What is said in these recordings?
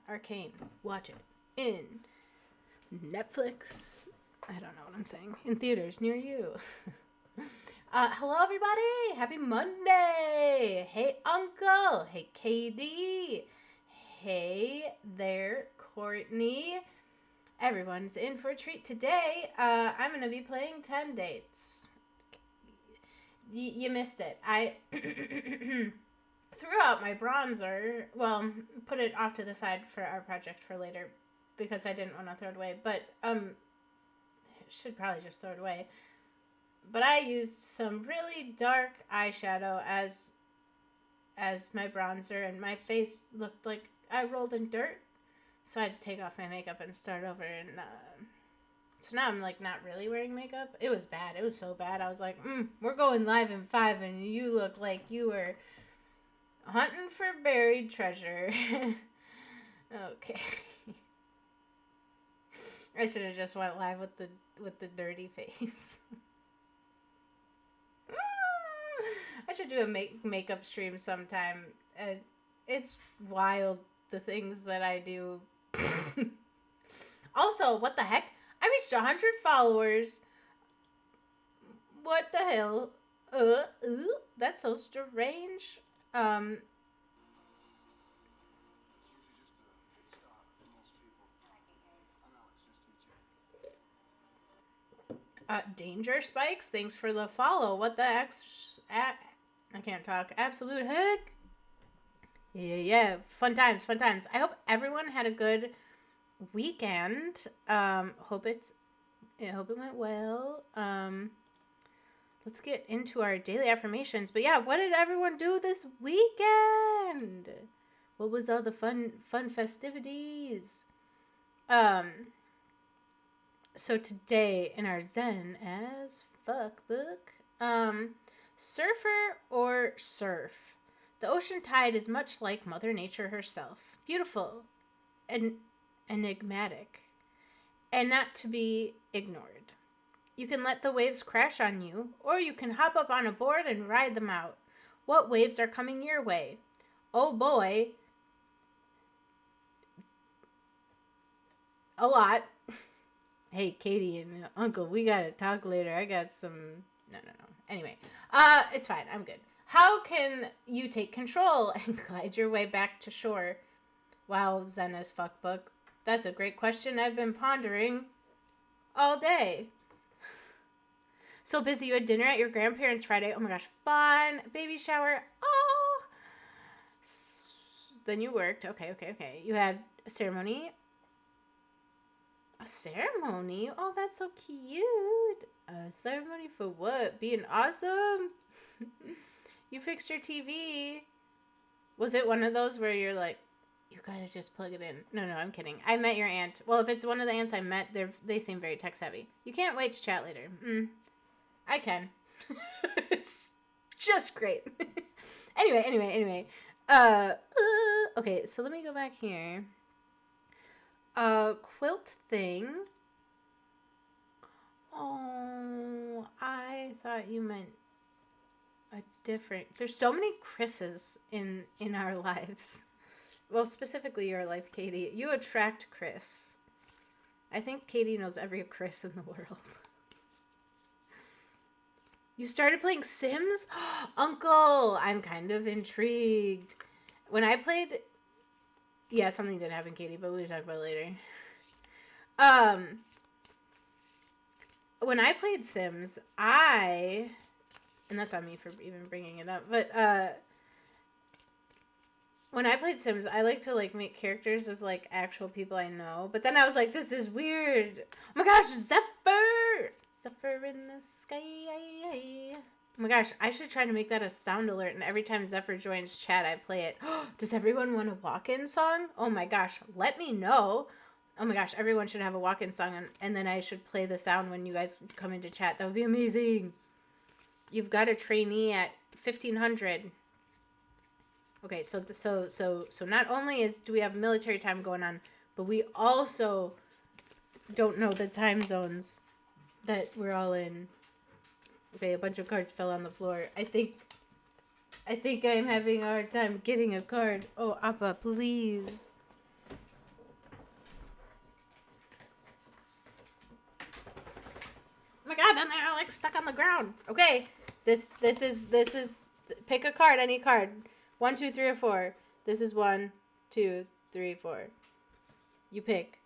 Arcane. Watch it. In Netflix. I don't know what I'm saying. In theaters near you. Hello, everybody. Happy Monday. Hey, Uncle. Hey, KD. Hey there, Courtney. Everyone's in for a treat today. I'm going to be playing 10 Dates. You missed it. I threw out my bronzer. Well, put it off to the side for our project for later because I didn't want to throw it away. But, should probably just throw it away. But I used some really dark eyeshadow as my bronzer, and my face looked like I rolled in dirt. So I had to take off my makeup and start over, and so now I'm like not really wearing makeup. It was bad. It was so bad. I was like, we're going live in 5 and you look like you were hunting for buried treasure. Okay. I should have just went live with the dirty face. I should do a makeup stream sometime. It's wild, the things that I do. Also, what the heck? I reached 100 followers. What the hell? That's so strange. Danger Spikes, thanks for the follow. What the heck? I can't talk. Absolute heck. Yeah. Fun times. I hope everyone had a good weekend. Hope it went well. Let's get into our daily affirmations. But yeah, what did everyone do this weekend? What was all the fun festivities? So today in our Zen as fuck book, surfer or surf. The ocean tide is much like Mother Nature herself. Beautiful and enigmatic, and not to be ignored. You can let the waves crash on you, or you can hop up on a board and ride them out. What waves are coming your way? Oh boy. A lot. Hey, Katie and Uncle, we gotta talk later. I got some... No. Anyway, it's fine. I'm good. How can you take control and glide your way back to shore? Wow, Zen as fuck book. That's a great question I've been pondering all day. So busy you had dinner at your grandparents' Friday. Oh my gosh, fun. Baby shower. Oh. Then you worked. Okay. You had a ceremony. A ceremony? Oh, that's so cute. A ceremony for what? Being awesome? You fixed your TV. Was it one of those where you're like, you gotta just plug it in? No, I'm kidding. I met your aunt. Well, if it's one of the aunts I met, they seem very tech savvy. You can't wait to chat later. I can. It's just great. Anyway. Okay, so let me go back here. Quilt thing. Oh, I thought you meant a different... There's so many Chris's in our lives. Well, specifically your life, Katie. You attract Chris. I think Katie knows every Chris in the world. You started playing Sims? Uncle, I'm kind of intrigued. When I played... Yeah, something did happen, Katie, but we'll talk about it later. When I played Sims, and that's on me for even bringing it up, but, when I played Sims, I like to, like, make characters of, like, actual people I know, but then I was like, this is weird. Oh my gosh, Zephyr! Zephyr in the sky. Oh my gosh, I should try to make that a sound alert, and every time Zephyr joins chat, I play it. Does everyone want a walk-in song? Oh my gosh, let me know. Oh my gosh, everyone should have a walk-in song, and then I should play the sound when you guys come into chat. That would be amazing. You've got a trainee at 1500. Okay, so not only do we have military time going on, but we also don't know the time zones that we're all in. Okay, a bunch of cards fell on the floor. I think I'm having a hard time getting a card. Oh, Appa, please. like stuck on the ground. Okay. This is pick a card, any card. 1, 2, 3, or 4. This is 1, 2, 3, 4. You pick.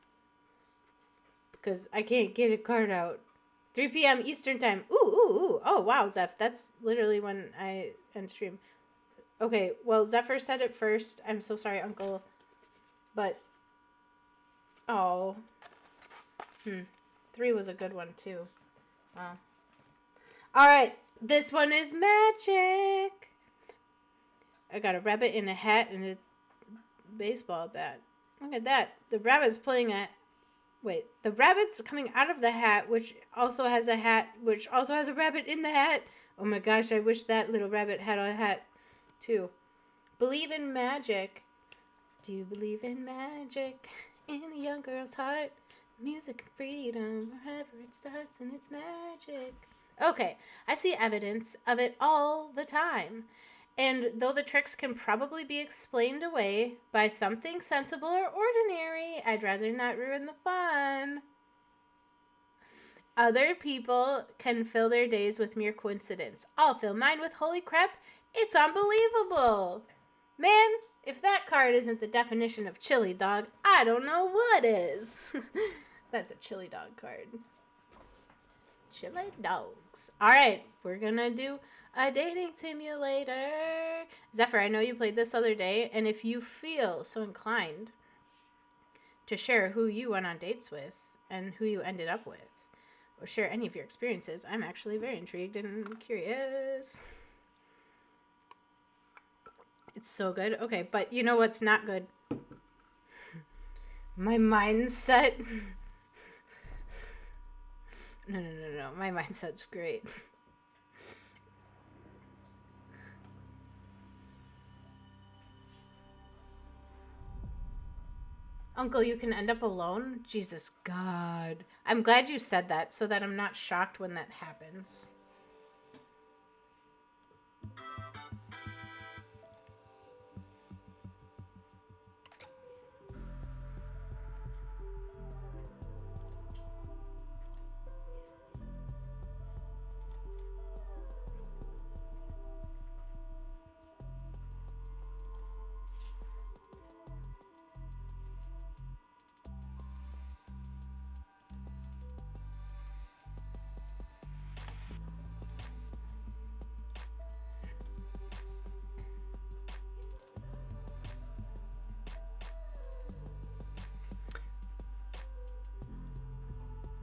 Because I can't get a card out. 3 p.m. Eastern time. Ooh. Oh, wow, Zeph. That's literally when I end stream. Okay, well, Zephyr said it first. I'm so sorry, Uncle. But, oh. 3 was a good one, too. Wow. All right, this one is magic. I got a rabbit in a hat and a baseball bat. Look at that. The rabbit's playing a... Wait, the rabbit's coming out of the hat, which also has a hat, which also has a rabbit in the hat. Oh my gosh, I wish that little rabbit had a hat, too. Believe in magic. Do you believe in magic? In a young girl's heart. Music and freedom, wherever it starts, and it's magic. Okay, I see evidence of it all the time. And though the tricks can probably be explained away by something sensible or ordinary, I'd rather not ruin the fun. Other people can fill their days with mere coincidence. I'll fill mine with holy crap. It's unbelievable. Man, if that card isn't the definition of chili dog, I don't know what is. That's a chili dog card. Chili dogs. All right, we're going to do a dating simulator. Zephyr, I know you played this other day, and if you feel so inclined to share who you went on dates with and who you ended up with, or share any of your experiences, I'm actually very intrigued and curious. It's so good. Okay, but you know what's not good? My mindset. No. My mindset's great. Uncle, you can end up alone? Jesus God. I'm glad you said that so that I'm not shocked when that happens.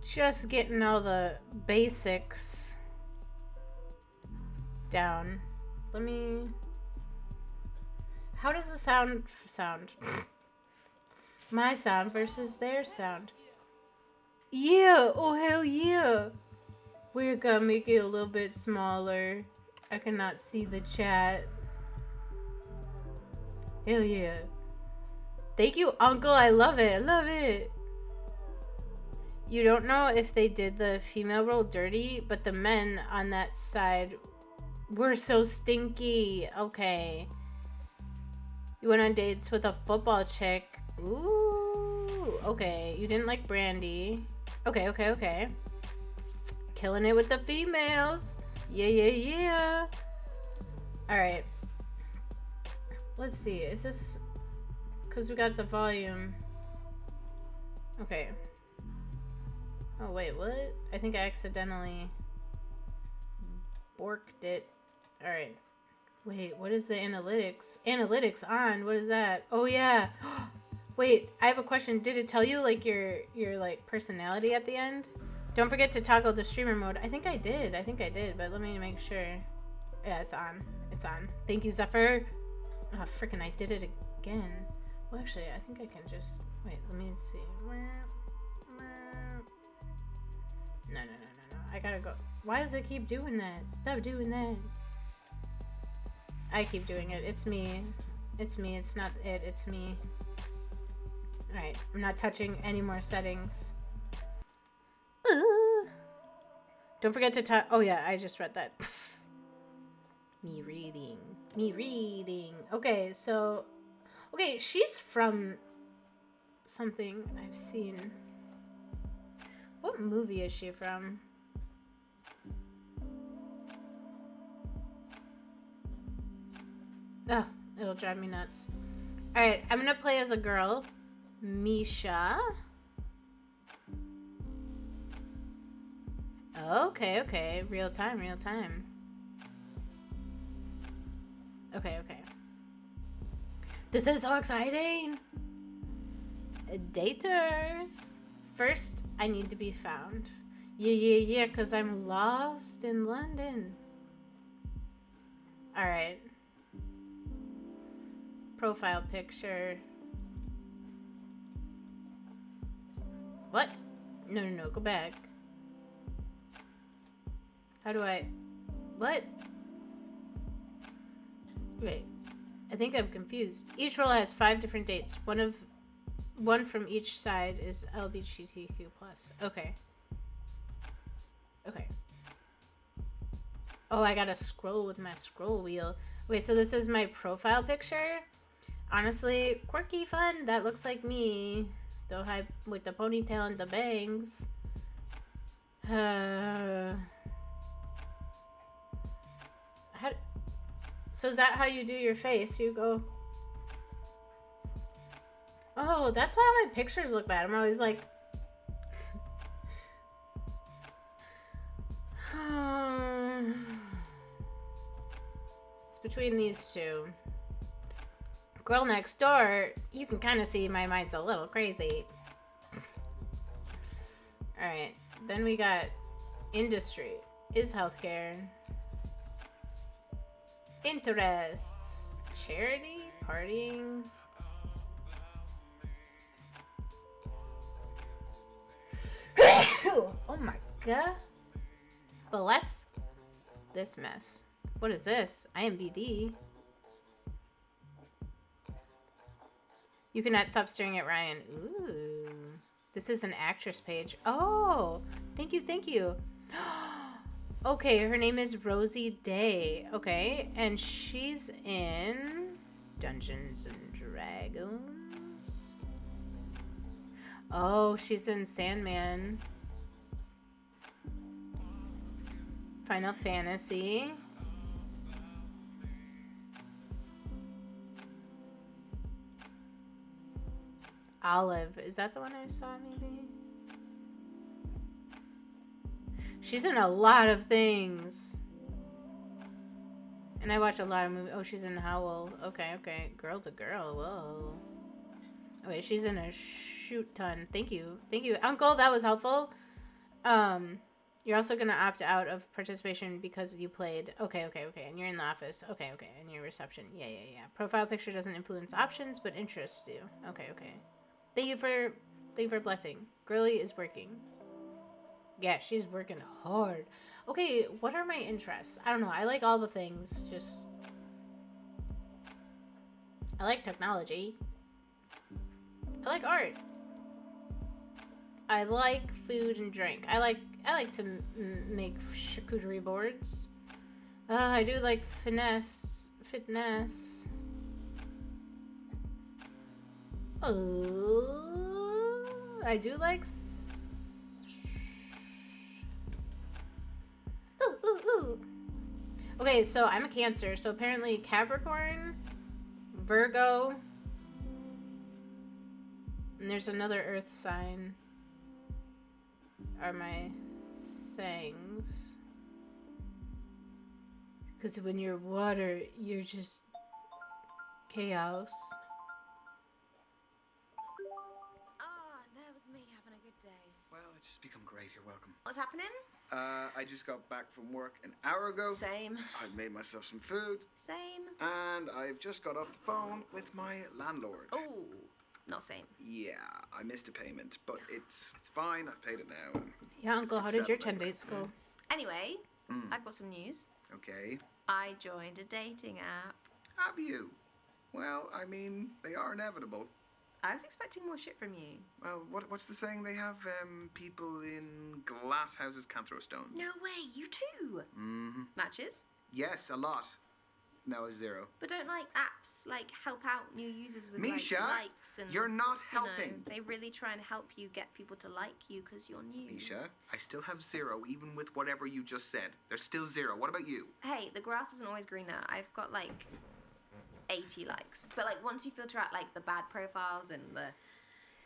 Just getting all the basics down. Let me... How does the sound? My sound versus their sound. Yeah! Oh, hell yeah! We're gonna make it a little bit smaller. I cannot see the chat. Hell yeah. Thank you, Uncle. I love it. I love it. You don't know if they did the female role dirty, but the men on that side were so stinky. Okay. You went on dates with a football chick. Ooh. Okay. You didn't like Brandy. Okay. Killing it with the females. Yeah. Alright. Let's see. Is this... Because we got the volume. Okay. Oh, wait, what? I think I accidentally borked it. Alright. Wait, what is the analytics? Analytics on? What is that? Oh, yeah. Wait, I have a question. Did it tell you, like, your like, personality at the end? Don't forget to toggle to streamer mode. I think I did, but let me make sure. Yeah, it's on. It's on. Thank you, Zephyr. Oh, frickin', I did it again. Well, actually, I think I can just... Wait, let me see. No. I gotta go. Why does it keep doing that? Stop doing that. I keep doing it. It's me. It's me. It's not it. It's me. Alright. I'm not touching any more settings. Don't forget to touch... Oh, yeah. I just read that. Me reading. Okay, so... Okay, she's from something I've seen. What movie is she from? Oh, it'll drive me nuts. Alright, I'm gonna play as a girl. Misha. Okay, okay. Real time, real time. Okay, okay. This is so exciting! Daters! First, I need to be found. Yeah, because I'm lost in London. Alright. Profile picture. What? No, go back. How do I... What? Wait. I think I'm confused. Each role has 5 different dates. One from each side is LGBTQ+. Okay. Okay. Oh, I gotta scroll with my scroll wheel. Wait, so this is my profile picture? Honestly, quirky fun. That looks like me. Though I with the ponytail and the bangs. So is that how you do your face? You go... Oh, that's why all my pictures look bad. I'm always like... It's between these two. Girl next door, you can kind of see my mind's a little crazy. Alright, then we got industry. Is healthcare. Interests. Charity? Partying? Oh my god. Bless this mess. What is this? IMDb. You cannot stop staring at Ryan. Ooh. This is an actress page. Oh, thank you. Okay, her name is Rosie Day. Okay, and she's in Dungeons and Dragons. Oh, she's in Sandman. Final Fantasy. Olive. Is that the one I saw, maybe? She's in a lot of things. And I watch a lot of movies. Oh, she's in Howl. Okay. Girl to girl. Whoa. Okay, she's in a shoot ton. Thank you, Uncle. That was helpful. You're also gonna opt out of participation because you played. Okay. And you're in the office. Okay. And your reception. Yeah. Profile picture doesn't influence options, but interests do. Okay. Thank you for blessing. Girly is working. Yeah, she's working hard. Okay, what are my interests? I don't know. I like all the things. Just I like technology. I like art. I like food and drink. I like to make charcuterie boards. I do like fitness. Oh, I do like. Ooh. Okay, so I'm a Cancer. So apparently Capricorn, Virgo, and there's another Earth sign are my things. Because when you're water, you're just chaos. That was me having a good day. Well, it's just become great. You're welcome. What's happening? I just got back from work an hour ago. Same. I've made myself some food. Same. And I've just got off the phone with my landlord. Oh, not same. Yeah, I missed a payment, but it's fine. I've paid it now. Yeah, Uncle, how did your 10 dates go? Anyway, I've got some news. Okay. I joined a dating app. Have you? Well, I mean, they are inevitable. I was expecting more shit from you. Well, what's the saying? They have people in glass houses can't throw stones. No way, you too. Mm-hmm. Matches? Yes, a lot. Now it's 0. But don't like apps help out new users with Misha, likes and you're not helping. You know, they really try and help you get people to like you because you're new. Misha, I still have 0 even with whatever you just said. There's still 0. What about you? Hey, the grass isn't always greener. I've got 80 likes. But like once you filter out like the bad profiles and the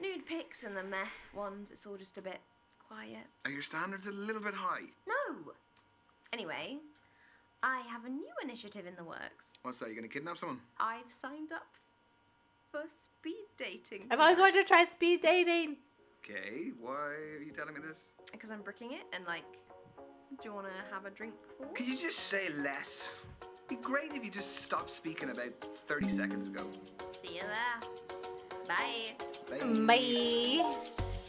nude pics and the meh ones, it's all just a bit quiet. Are your standards a little bit high? No. Anyway, I have a new initiative in the works. What's that? You gonna kidnap someone? I've signed up for speed dating. I've always wanted to try speed dating. Okay, why are you telling me this? Because I'm bricking it and like, do you want to have a drink before? Could you just say less? It'd be great if you just stopped speaking about 30 seconds ago. See you there. Bye. Bye.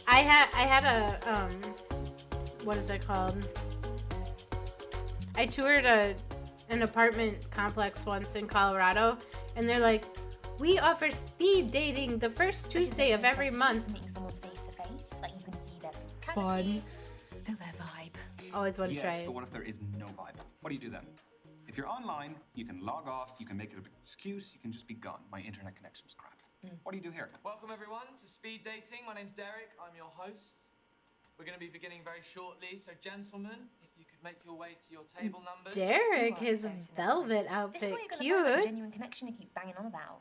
I had a what is it called? I toured an apartment complex once in Colorado, and they're like, we offer speed dating the first Tuesday of every month. Meeting someone face to face, like you can see their physicality, Fun. feel their vibe. Always want to try Yes, it. but what if there is no vibe? What do you do then? If you're online, you can log off, you can make it an excuse, you can just be gone. My internet connection was crap. What do you do here? Welcome everyone to Speed Dating. My name's Derek, I'm your host. We're going to be beginning very shortly, so gentlemen, if you could make your way to your table numbers. Derek, You are his so silly. velvet This is outfit, what you're gonna find, that cute. genuine connection you keep banging on about.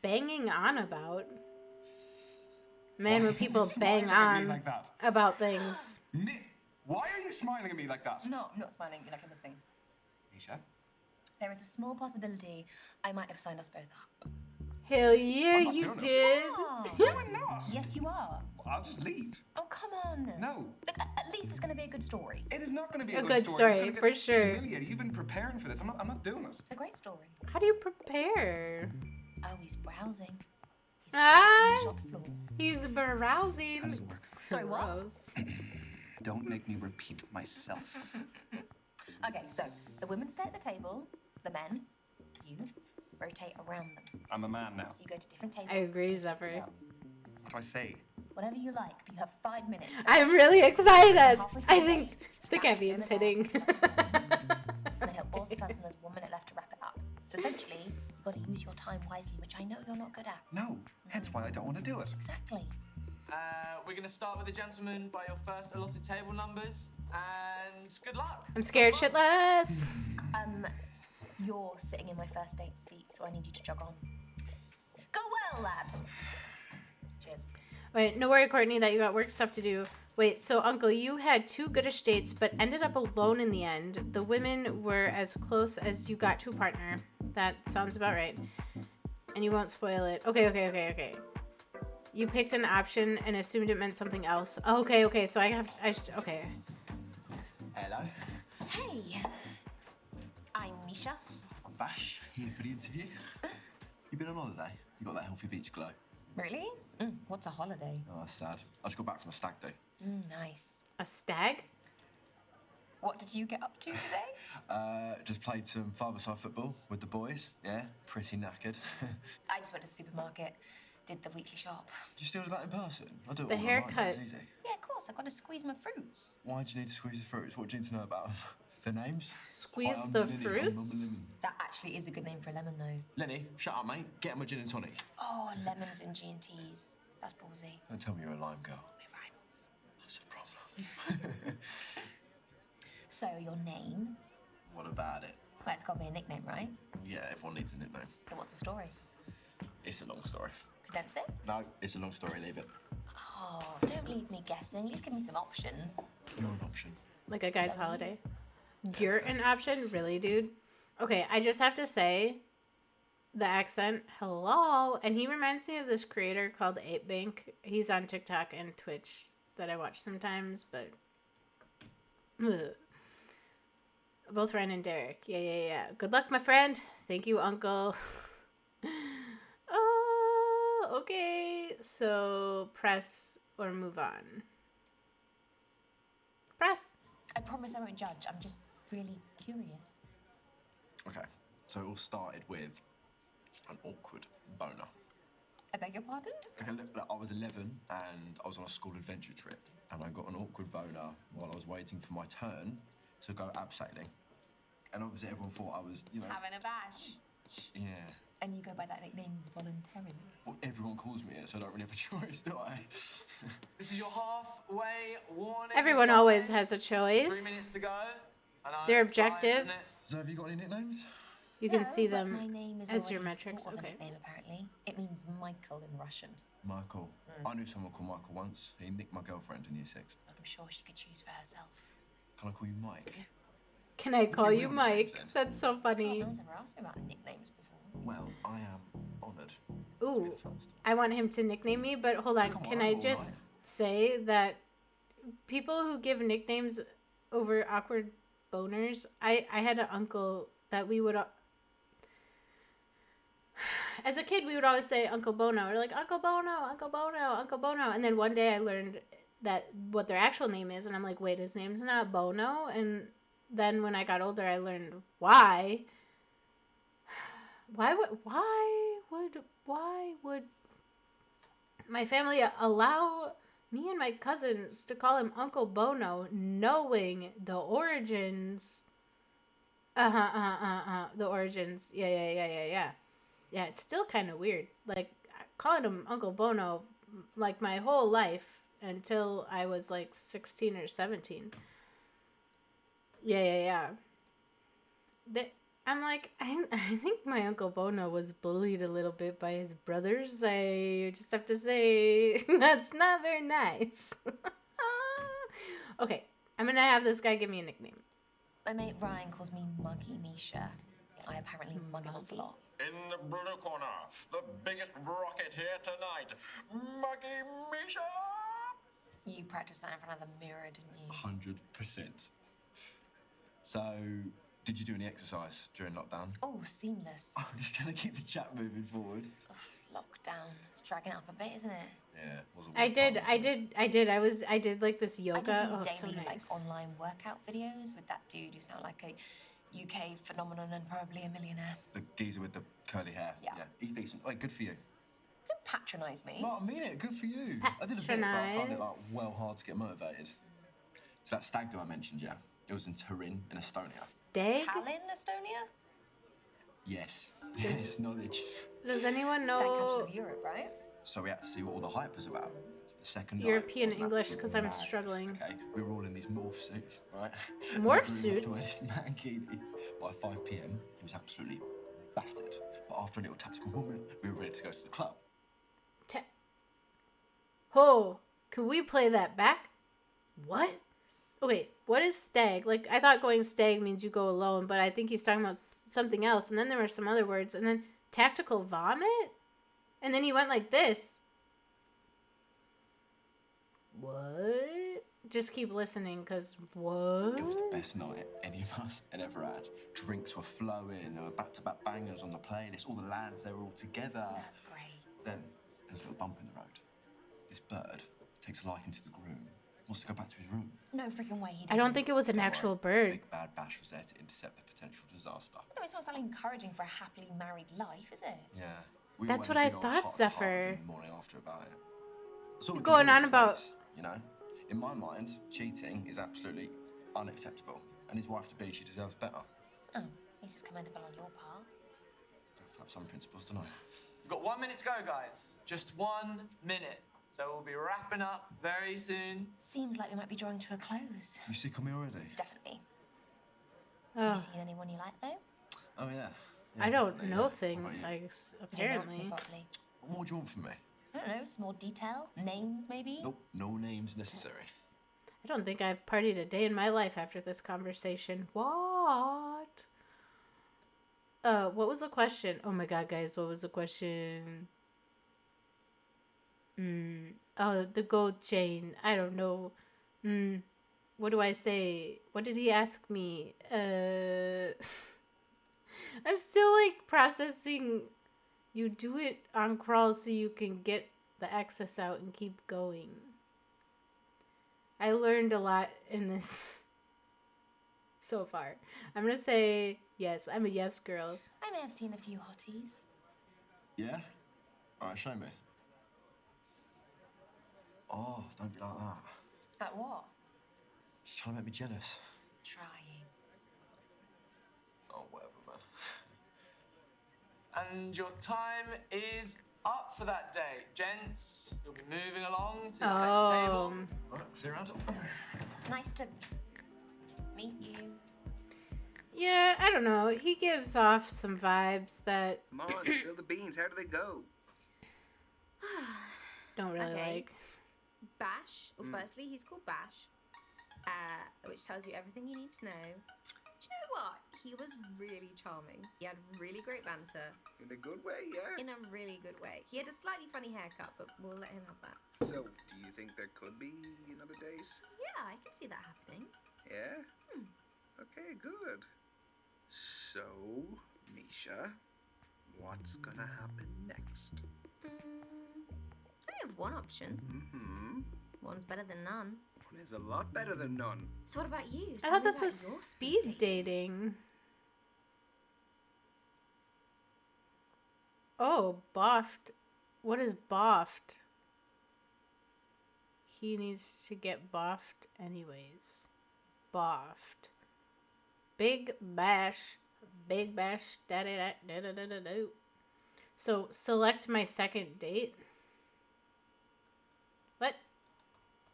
Banging on about. Man, Why where people are you bang smiling at me on like that? about things. Why are you smiling at me like that? No, I'm not smiling, you like anything. Misha? There is a small possibility I might have signed us both up. Hell yeah, I'm not you doing this. did. Oh, No, I'm not. yes, you are. I'll just leave. Oh, come on. No. Look, at least it's going to be a good story. It is not going to be A a good story. story, It's for gonna get sure. humiliating. You've been preparing for this. I'm not doing it. It's a great story. How do you prepare? Oh, he's browsing. He's Ah! browsing the shop floor. He's How browsing. does it work? Sorry, what? Gross. Don't make me repeat myself. Okay, so the women stay at the table, the men, you, rotate around them. I'm a man now. So you go to different tables. I agree, and Zephyr. something else. What do I say? Whatever you like, but you have 5 minutes. I'm really excited. I think the caffeine's hitting. And then he'll also tell us when there's 1 minute left to wrap it up. So essentially, you've got to use your time wisely, which I know you're not good at. No. Hence why I don't want to do it. Exactly. We're going to start with the gentleman by your first allotted table numbers, and good luck. I'm scared shitless. You're sitting in my first date seat, so I need you to jog on. Go well, lad. Cheers. Wait, no worry, Courtney, that you got work stuff to do. Wait, so Uncle, you had 2 goodish dates, but ended up alone in the end. The women were as close as you got to a partner. That sounds about right. And you won't spoil it. Okay. You picked an option and assumed it meant something else. Okay, so okay. Hello, Hey. I'm Misha. I'm Bash, here for the interview. You been on holiday? You got that healthy beach glow? Really? What's a holiday? Oh, that's sad. I just got back from a stag do. Nice. A stag? What did you get up to today? Just played some five-a-side football with the boys. Yeah, pretty knackered. I just went to the supermarket, did the weekly shop. Do you still do that in person? I do it The all online, haircut. It's easy. Yeah, of course. I've got to squeeze my fruits. Why do you need to squeeze the fruits? What do you need to know about them? The names? Squeeze Hi, I'm the Lenny, I'm fruits? Mama Lemon. That actually is a good name for a lemon, though. Lenny, shut up, mate. Get him a gin and tonic. Oh, lemons and G&Ts. That's ballsy. Don't tell me you're a lime girl. We're rivals. That's a problem. So, your name? What about it? Well, it's got to be a nickname, right? Yeah, everyone needs a nickname. So what's the story? It's a long story. Condense it? No, it's a long story. Leave it. Oh, don't leave me guessing. At least give me some options. You're an option. Like a guy's Sorry. holiday. You're an option? Really, dude? Okay, I just have to say, the accent, hello. And he reminds me of this creator called 8Bank. He's on TikTok and Twitch that I watch sometimes, but... Ugh. Both Ryan and Derek. Yeah. Good luck, my friend. Thank you, Uncle. Okay. So, press or move on? Press. I promise I won't judge. I'm just really curious. Okay, so it all started with an awkward boner. I beg your pardon? Okay, look, I was 11 and I was on a school adventure trip and I got an awkward boner while I was waiting for my turn to go abseiling. And obviously everyone thought I was, Having a bash. yeah. And you go by that nickname voluntarily. Well, everyone calls me it, so I don't really have a choice, do I? This is your halfway warning. Everyone guys. always has a 3 minutes choice. to go. I know, Their flies, isn't it? objectives. So have you got any nicknames? You can No, see but them my name is as your already metrics. Sort of a Okay. nickname, apparently. It means Michael in Russian. Michael. I knew someone called Michael once. He nicked my girlfriend in year 6. I'm sure she could choose for herself. Can I call you Mike? Can I call your you real nicknames, Mike? then? That's so God, funny. no one's ever asked me about nicknames before. Well, I am honoured to be Ooh, the first. I want him to nickname me, but hold on. Come Can on, I all just night. say that people who give nicknames over awkward boners, I had an uncle that we would, as a kid, we would always say Uncle Bono. We're like, Uncle Bono, Uncle Bono, Uncle Bono. And then one day I learned that what their actual name is, and I'm like, wait, his name's not Bono? And then when I got older, I learned why. Why would my family allow me and my cousins to call him Uncle Bono, knowing the origins? The origins. Yeah. Yeah, it's still kind of weird. Like, calling him Uncle Bono, like, my whole life until I was, like, 16 or 17. Yeah. I'm like, I think my Uncle Bono was bullied a little bit by his brothers. I just have to say, that's not very nice. Okay, I'm gonna have this guy give me a nickname. My mate Ryan calls me Muggy Misha. I apparently mug him off a lot. In the blue corner, the biggest rocket here tonight, Muggy Misha! You practiced that in front of the mirror, didn't you? 100%. So, did you do any exercise during lockdown? Oh, seamless. I'm just trying to keep the chat moving forward. Ugh, lockdown. It's dragging it up a bit, isn't it? Yeah, wasn't I did like this yoga. I did Oh, these so daily nice. like online workout videos with that dude who's now like a UK phenomenon and probably a millionaire. The geezer with the curly hair. Yeah. He's decent. Like, good for you. Don't patronise me. No, I mean it. Good for you. I did a bit, but I found it like well hard to get motivated. So that stag do I mentioned, yeah, it was in Turin, in Estonia. Stag? Tallinn, Estonia? Yes. Yes, knowledge. Does anyone Stag capital know of Europe, right? So we had to see what all the hype was about. The second night European was an English, absolute 'cause I'm madness, struggling. Okay, we were all in these morph suits, right? Morph And we grew into suits? this mankini. By 5 p.m, he was absolutely battered. But after a little tactical vomit, we were ready to go to the club. Oh, could we play that back? What? Wait, what is stag? Like, I thought going stag means you go alone, but I think he's talking about something else. And then there were some other words. And then tactical vomit? And then he went like this. What? Just keep listening, because what? It was the best night any of us had ever had. Drinks were flowing, there were back-to-back bangers on the playlist, all the lads, they were all together. That's great. Then there's a little bump in the road. This bird takes a liking to the groom, wants to go back to his room. No freaking way he did. I don't think it was an Don't actual worry, bird. Big Bad Bash was there to intercept the potential disaster. No, it's not exactly encouraging for a happily married life, is it? Yeah. We That's all what had a I big old thought, heart-to-heart with Zephyr. him the morning after about it. That's all we Going can do on as about- mates, you know? In my mind, cheating is absolutely unacceptable. And his wife-to-be, she deserves better. Oh, this is commendable on your part. I have to have some principles, don't I? We've got 1 minute to go, guys. Just 1 minute. So we'll be wrapping up very soon. Seems like we might be drawing to a close. You sick of me already? Definitely. Have Oh, you seen anyone you like, though? Oh, yeah. I don't definitely, know yeah. What things, about you? I You didn't answer me apparently. properly. What more do you want from me? I don't know, some more detail? Names, maybe? Nope, no names necessary. I don't think I've partied a day in my life after this conversation. What? What was the question? Oh my god, guys, what was the question? Oh, the gold chain. I don't know. What do I say? What did he ask me? I'm still like processing. You do it on crawl so you can get the access out and keep going. I learned a lot in this so far. I'm gonna say yes. I'm a yes girl. I may have seen a few hotties. Yeah? Alright, show me. Oh, don't be like that. That what? She's trying to make me jealous. Trying. Oh, whatever, man. And your time is up for that day. Gents, you'll be moving along to the next Oh, table. Right, see you around. Nice to meet you. Yeah, I don't know. He gives off some vibes that Come on, spill the beans. How do they go? don't really Okay. like. Bash. Well, firstly, he's called Bash, which tells you everything you need to know. Do you know what? He was really charming. He had really great banter. In a good way, yeah? In a really good way. He had a slightly funny haircut, but we'll let him have that. So, do you think there could be another date? Yeah, I can see that happening. Yeah? Okay, good. So, Misha, what's gonna happen next? I only have one option. Mm-hmm. One's better than none. One is a lot better than none. So what about you? I Tell thought me this about was your speed dating. Oh, boffed. What is boffed? He needs to get boffed anyways. Boffed. Big bash. Big bash. Da da da da da da da. So select my second date. What?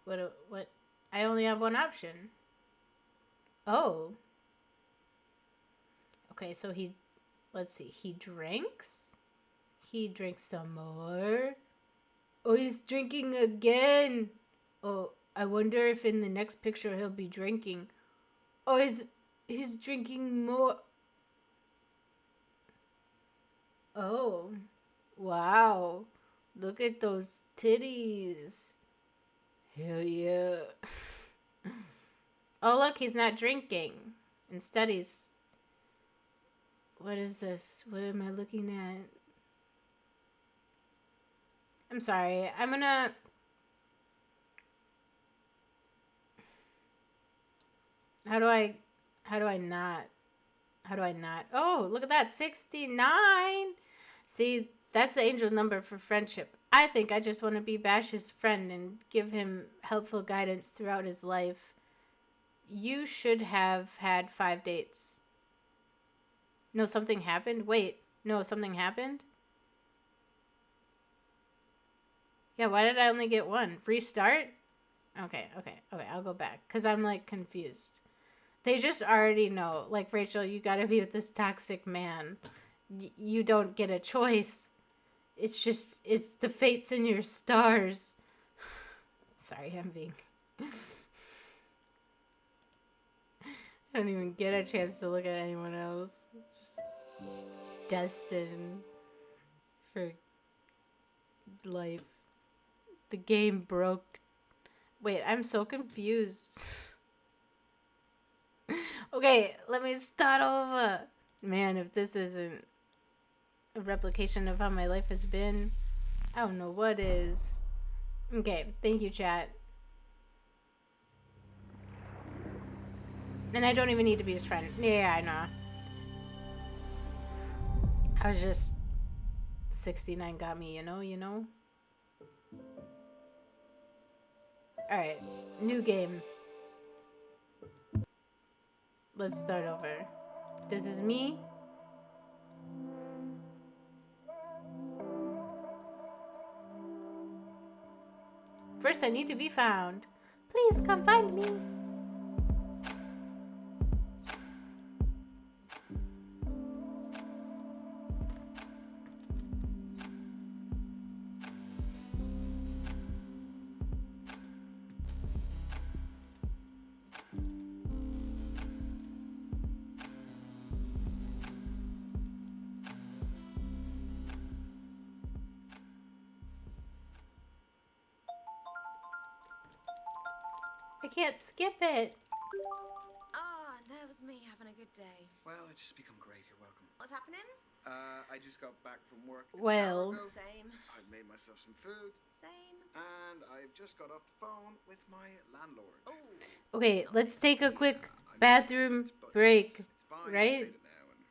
What? I only have one option. Oh. Okay, so let's see. He drinks. He drinks some more. Oh, he's drinking again. Oh, I wonder if in the next picture he'll be drinking. Oh, he's drinking more. Oh, wow. Look at those titties. Hell yeah. Oh, look, he's not drinking. Instead, he's... What is this? What am I looking at? I'm sorry. I'm gonna... How do I not? Oh, look at that. 69. See, that's the angel number for friendship. I think I just want to be Bash's friend and give him helpful guidance throughout his life. You should have had 5 dates. No, something happened? Wait. No, something happened? Yeah, why did I only get 1? Restart? Okay, I'll go back. Because I'm, like, confused. They just already know. Like, Rachel, you gotta be with this toxic man. You don't get a choice. It's the fates in your stars. Sorry, I'm being... I don't even get a chance to look at anyone else. It's just destined for life. The game broke. Wait, I'm so confused. Okay, let me start over. Man, if this isn't a replication of how my life has been, I don't know what is. Okay, thank you, chat. And I don't even need to be his friend. Yeah, I know. I was just... 69 got me, you know? Alright, new game. Let's start over. This is me. First, I need to be found. Please come find me. I can't skip it. Ah, there was me having a good day. Well, it's just become great. You're welcome. What's happening? I just got back from work. an Well. hour ago. Same. I've made myself some food, Same. and I've just got off the phone with my landlord. Oh. Okay, let's take a quick I'm bathroom but break. It's fine. right? I paid it now, and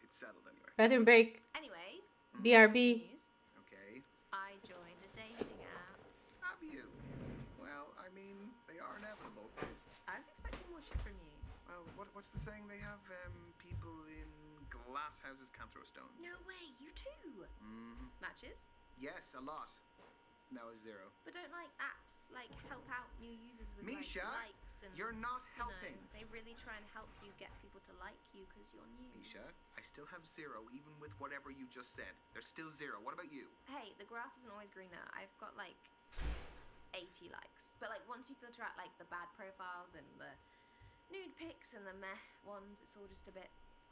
it's settled anyway. Bathroom break. Anyway, BRB. news. Okay. I joined a dating app. Have you? Well, I mean, they are inevitable. I was expecting more shit from you. Well, what's the saying? They have people in glass houses can't throw stones. No way, you too. Mm-hmm. Matches? Yes, a lot. No, 0. But don't like apps like help out new users with Misha? like likes and You're not you know, helping. they really try and help you get people to like you because you're new. Misha, I still have 0 even with whatever you just said. There's still 0. What about you? Hey, the grass isn't always greener. I've got like 80 likes. But like once you filter out like the bad profiles and the nude pics and the meh ones, it's all just a bit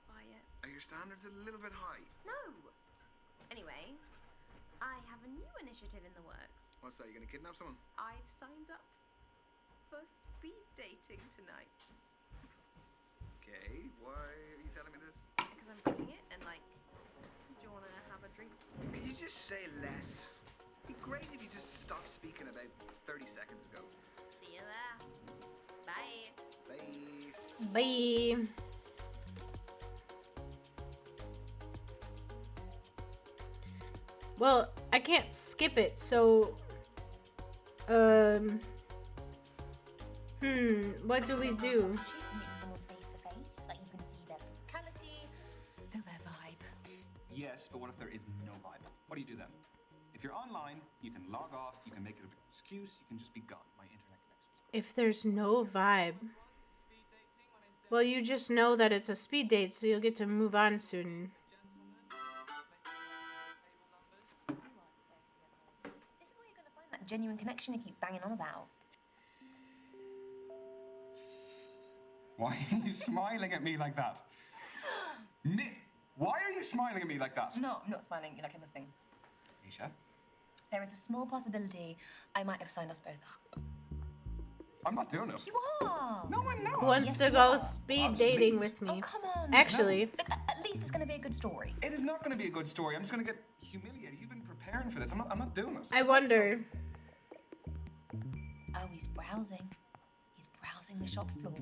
quiet. Are your standards a little bit high? No! Anyway, I have a new initiative in the works. What's that? You gonna kidnap someone? I've signed up for speed dating tonight. Okay, why are you telling me this? Because I'm doing it and like, do you want to have a drink? Can you just say less? It'd be great if you just stopped speaking about 30 seconds ago. See you there. Bye. Bye. Bye. Well, I can't skip it, so what do we do? Meeting someone face to face, like you can see their physicality, feel their vibe. Yes, but what if there is no vibe? What do you do then? If you're online, you can log off, you can make it an excuse, you can just be gone. My internet connection. If there's no vibe, well, you just know that it's a speed date, so you'll get to move on soon. This is where you're going to find that genuine connection you keep banging on about. Why are you smiling at me like that? Why are you smiling at me like that? No, I'm not smiling like anything. Misha? There is a small possibility I might have signed us both up. I'm not doing it. You are! No, I'm not. Who wants Yes, to you go are. speed I'll just dating leave. with Oh, me? come on. Actually, Look, at least it's going to be a good story. It is not going to be a good story. I'm just going to get humiliated. You've been preparing for this. I'm not doing it. I wonder. Oh, he's browsing. He's browsing the shop floor.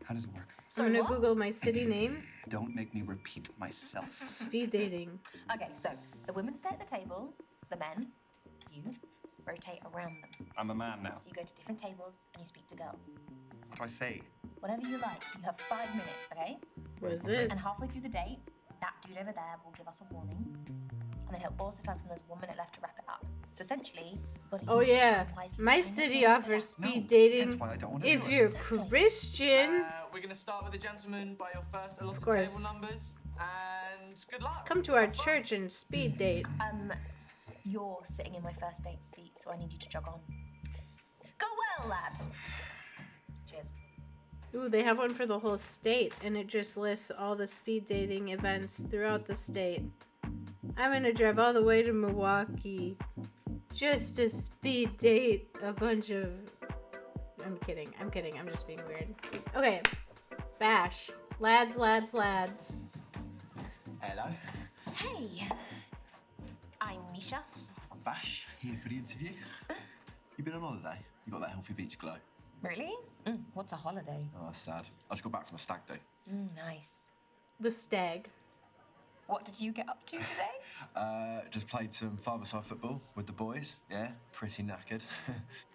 How does it work? I'm gonna what? Google my city name. Don't make me repeat myself. Speed dating. Okay, so the women stay at the table, the men, you, rotate around them. I'm a man now. So you go to different tables and you speak to girls. What do I say? Whatever you like. You have 5 minutes, okay? What is this? And halfway through the date, that dude over there will give us a warning. And then he'll also tell us when there's 1 minute left to wrap it up. So essentially, you've got to Oh use your yeah, time wisely. my And then city you'll offers wrap it speed up. dating That's why I don't want to if do it. you're Exactly. Christian. We're going to start with the gentleman by your first allotted course. table numbers. And good luck. Come to our Have fun. church and speed date. You're sitting in my first date seat, so I need you to jog on. Go well, lad. Cheers. Ooh, they have one for the whole state, and it just lists all the speed dating events throughout the state. I'm gonna drive all the way to Milwaukee just to speed date a bunch of... I'm kidding. I'm just being weird. Okay. Bash. Lads. Hello, Hey. I'm Misha. I'm Bash, here for the interview. You been on holiday? You got that healthy beach glow? Really? What's a holiday? Oh, that's sad. I just got back from a stag do. Nice. The stag. What did you get up to today? Just played some five-a-side football with the boys. Yeah, pretty knackered.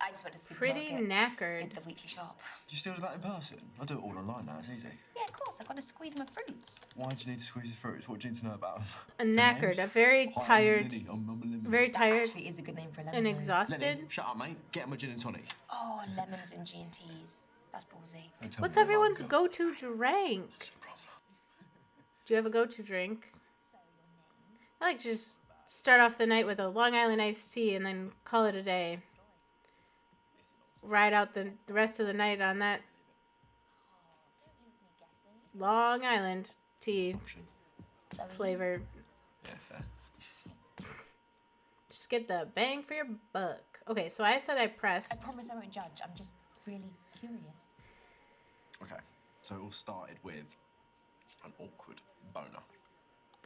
I just went to the Pretty supermarket. knackered. Did the weekly shop. Do you still do that in person? I do it all online now, it's easy. Yeah, of course. I've got to squeeze my fruits. Why do you need to squeeze the fruits? What do you need to know about them? A knackered. A very Hi, I'm tired. Lenny, I'm a lemon. Very tired Actually, is a good name for a lemon. and though. exhausted. Lenny, shut up, mate. Get him a gin and tonic. Oh, lemons and G&Ts. That's ballsy. Don't tell What's me everyone's about go-to drink? Do you have a go-to drink? So your name? I like to just start off the night with a Long Island iced tea and then call it a day. Ride out the rest of the night on that Don't leave me guessing. Long Island tea Option. So flavor. Yeah, fair. Just get the bang for your buck. Okay, so I said I I pressed. promise I won't judge. I'm just really curious. Okay, so it all started with an awkward boner.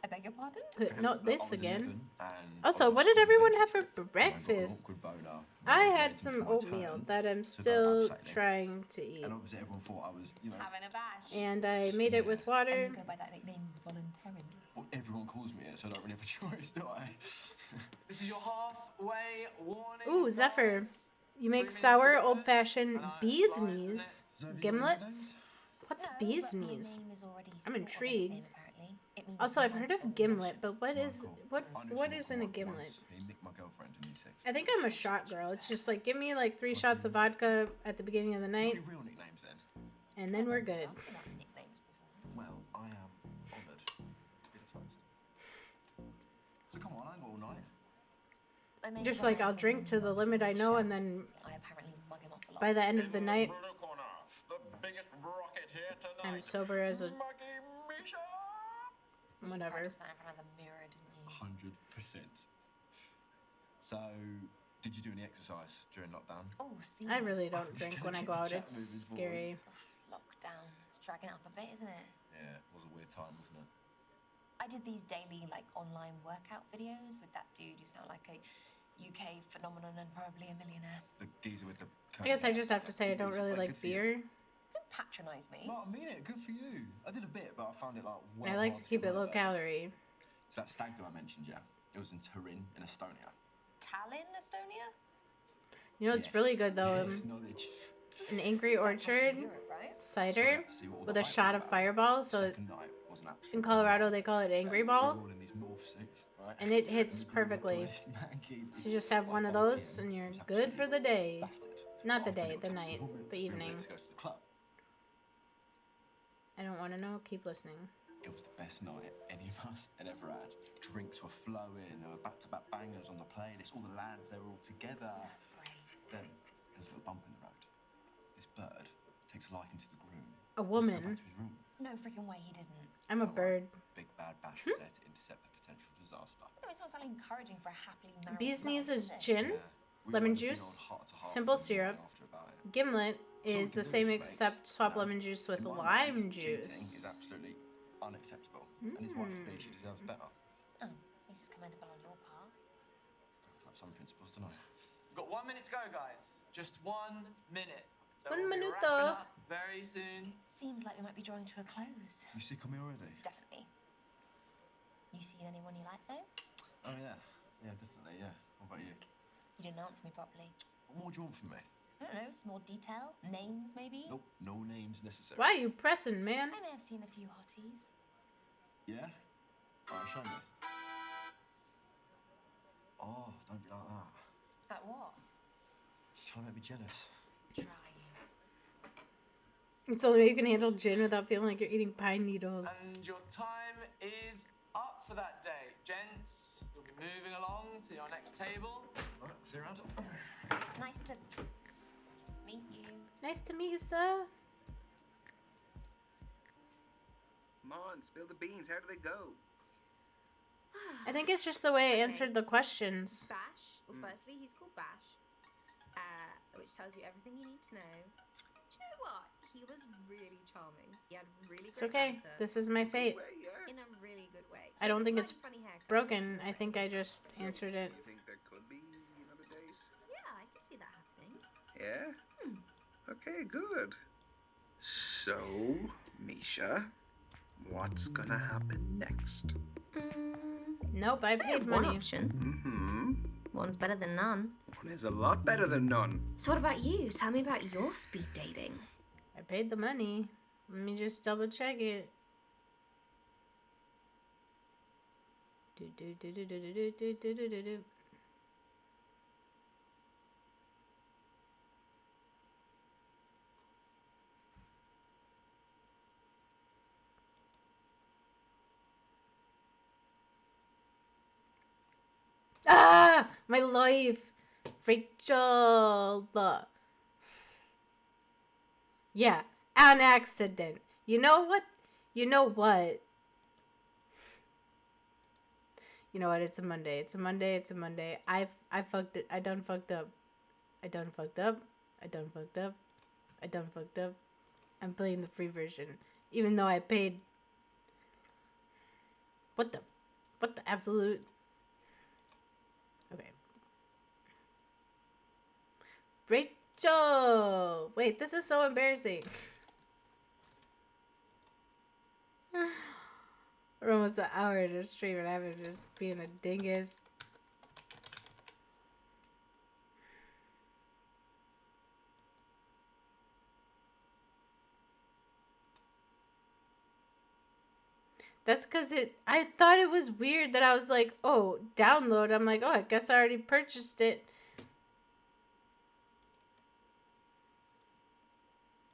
I beg your pardon? Not Look, this I was again. 11 and Also, I was what on did everyone have adventure for trip, and I got an breakfast? awkward boner I when had waiting some for my oatmeal turn that I'm to go still abseiling. trying to eat. And obviously everyone thought I was, Having a bash. And I made it with And water. you go by that nickname voluntarily. well, everyone calls me it, so I don't really have a choice, do I? This is your halfway warning. Ooh, Zephyr. guys. You make 3 minutes sour, to go. old-fashioned I know, bees flies, isn't knees. So have you got Gimlets? What's No, bees but my knees? name is already I'm sort of a intrigued. nickname, apparently. It means Also, I've heard of wonderful gimlet, Russian. but what is Michael, what I knew what someone is in a called Michael gimlet? once. He nicked my girl girlfriend in year 6. I think I'm a shot girl. It's just like, give me like 3 shots of vodka at the beginning of the night, Any real nicknames then? and then we're good. Asked about nicknames before. Well, I am honoured to be the first. So come on, I ain't got all night. I made Just sure like, I'll drink to the limit I know, and then I apparently mug him up a lot. by the end of the night, Blue corner, the biggest rocket here tonight. I'm sober as a Maggie Misha! You whatever. practiced that in front of the mirror, didn't you? 100%. So, did you do any exercise during lockdown? Oh, see. I really don't You're drink trying when to I keep go the out. chat It's moving scary. Lockdown. It's dragging it up a bit, isn't it? Yeah, it was a weird time, wasn't it? I did these daily, like, online workout videos with that dude who's now like a UK phenomenon and probably a millionaire. The geezer with the. I guess I just have to say I don't really like beer. Don't patronize me. No, I mean it. Good for you. I did a bit, but I found it like. I like to keep it low calorie. So that stag do I mentioned, yeah, it was in Turin, in Estonia. Tallinn, Estonia? You know, it's Yes. really good though. Yes, knowledge. An Angry Stag Orchard from Europe, right? So we cider had to see what all with the a hype shot was of about. Fireball. So Second night was an absolute in Colorado they call it Angry We were Ball, all in these morph suits, right? and it hits And we went to perfectly. this manky So you just have by one of 5 those, PM, and you're was good for the absolutely day. battered. Not the After day, it, the we night, went the to evening. go to the club. I don't want to know. Keep listening. It was the best night any of us had ever had. Drinks were flowing, there were back-to-back bangers on the playlist, all the lads, they were all together. That's great. Then there's a little bump in the road. This bird takes a liking to the groom. A Wants to go woman. back to his room. No freaking way he didn't. I'm a bird. Big bad bash was there to intercept the potential disaster. No, it's not exactly encouraging for a happily married Bee's life, knees is it? gin. Yeah. We Lemon might have been juice, on heart-to-heart simple with the morning syrup. after about it. Gimlet It's all is the we can same do as except mates, swap you know. lemon juice with In my lime mind, cheating is juice. absolutely unacceptable. And his wife to be, she deserves better. Oh, this is commendable on your part. I have to have some principles, don't I? We've got 1 minute to go, guys. Just 1 minute. So Un we'll be minuto. wrapping up very soon. Seems like we might be drawing to a close. You sick of me already? Definitely. You seen anyone you like, though? Oh, yeah. Yeah, definitely, yeah. What about you? You didn't answer me properly. What more do you want from me? I don't know, some more detail? Names, maybe? Nope, no names necessary. Why are you pressing, man? I may have seen a few hotties. Yeah? Alright, show me. Oh, don't be like that. Like what? She's trying to make me jealous. Trying. It's the only way you can handle gin without feeling like you're eating pine needles. And your time is up for that day. Gents, you'll be moving along to your next table. Alright, see you around. Nice to meet you. Nice to meet you, sir. Come on, spill the beans. How do they go? I think it's just the way I answered the questions. Bash. Well, firstly, he's called Bash, which tells you everything you need to know. Do you know what? He was really charming. He had really It's great okay. banter This is my fate. Way, yeah. in a really good way. I don't He think had a it's slightly funny haircut. broken. I think I just answered it. You think there could be another date? Yeah, I can see that happening. Yeah? Okay, good. So, Misha, what's gonna happen next? Nope, I paid One money. option. Mm-hmm. One's better than none. One is a lot better than none. So what about you? Tell me about your speed dating. I paid the money. Let me just double check it. Do do do do do do do do do do do. Ah, my life, Rachel. Yeah, an accident. You know what? You know what? You know what? It's a Monday. It's a Monday. It's a Monday. I fucked it. I done fucked up. I done fucked up. I done fucked up. I done fucked up. I'm playing the free version, even though I paid. What the absolute? Okay. Rachel! Wait, this is so embarrassing. We're almost an hour into stream and I've been just being a dingus. That's because I thought it was weird that I was like, oh, download. I'm like, oh, I guess I already purchased it.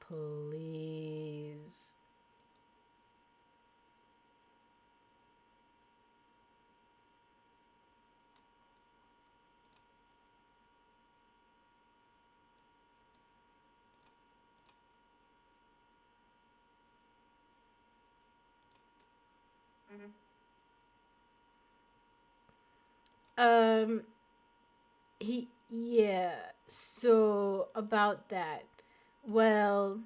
Please. Um, yeah. So about that. Well,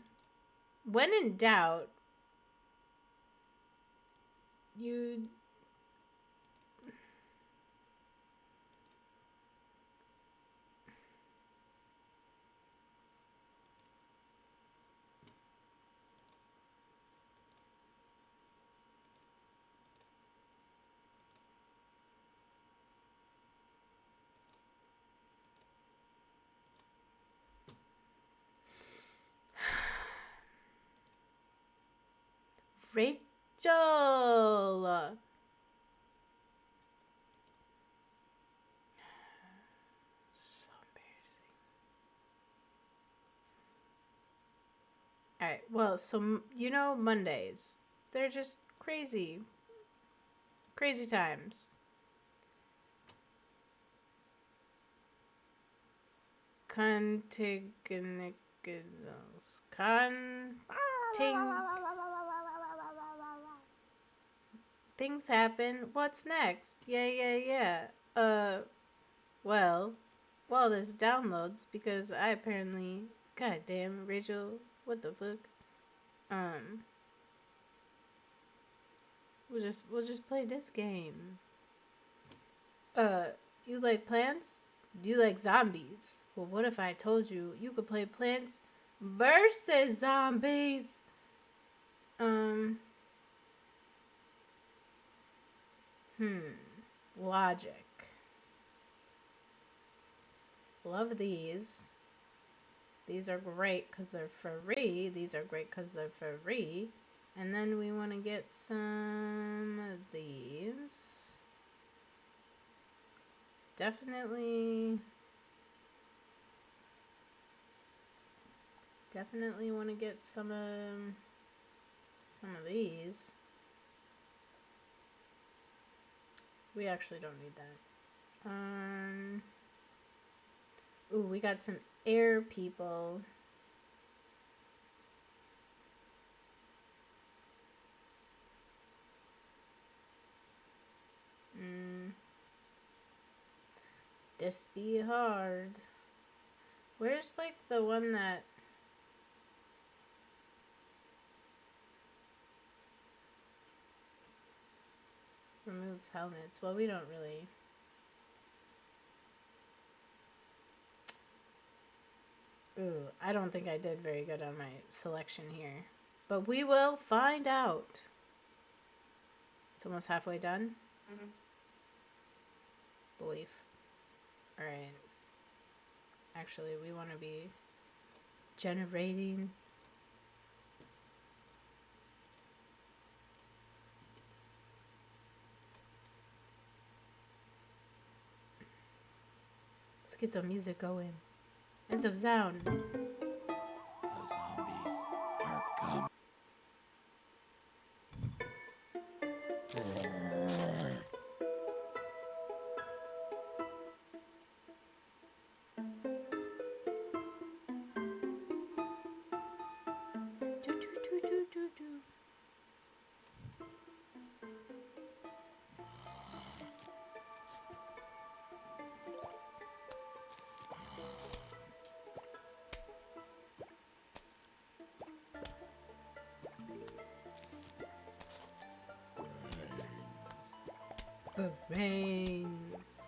when in doubt, you Rachel. So embarrassing. All right. Well, so Mondays. They're just crazy. Crazy times. Contigonicals. Things happen. What's next? Yeah. Well, this downloads because I apparently, god damn, Rachel, what the fuck? We'll just play this game. You like plants? Do you like zombies? Well, what if I told you you could play Plants versus Zombies? Logic. Love these. These are great because they're free. These are great because they're free. And then we want to get some of these. Definitely want to get some of these. We actually don't need that. Ooh, we got some air people. This be hard. Where's like the one that removes helmets? Well, we don't really. Ooh, I don't think I did very good on my selection here. But we will find out. It's almost halfway done. Belief. Alright. Actually, we want to be generating. Let's get some music going. And some sound. The zombies are coming. Brains.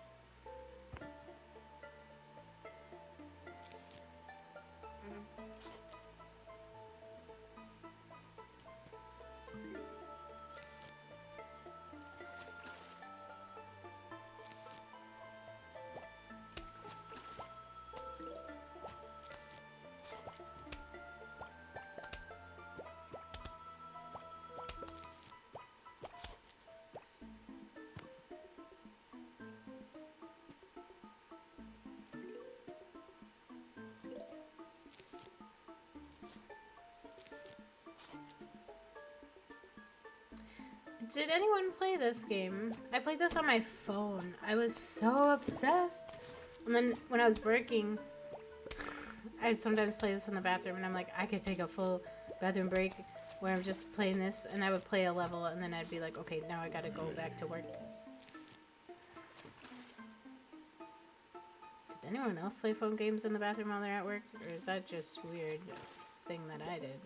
Did anyone play this game? I played this on my phone. I was so obsessed. And then when I was working, I'd sometimes play this in the bathroom, and I'm like, I could take a full bathroom break where I'm just playing this, and I would play a level, and then I'd be like, okay, now I gotta go back to work. Did anyone else play phone games in the bathroom while they're at work? Or is that just weird thing that I did?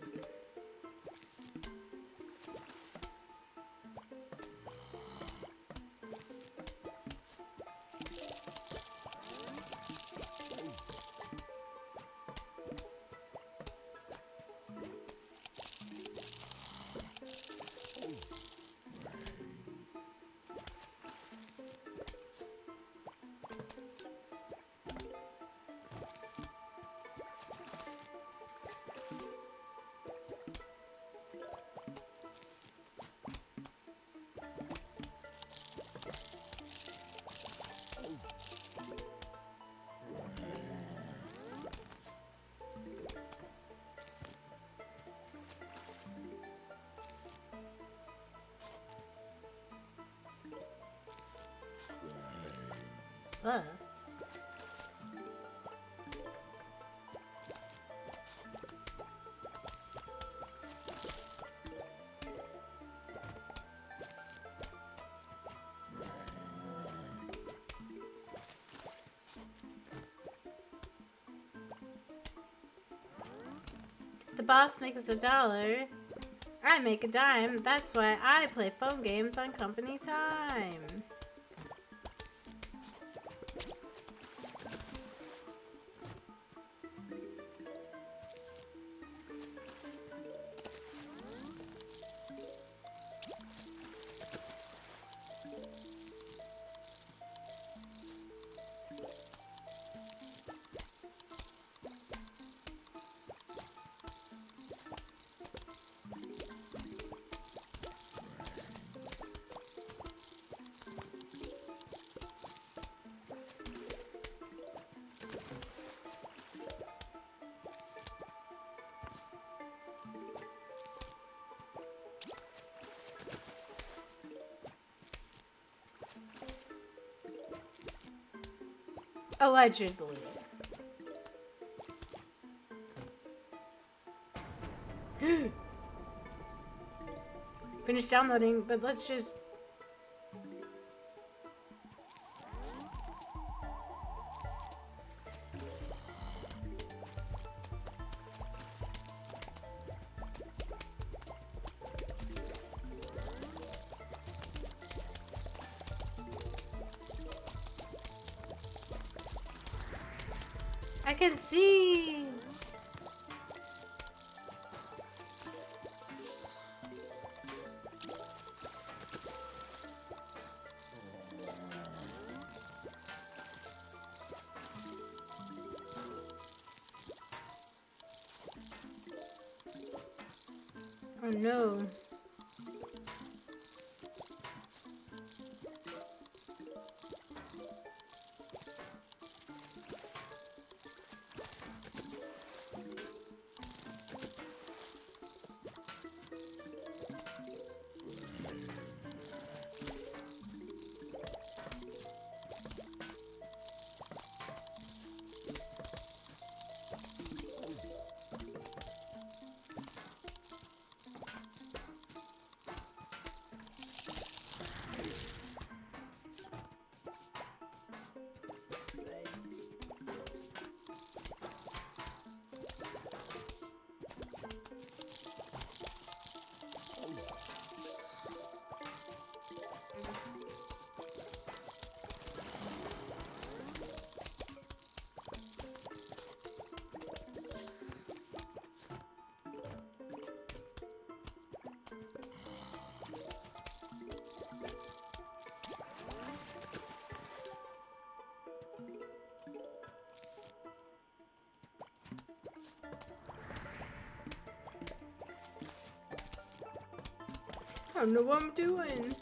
Ugh. The boss makes $1. I make a dime. That's why I play phone games on company time. Allegedly. Finish downloading, but let's just... I can see. Oh no. I don't know what I'm doing.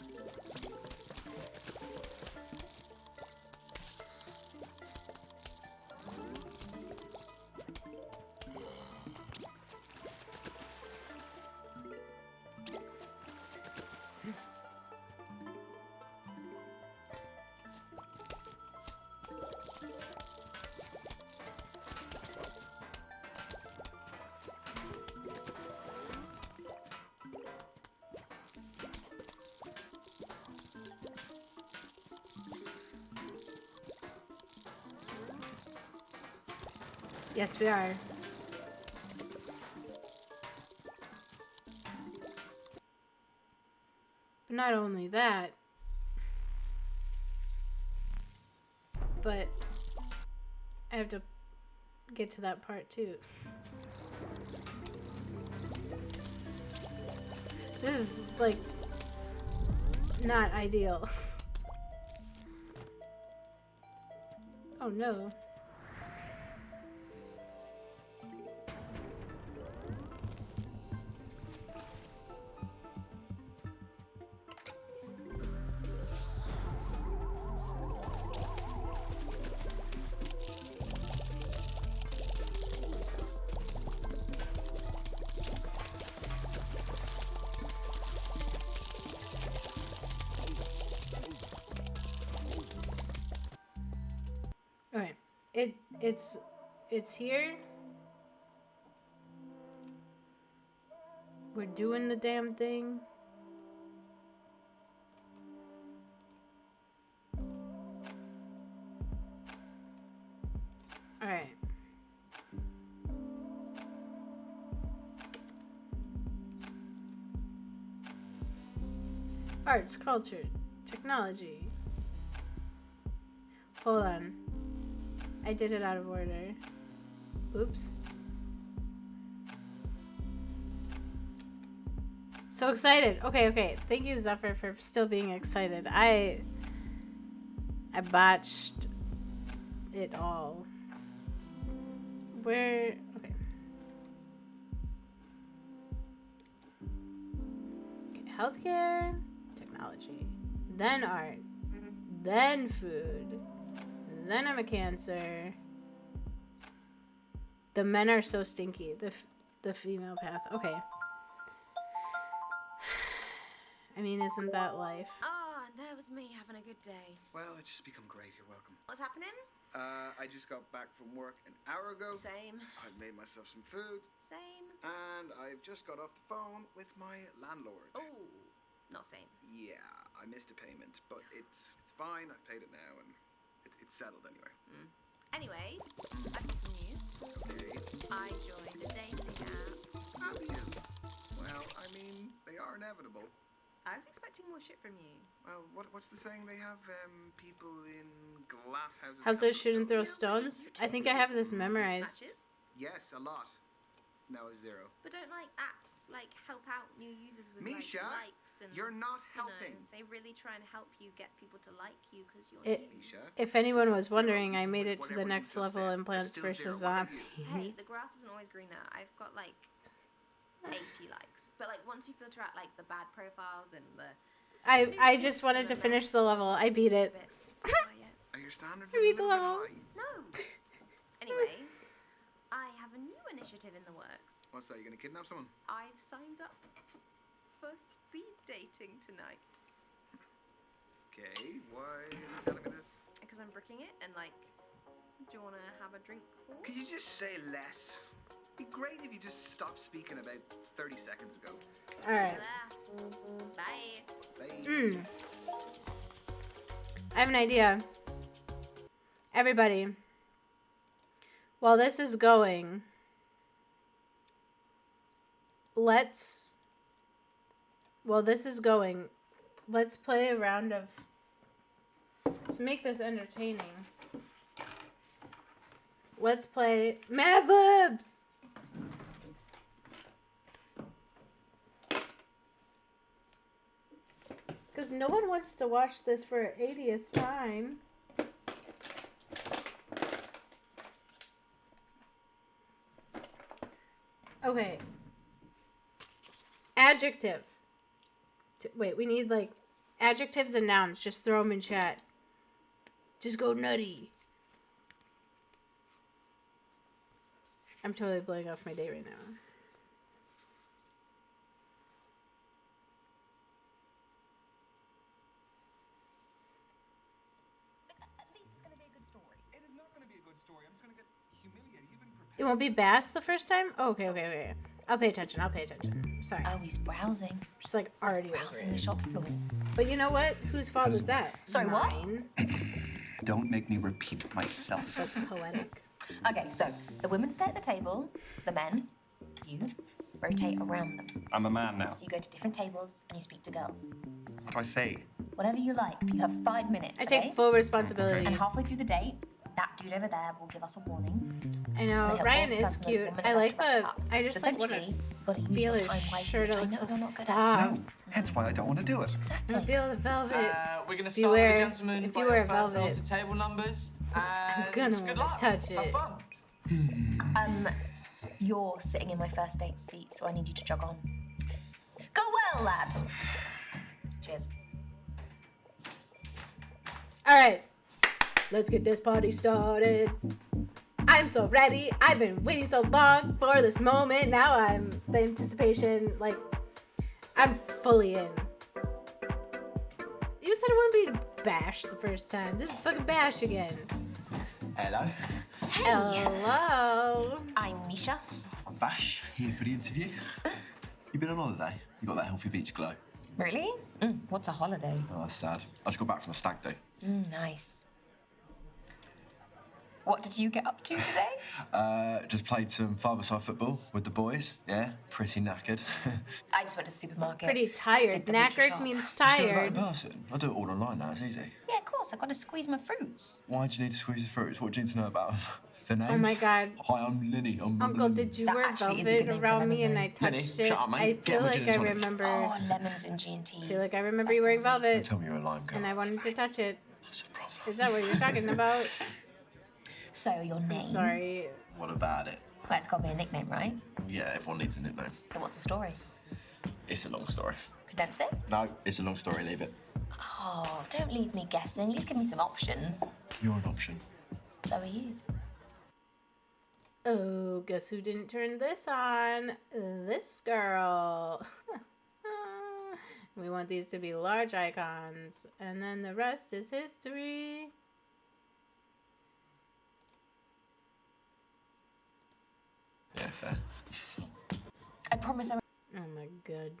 Yes, we are. But not only that, but I have to get to that part too. This is like not ideal. Oh no. Okay. It's here. We're doing the damn thing. Alright. Arts, culture, technology. Hold on. I did it out of order. Oops. So excited. Okay. Thank you, Zephyr, for still being excited. I botched it all. Where... Okay. Healthcare, technology, then art, then food, then I'm a Cancer. The men are so stinky. The female path. Okay. I mean, isn't that life? Oh, there was me having a good day. Well, it's just become great. You're welcome. What's happening? I just got back from work an hour ago. Same. I've made myself some food. Same. And I've just got off the phone with my landlord. Oh, not same. Yeah, I missed a payment, but it's fine. I paid it now, and it's settled anyway. Anyway, I've got some news. Okay. I joined a dating app. Have you? Well, I mean, they are inevitable. I was expecting more shit from you. Well, what's the saying they have? People in glass houses. Houses can't shouldn't throw throw stones. I think I have this memorized. Matches? Yes, a lot. No, 0. But don't like apps like help out new users with Misha, like likes and you're not you know, helping. they really try and help you get people to like you because you're It- new. Misha. If anyone was wondering, I made it to the Whatever you next just level said, in Plants there's still vs. 0. What about Zombies. Hey, the grass isn't always greener. I've got like 80 likes, but like once you filter out like the bad profiles and the I just wanted to finish the level. I beat it. Are your standards I a beat the little level. bit high? No. Anyway, I have a new initiative in the works. What's that? You gonna kidnap someone? I've signed up for speed dating tonight Okay. Why are you telling me this? because I'm bricking it and like, do you want to have a drink before? Could you just say less? It'd be great if you just stopped speaking about 30 seconds ago. Alright. Bye. Bye. I have an idea. Everybody. While this is going, let's play a round of, to make this entertaining, let's play Mad Libs! Because no one wants to watch this for an 80th time. Okay. Adjective. Wait, we need like adjectives and nouns. Just throw them in chat. Just go nutty. I'm totally blowing off my day right now. Look, at least it's going to be a good story. It is not going to be a good story. I'm just going to get humiliated. You've been prepared. It won't be Bass the first time? Oh, okay. I'll pay attention. Sorry. Oh, he's browsing. Just like already over Browsing the it. shop floor. But you know what? Whose fault is that? Sorry, what? Mine. Don't make me repeat myself. That's poetic. Okay, so the women stay at the table, the men, you, rotate around them. I'm a man now. So you go to different tables and you speak to girls. What do I say? Whatever you like, but you have 5 minutes, I okay? take full responsibility. And halfway through the date, that dude over there will give us a warning. I And know, he'll Ryan force is customers cute. 1 minute I left like to wrap it the. up. I just So like want to essentially, you've got to use feel your his time wisely, shirt. It which I looks know so you're not good at. soft. No, hence why I don't want to do it. I Exactly. feel the velvet. We're gonna If you start with wear- the gentleman if by you your wear first velvet, allotted table numbers. And gonna good wanna luck. touch Have it. fun. You're sitting in my first date seat, so I need you to jog on. Go well, lad. Cheers. All right, let's get this party started. I'm so ready. I've been waiting so long for this moment. Now the anticipation, like, I'm fully in. You said it wouldn't be Bash the first time. This is fucking Bash again. Hello, Hello. I'm Misha. I'm Bash, here for the interview. You been on holiday? You got that healthy beach glow? Really? What's a holiday? Oh, that's sad. I just got back from a stag do. Nice. What did you get up to today? Just played some five-a-side football with the boys. Yeah, pretty knackered. I just went to the supermarket. Pretty tired. Did the butcher Knackered shop. means Do that in tired. person? I do it all online now, it's easy. Yeah, of course. I've got to squeeze my fruits. Why do you need to squeeze the fruits? What do you need to know about them? The names? Oh my God. Hi, I'm Lenny. I'm Uncle, Lenny. did you That wear actually is a velvet good name for around lemon me and I lime. touched Lenny, it? shut up, mate. I Get feel my like gin I and tonic. remember. Oh, lemons and G&Ts. I feel like I remember That's you wearing ballsy. Don't velvet, tell me you're a lime girl. and I wanted to touch it. That's a problem. Is that what you're talking about? So your name? I'm sorry. What about it? Well, it's got to be a nickname, right? Yeah, everyone needs a nickname. So what's the story? It's a long story. Condense it? No, it's a long story, leave it. Oh, don't leave me guessing. At least give me some options. You're an option. So are you. Oh, guess who didn't turn this on? This girl. We want these to be large icons, and then the rest is history. Yeah, fair. I promise I Oh my god.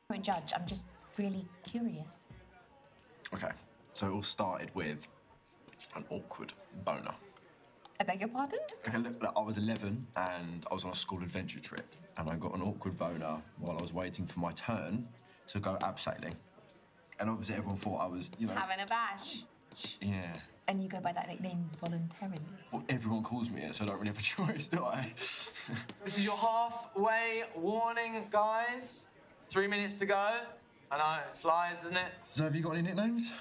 won't judge. I'm just really curious. Okay, so it all started with an awkward boner. I beg your pardon? Okay, look, I was 11 and I was on a school adventure trip and I got an awkward boner while I was waiting for my turn to go abseiling. And obviously everyone thought I was, Having a bash. yeah. And you go by that nickname voluntarily. Well, everyone calls me it, so I don't really have a choice, do I? This is your halfway warning, guys. 3 minutes to go. I know, it flies, doesn't it? So have you got any nicknames?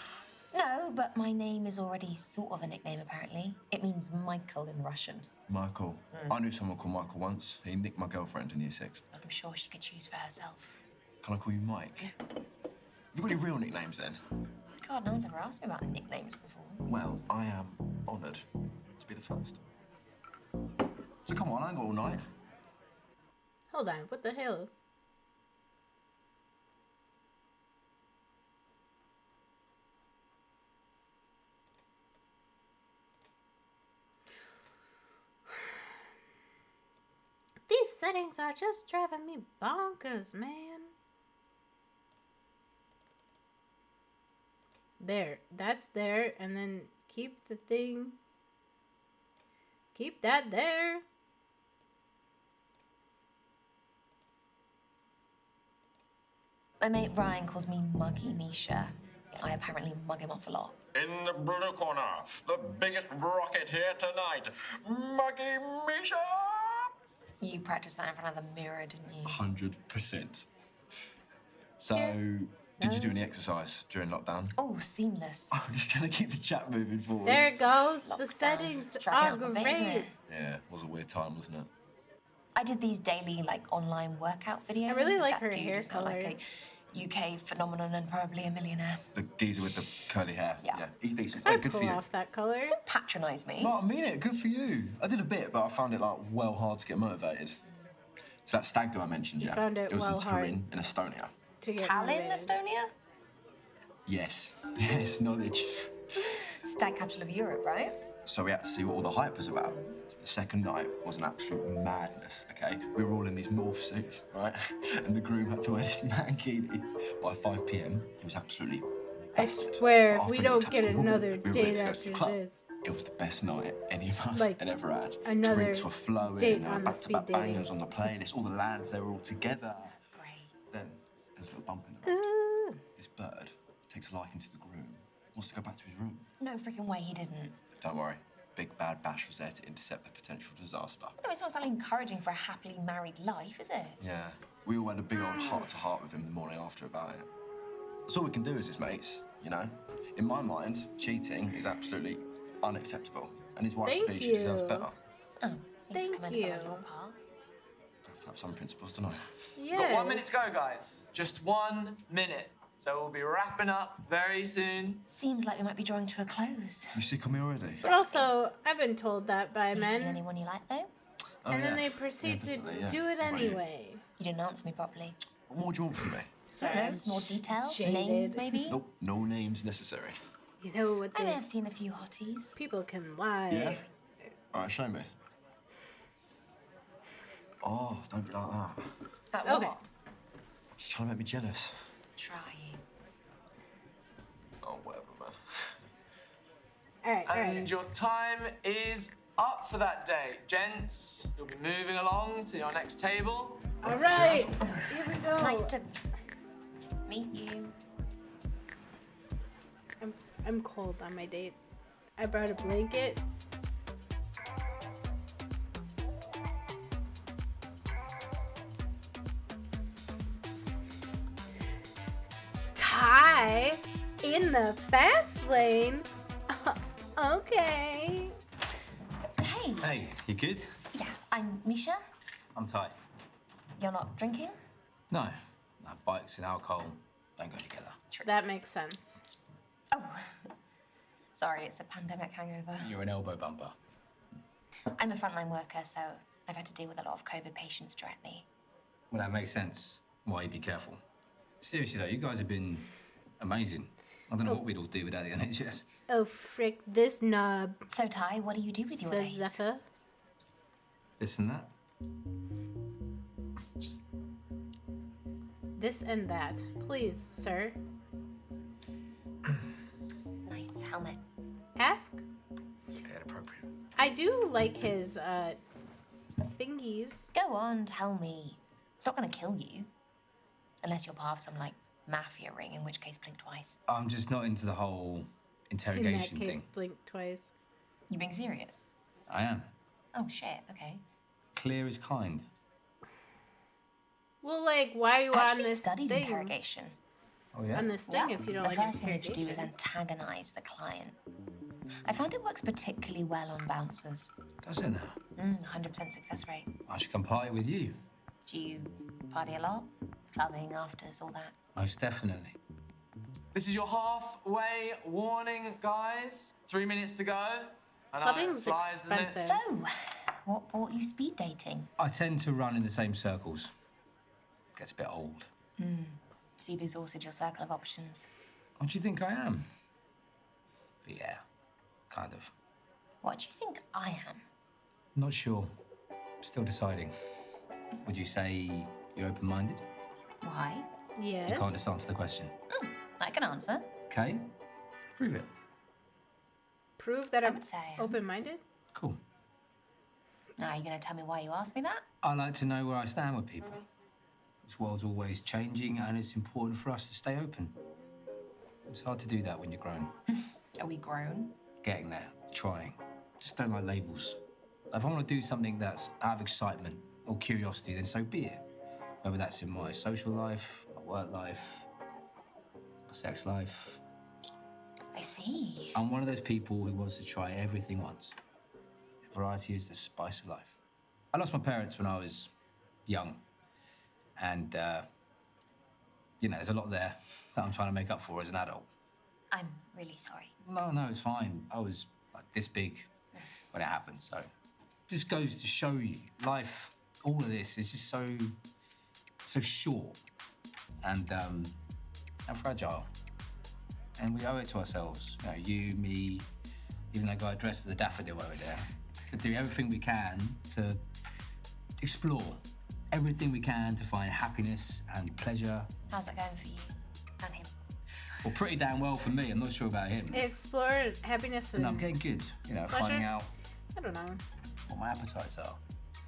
No, but my name is already sort of a nickname, apparently. It means Michael in Russian. Michael. I knew someone called Michael once. He nicked my girlfriend in year 6. I'm sure she could choose for herself. Can I call you Mike? Have you got any real nicknames then? God, no one's ever asked me about nicknames before. Well, I am honoured to be the first. So come on, I ain't got all night. Hold on, what the hell? These settings are just driving me bonkers, man. There, that's there, and then keep the thing. Keep that there. My mate Ryan calls me Muggy Misha. I apparently mug him off a lot. In the blue corner, the biggest rocket here tonight, Muggy Misha! You practiced that in front of the mirror, didn't you? 100%. So, did you do any exercise during lockdown? Oh, seamless. I'm just trying to keep the chat moving forward. There it goes. Lockdown. The settings It's dragging are out the bit, isn't great. it? Yeah, it was a weird time, wasn't it? I did these daily, online workout videos. I really with like that her dude hair who's now, color. a UK phenomenon and probably a millionaire. The geezer with the curly hair. Yeah. He's decent. I'd Hey, good pull for you. off that color. No, Patronise me. I mean it. Good for you. I did a bit, but I found it well hard to get motivated. So that stag do I mentioned, yeah. found it was well in hard. Turin, in Estonia. To get Tallinn, motivated. Estonia? Yes. Yes, knowledge. Stag capital of Europe, right? So we had to see what all the hype was about. The second night was an absolute madness, okay? We were all in these morph suits, right? And the groom had to wear this mankini. By 5 p.m, he was absolutely I battered. swear, But if we after a don't little get tactical another rule, we were ready date to go to the after club. this, It was the best night any of us Like, had ever had. another Drinks were flowing, date on the back-to-back speed dating. bangers on the playlist. All the lads, they were all together. That's great. Then there's a little bump in the road. Ooh. This bird takes a liking to the groom, wants to go back to his room. No freaking way he didn't. Don't worry, Big Bad Bash was there to intercept the potential disaster. No, it's not exactly encouraging for a happily married life, is it? Yeah, we all had a big old heart-to-heart with him the morning after about it. That's all we can do as his mates, you know? In my mind, cheating is absolutely unacceptable. And his wife to be, she deserves you. better. Oh, this is Thank commendable you. on your part. I have to have some principles, don't I? Yes. Got 1 minute to go, guys. Just 1 minute. So we'll be wrapping up very soon. Seems like we might be drawing to a close. You sick of me already? But also, I've been told that by You seen men, anyone you like, though? Oh, and then yeah. they proceed to definitely, yeah. do it What about you? anyway. You didn't answer me properly. What more do you want from me? I don't know, some more detail? jaded. Names, maybe? Nope, no names necessary. You know what I may have this seen a few hotties. people can lie. Yeah? All right, show me. Oh, don't be like that. That Okay. what? She's trying to make me jealous. Trying. Oh, whatever, man. All right, all And right. your time is up for that day. Gents, you'll be moving along to your next table. All right. Here we go. Nice to meet you. I'm cold on my date. I brought a blanket. Ty in the fast lane. Okay. Hey. Hey, you good? Yeah, I'm Misha. I'm Ty. You're not drinking? No, bikes and alcohol don't go together. That makes sense. Oh. Sorry, it's a pandemic hangover. You're an elbow bumper. I'm a frontline worker, so I've had to deal with a lot of COVID patients directly. Well, that makes sense. Why you be careful. Seriously though, you guys have been amazing. I don't know what we'd all do without the NHS. Oh, frick, this knob, So, Ty, what do you do with your says days? Zucker. This and that. Just This and that. Please, sir. nice helmet. Ask. Bit appropriate. I do like his, thingies. Go on, tell me. It's not gonna kill you. Unless you're part of some, like, mafia ring, in which case blink twice. I'm just not into the whole In that interrogation case, thing. blink twice. You being serious? I am. Oh, shit, okay. Clear as kind. Well, like, why are you I on actually this studied thing? interrogation. Oh yeah? On this thing, if you don't the like first thing you should do is interrogation. antagonize the client. I found it works particularly well on bouncers. Does it now? 100% success rate. I should come party with you. Do you party a lot? Clubbing, afters, all that? Most definitely. This is your halfway warning, guys. 3 minutes to go. I know, Clubbing's it flies, doesn't it? expensive. So, what brought you speed dating? I tend to run in the same circles. Gets a bit old. So you've exhausted your circle of options. What do you think I am? But yeah, kind of. What do you think I am? Not sure. Still deciding. Would you say you're open-minded? Why? Yes. You can't just answer the question. I can answer. Okay, prove it. Prove that I I'm would say I am. open-minded. Cool. Now, are you going to tell me why you asked me that? I like to know where I stand with people. This world's always changing, and it's important for us to stay open. It's hard to do that when you're grown. Are we grown? Getting there, trying. Just don't like labels. If I want to do something that's out of excitement or curiosity, then so be it. Whether that's in my social life, my work life, my sex life. I see. I'm one of those people who wants to try everything once. Variety is the spice of life. I lost my parents when I was young. And, there's a lot there that I'm trying to make up for as an adult. I'm really sorry. No, it's fine. I was like this big when it happened, so. Just goes to show you, life, all of this is just so short and fragile. And we owe it to ourselves, you, me, even that guy dressed as a daffodil over there, to do everything we can to explore everything we can to find happiness and pleasure. How's that going for you and him? Well, pretty damn well for me. I'm not sure about him. Explore happiness and No, I'm getting good. You know, pleasure? finding out I don't know. what my appetites are.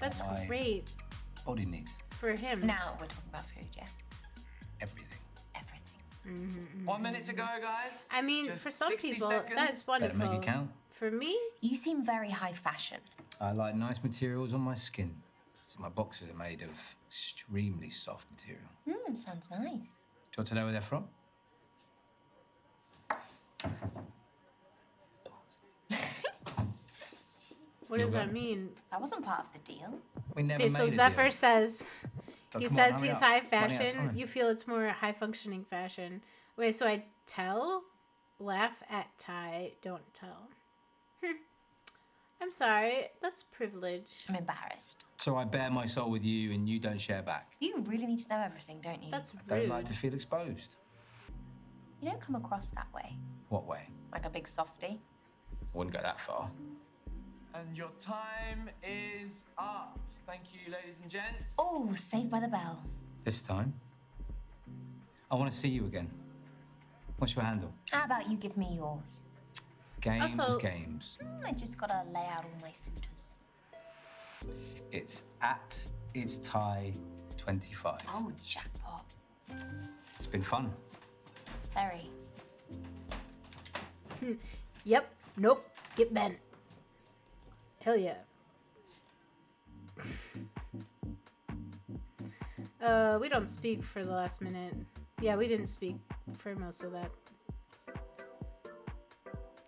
That's what my great body needs. for him. Now we're talking about food, yeah? Everything. Everything. 1 minute to go, guys. I mean, Just for some 60 people, seconds. that's Better wonderful. make it count. For me, You seem very high fashion. I like nice materials on my skin. So my boxers are made of extremely soft material. Sounds nice. Do you want to know where they're from? what You'll does go. that mean? That wasn't part of the deal. We never Okay, made so a Zephyr deal. says Oh, he come on, says hurry he's up. high Running out of fashion. time. You feel it's more high functioning fashion. Wait, so I tell, laugh at Ty, don't tell. I'm sorry, that's privilege. I'm embarrassed. So I bare my soul with you and you don't share back. You really need to know everything, don't you? That's I don't rude. like to feel exposed. You don't come across that way. What way? Like a big softie. Wouldn't go that far. And your time is up. Thank you, ladies and gents. Oh, Saved by the Bell. This time, I want to see you again. What's your handle? How about you give me yours? Games, Also- games. I just gotta lay out all my suitors. It's at its tie 25. Oh, jackpot. It's been fun. Very. Yep, nope, get bent. Hell yeah. We don't speak for the last minute. Yeah, we didn't speak for most of that.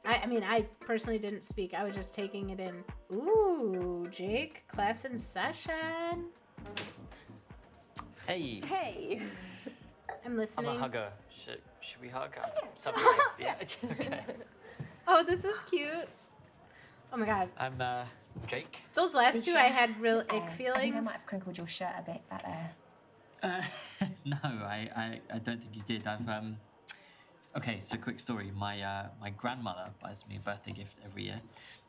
I mean, I personally didn't speak. I was just taking it in. Ooh, Jake, class in session. Hey, Hey. I'm I'm listening. a hugger. Should we hug? Something next, yeah? Okay. Oh, this is cute. Oh my god. I'm Jake. Those last two, I had real ick I think I feelings. might have crinkled your shirt a bit back there. No, I don't think you did. Okay, so quick story. My grandmother buys me a birthday gift every year,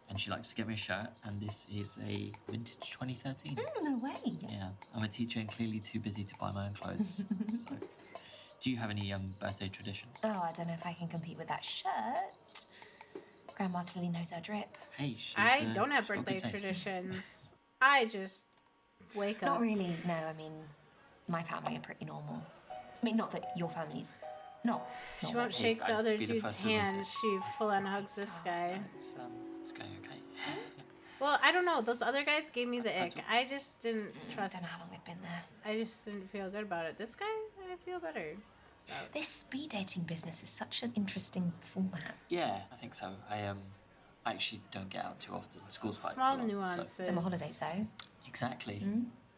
and she likes to get me a shirt, and this is a vintage 2013. No way. Yeah, I'm a teacher and clearly too busy to buy my own clothes. So, do you have any birthday traditions? Oh, I don't know if I can compete with that shirt. Grandma clearly knows her drip. Hey, she's, I don't have she's got birthday good taste. traditions. I just wake up. Not really, no. I mean, my family are pretty normal. I mean, not that your family's not. She normal. won't shake the I'd other be the dude's first to admit hand. it. She full on hugs this guy. It's going okay. Well, I don't know. Those other guys gave me the ick. I just didn't I trust. don't know how long they've been there. I just didn't feel good about it. This guy, I feel better. This speed dating business is such an interesting format. Yeah, I think so. I actually don't get out too often. School's quite Small full on, so- nuances. Summer holidays, though. Exactly.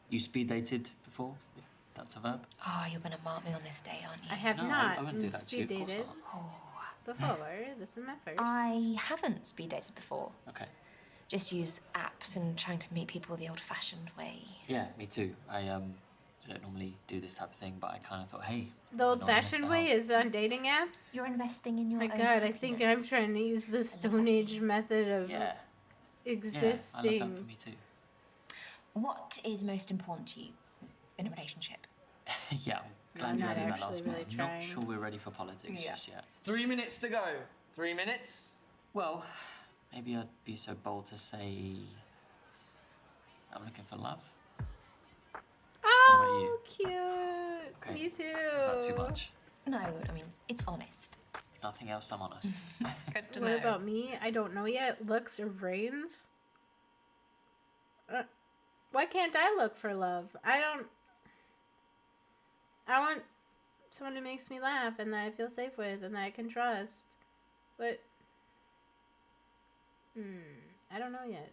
You speed dated before? If that's a verb? Oh, you're gonna mark me on this day, aren't you? I have No, not I wouldn't do that to you, speed of course dated not. before. This is my first. I haven't speed dated before. Okay. Just use apps and trying to meet people the old-fashioned way. Yeah, me too. I don't normally do this type of thing, but I kind of thought, hey, The old-fashioned way is on dating apps. You're investing in your My own God, I think I'm happiness. trying to use the Stone Age method of Yeah. existing. Yeah, I love that for me too. What is most important to you in a relationship? Yeah, I'm glad I'm you not added that actually last really one. I'm trying. not sure we're ready for politics Yeah. just yet. 3 minutes to go. 3 minutes. Well, maybe I'd be so bold to say I'm looking for love. Oh, about you? cute. Okay. Me too. Is that too much? No, I mean, it's honest. Nothing else, I'm honest. Good to What about me? I don't know yet. Looks or brains? Why can't I look for love? I want someone who makes me laugh and that I feel safe with and that I can trust. But I don't know yet.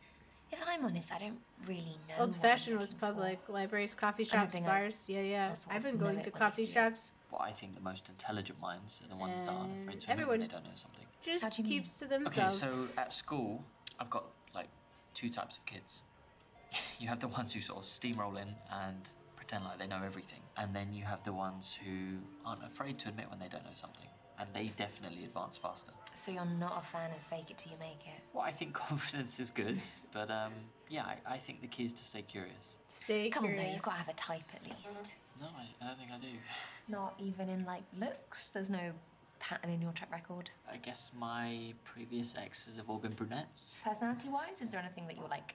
If I'm honest, I don't really know. Old what I'm fashioned was looking for. public. Libraries, coffee I'm shops, hoping bars. Yeah. I'll sort I've of been know going it to when I coffee see it. shops. Well, I think the most intelligent minds are the ones that aren't afraid And to admit when everyone they don't know something. How Just do you mean? keeps to Okay, themselves. so at school, I've got like two types of kids. You have the ones who sort of steamroll in and pretend like they know everything. And then you have the ones who aren't afraid to admit when they don't know something. and they definitely advance faster. So you're not a fan of fake it till you make it? Well, I think confidence is good, but yeah, I think the key is to stay curious. Stay Come curious. on, though, you've got to have a type at least. No, I don't think I do. Not even in, like, looks? There's no pattern in your track record? I guess my previous exes have all been brunettes. Personality-wise, is there anything that you're, like,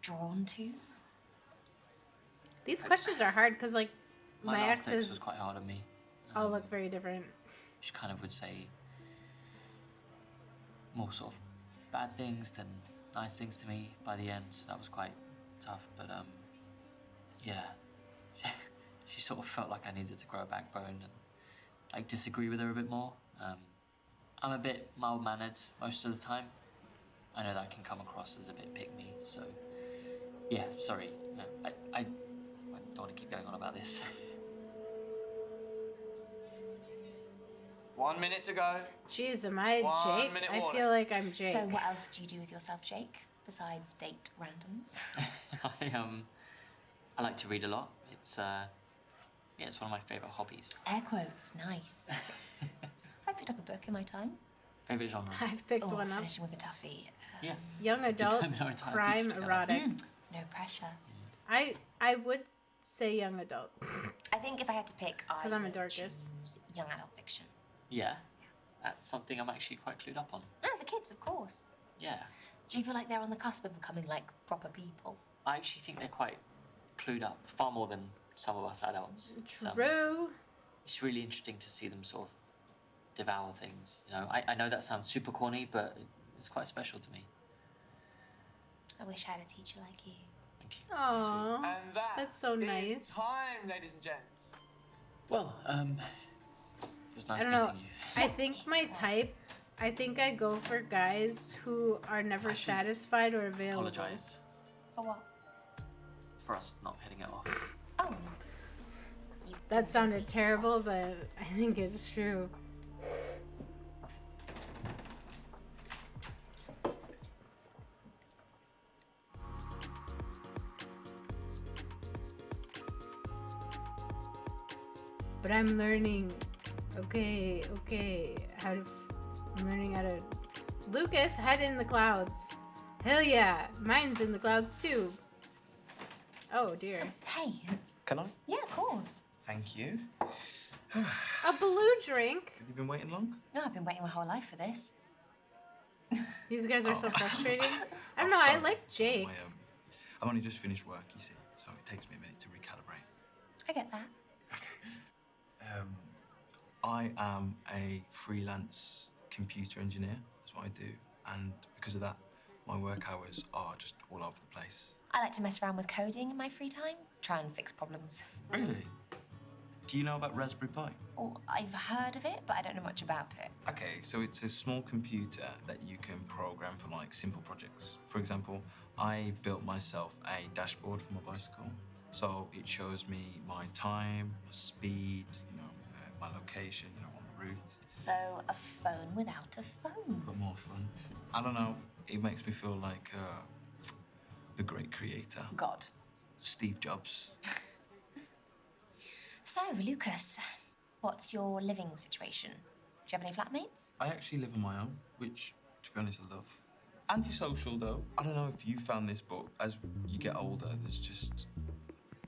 drawn to? These questions are hard because, like, my last ex was exes quite hard on me. all look very different. She kind of would say more sort of bad things than nice things to me by the end. So that was quite tough, but yeah, she sort of felt like I needed to grow a backbone and like disagree with her a bit more. I'm a bit mild-mannered most of the time. I know that can come across as a bit pick-me, so yeah, sorry. I don't want to keep going on about this. 1 minute to go. Jeez, am I 1 Jake? minute I warning. feel like I'm Jake. So what else do you do with yourself, Jake, besides date randoms? I like to read a lot. It's it's one of my favourite hobbies. Air quotes, nice. I picked up a book in my time. Favourite genre? I've picked one up. Finishing with a toughie. Yeah. Young adult, Determine our entire crime, future together. erotic. No pressure. I would say young adult. I think if I had to pick, I 'Cause I'm a would darkest. choose young adult fiction. Yeah. That's something I'm actually quite clued up on. Oh, the kids, of course. Yeah. Do you feel like they're on the cusp of becoming like proper people? I actually think they're quite clued up, far more than some of us adults. True. It's really interesting to see them sort of devour things. You know, I know that sounds super corny, but it's quite special to me. I wish I had a teacher like you. Thank you. Aww. And That's so is nice. time, ladies and gents. Well, it was nice I don't know. meeting you. I think my type, I think I go for guys who are never I should satisfied or available. Apologise For what? for us not hitting it off. Oh. That sounded terrible, but I think it's true. But I'm learning. Okay, I'm learning how to. Lucas, head in the clouds. Hell yeah, mine's in the clouds too. Oh dear. Hey. Can I? Yeah, of course. Thank you. A blue drink. Have you been waiting long? No, I've been waiting my whole life for this. These guys are so frustrating. I don't Oh, know. I sorry. like Jake. I've only just finished work, you see, so it takes me a minute to recalibrate. I get that. I am a freelance computer engineer. That's what I do. And because of that, my work hours are just all over the place. I like to mess around with coding in my free time, try and fix problems. Really? Do you know about Raspberry Pi? Oh, I've heard of it, but I don't know much about it. Okay, so it's a small computer that you can program for like simple projects. For example, I built myself a dashboard for my bicycle. So it shows me my time, my speed, my location, on the route. So, a phone without a phone. But more fun. I don't know, it makes me feel like the great creator. God. Steve Jobs. So, Lucas, what's your living situation? Do you have any flatmates? I actually live on my own, which, to be honest, I love. Antisocial, though. I don't know if you found this, but as you get older, there's just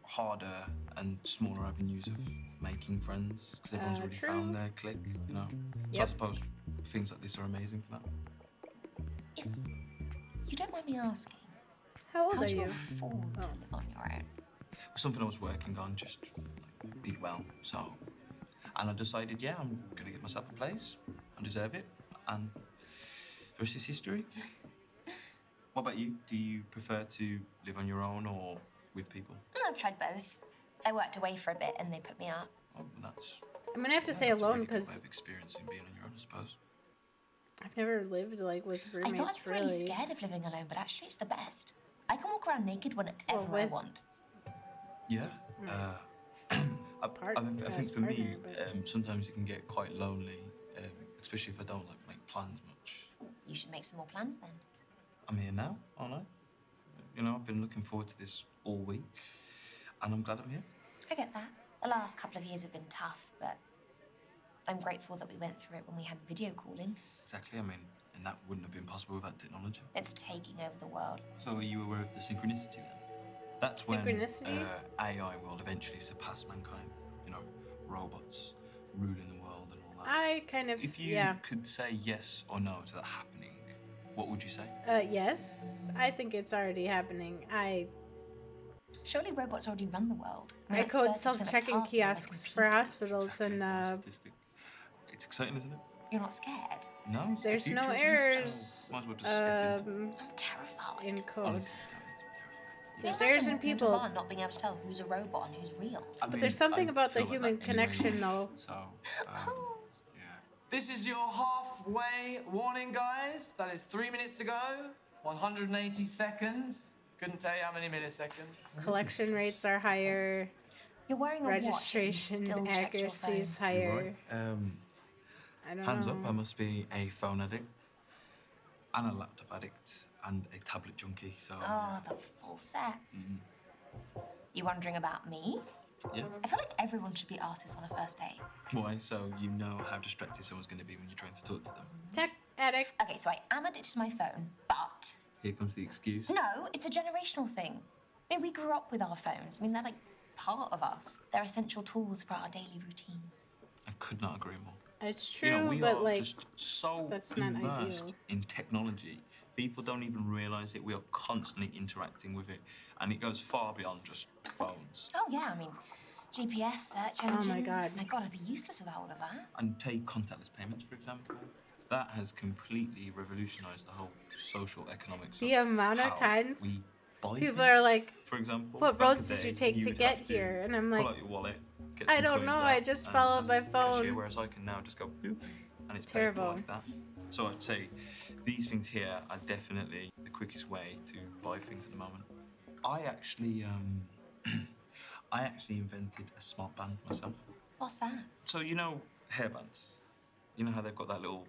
harder and smaller avenues of making friends because everyone's already True. found their clique, So I Yep. suppose things like this are amazing for that. If you don't mind me asking, How old how are do you you? afford to live on your own? It was something I was working on, just did well, so. And I decided, yeah, I'm gonna get myself a place. I deserve it, and the rest is history. What about you? Do you prefer to live on your own or with people? I've tried both. I worked away for a bit and they put me up. Oh, that's. I'm gonna have to say that's a alone really good way because of experiencing being on your own, I suppose. I've never lived like with I roommates. thought I'd be really really. scared of living alone, but actually it's the best. I can walk around naked whenever I with- want. Yeah. I Partner, think for me, partner, but- sometimes it can get quite lonely, especially if I don't make plans much. You should make some more plans then. I'm here now, aren't I? I've been looking forward to this all week, and I'm glad I'm here. I get that. The last couple of years have been tough, but I'm grateful that we went through it when we had video calling. Exactly, I mean, and that wouldn't have been possible without technology. It's taking over the world. So are you aware of the synchronicity then? That's when Synchronicity? AI will eventually surpass mankind. You know, robots ruling the world and all that. I kind of, If you yeah. could say yes or no to that happening, what would you say? Yes. I think it's already happening. Surely robots already run the world. I Like code 30% of self-checking tasks are by kiosks for computers. hospitals Exactly, and what a statistic. It's exciting, isn't it? You're not scared? No, it's the there's no future, isn't it? errors So might as well just step into it. I'm terrified. in code. Honestly, you don't need to be terrified. There's Can you errors imagine in walking into people. a bar not being able to tell who's a robot and who's real? But there's something I about the feel like human that connection, anyway. though. So, yeah. This is your halfway warning, guys. That is 3 minutes to go. 180 seconds. Couldn't tell you how many milliseconds. Collection rates are higher. You're wearing a watch. And you Registration still checked your accuracy phone. is You're higher. right. I don't Hands know. up, I must be a phone addict and a laptop addict and a tablet junkie, so... Oh, the full set. You wondering about me? Yeah. I feel like everyone should be asked this on a first date. Why? So you know how distracted someone's going to be when you're trying to talk to them. Tech addict. Okay, so I am addicted to my phone, but Here comes the excuse. no, it's a generational thing. I mean, we grew up with our phones. I mean, they're like part of us. They're essential tools for our daily routines. I could not agree more. It's true, You know, we but are like, just so that's not immersed ideal. in technology. People don't even realise it. We are constantly interacting with it, and it goes far beyond just phones. Oh yeah, I mean, GPS, search Oh engines. my God. My God, I'd be useless without all of that. And take contactless payments, for example. That has completely revolutionised the whole social economics. The of amount of how times we buy people things. are like, For example, what back roads in the did you day, take to would get have to here? And I'm like, pull out your wallet, get I some don't coins know, I out, just and followed pass my it to the cashier, phone. whereas I can now just go boop, and it's Terrible. paid like that. So I'd say these things here are definitely the quickest way to buy things at the moment. I actually invented a smart band myself. What's that? So you know hairbands, you know how they've got that little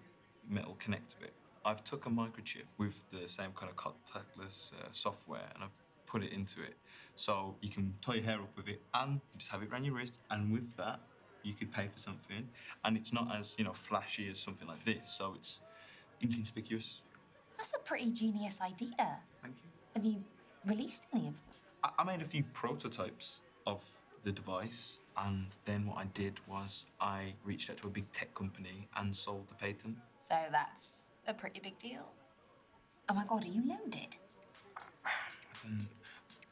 metal connector bit. I've took a microchip with the same kind of contactless software, and I've put it into it, so you can tie your hair up with it, and you just have it around your wrist. And with that, you could pay for something, and it's not as flashy as something like this. So it's inconspicuous. That's a pretty genius idea. Thank you. Have you released any of them? I made a few prototypes of the device, and then what I did was I reached out to a big tech company and sold the patent. So that's a pretty big deal. Oh my God, are you loaded?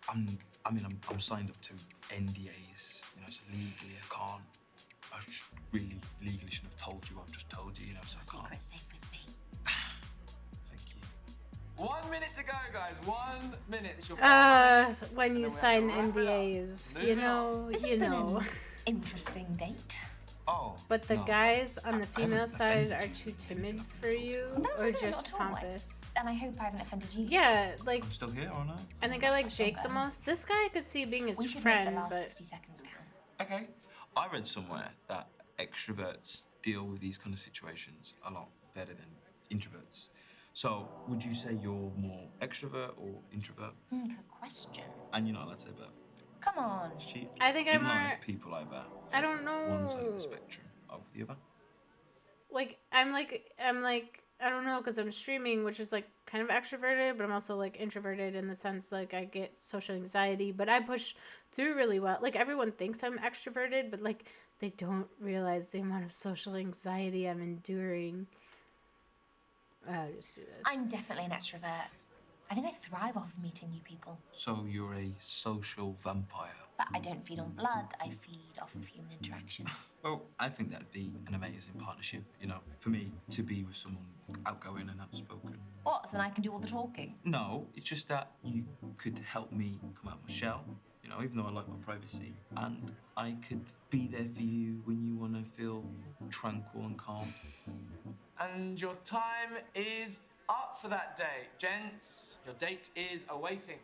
I'm signed up to NDAs, so legally I can't. I really legally shouldn't have told you. I've just told you, so I can't. Secret's safe with me. Thank you. 1 minute to go, guys. 1 minute. It's your when you we have sign to wrap it up. NDAs, Moving on. This has been an interesting date. Oh. But the no. guys on the I haven't female side offended are you. too timid for you, No, or not just at all. pompous. And I hope I haven't offended you. Yeah, like I'm still here, or not? I think I like Jake the most. This guy I could see being his We should friend, make the last but 60 seconds count. Okay. I read somewhere that extroverts deal with these kind of situations a lot better than introverts. So, would you say you're more extrovert or introvert? Good question. And you're not allowed to say both. Come on. It's cheap. I think I'm Even though more. people either I don't know. one side of the spectrum over the other. Like I'm like I don't know, because I'm streaming, which is like kind of extroverted, but I'm also like introverted in the sense like I get social anxiety, but I push through really well. Like everyone thinks I'm extroverted, but like they don't realize the amount of social anxiety I'm enduring. I'll just do this. I'm definitely an extrovert. I think I thrive off of meeting new people. So you're a social vampire. But I don't feed on blood, I feed off of human interaction. Well, I think that'd be an amazing partnership, for me to be with someone outgoing and outspoken. What? So then I can do all the talking? No, it's just that you could help me come out of my shell, even though I like my privacy. And I could be there for you when you want to feel tranquil and calm. And your time is up for that day. Gents, your date is awaiting.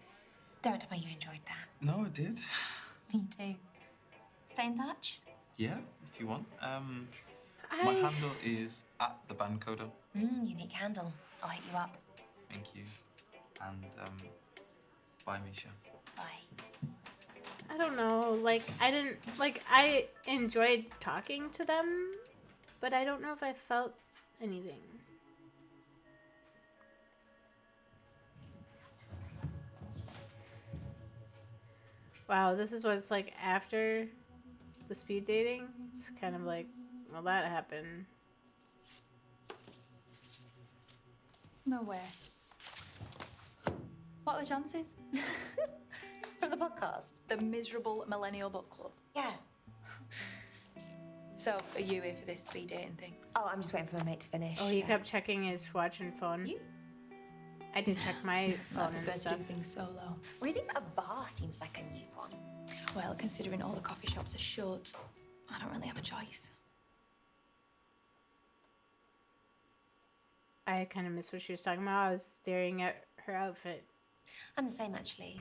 Don't tell me you enjoyed that. No, I did. Me too. Stay in touch? Yeah, if you want. My handle is @thebandcoder. Unique handle. I'll hit you up. Thank you. And bye, Misha. Bye. I don't know. I enjoyed talking to them, but I don't know if I felt anything. Wow, this is what it's like after the speed dating. It's kind of like, well, that happened. No way. What are the chances? From the podcast. The miserable millennial book club. Yeah. So, are you here for this speed dating thing? Oh, I'm just waiting for my mate to finish. Oh, he yeah. kept checking his watch and phone. You? I did check my phone I and prefer to stuff. do things solo. Reading a bar seems like a new one. Well, considering all the coffee shops are shut, I don't really have a choice. I kind of missed what she was talking about. I was staring at her outfit. I'm the same, actually.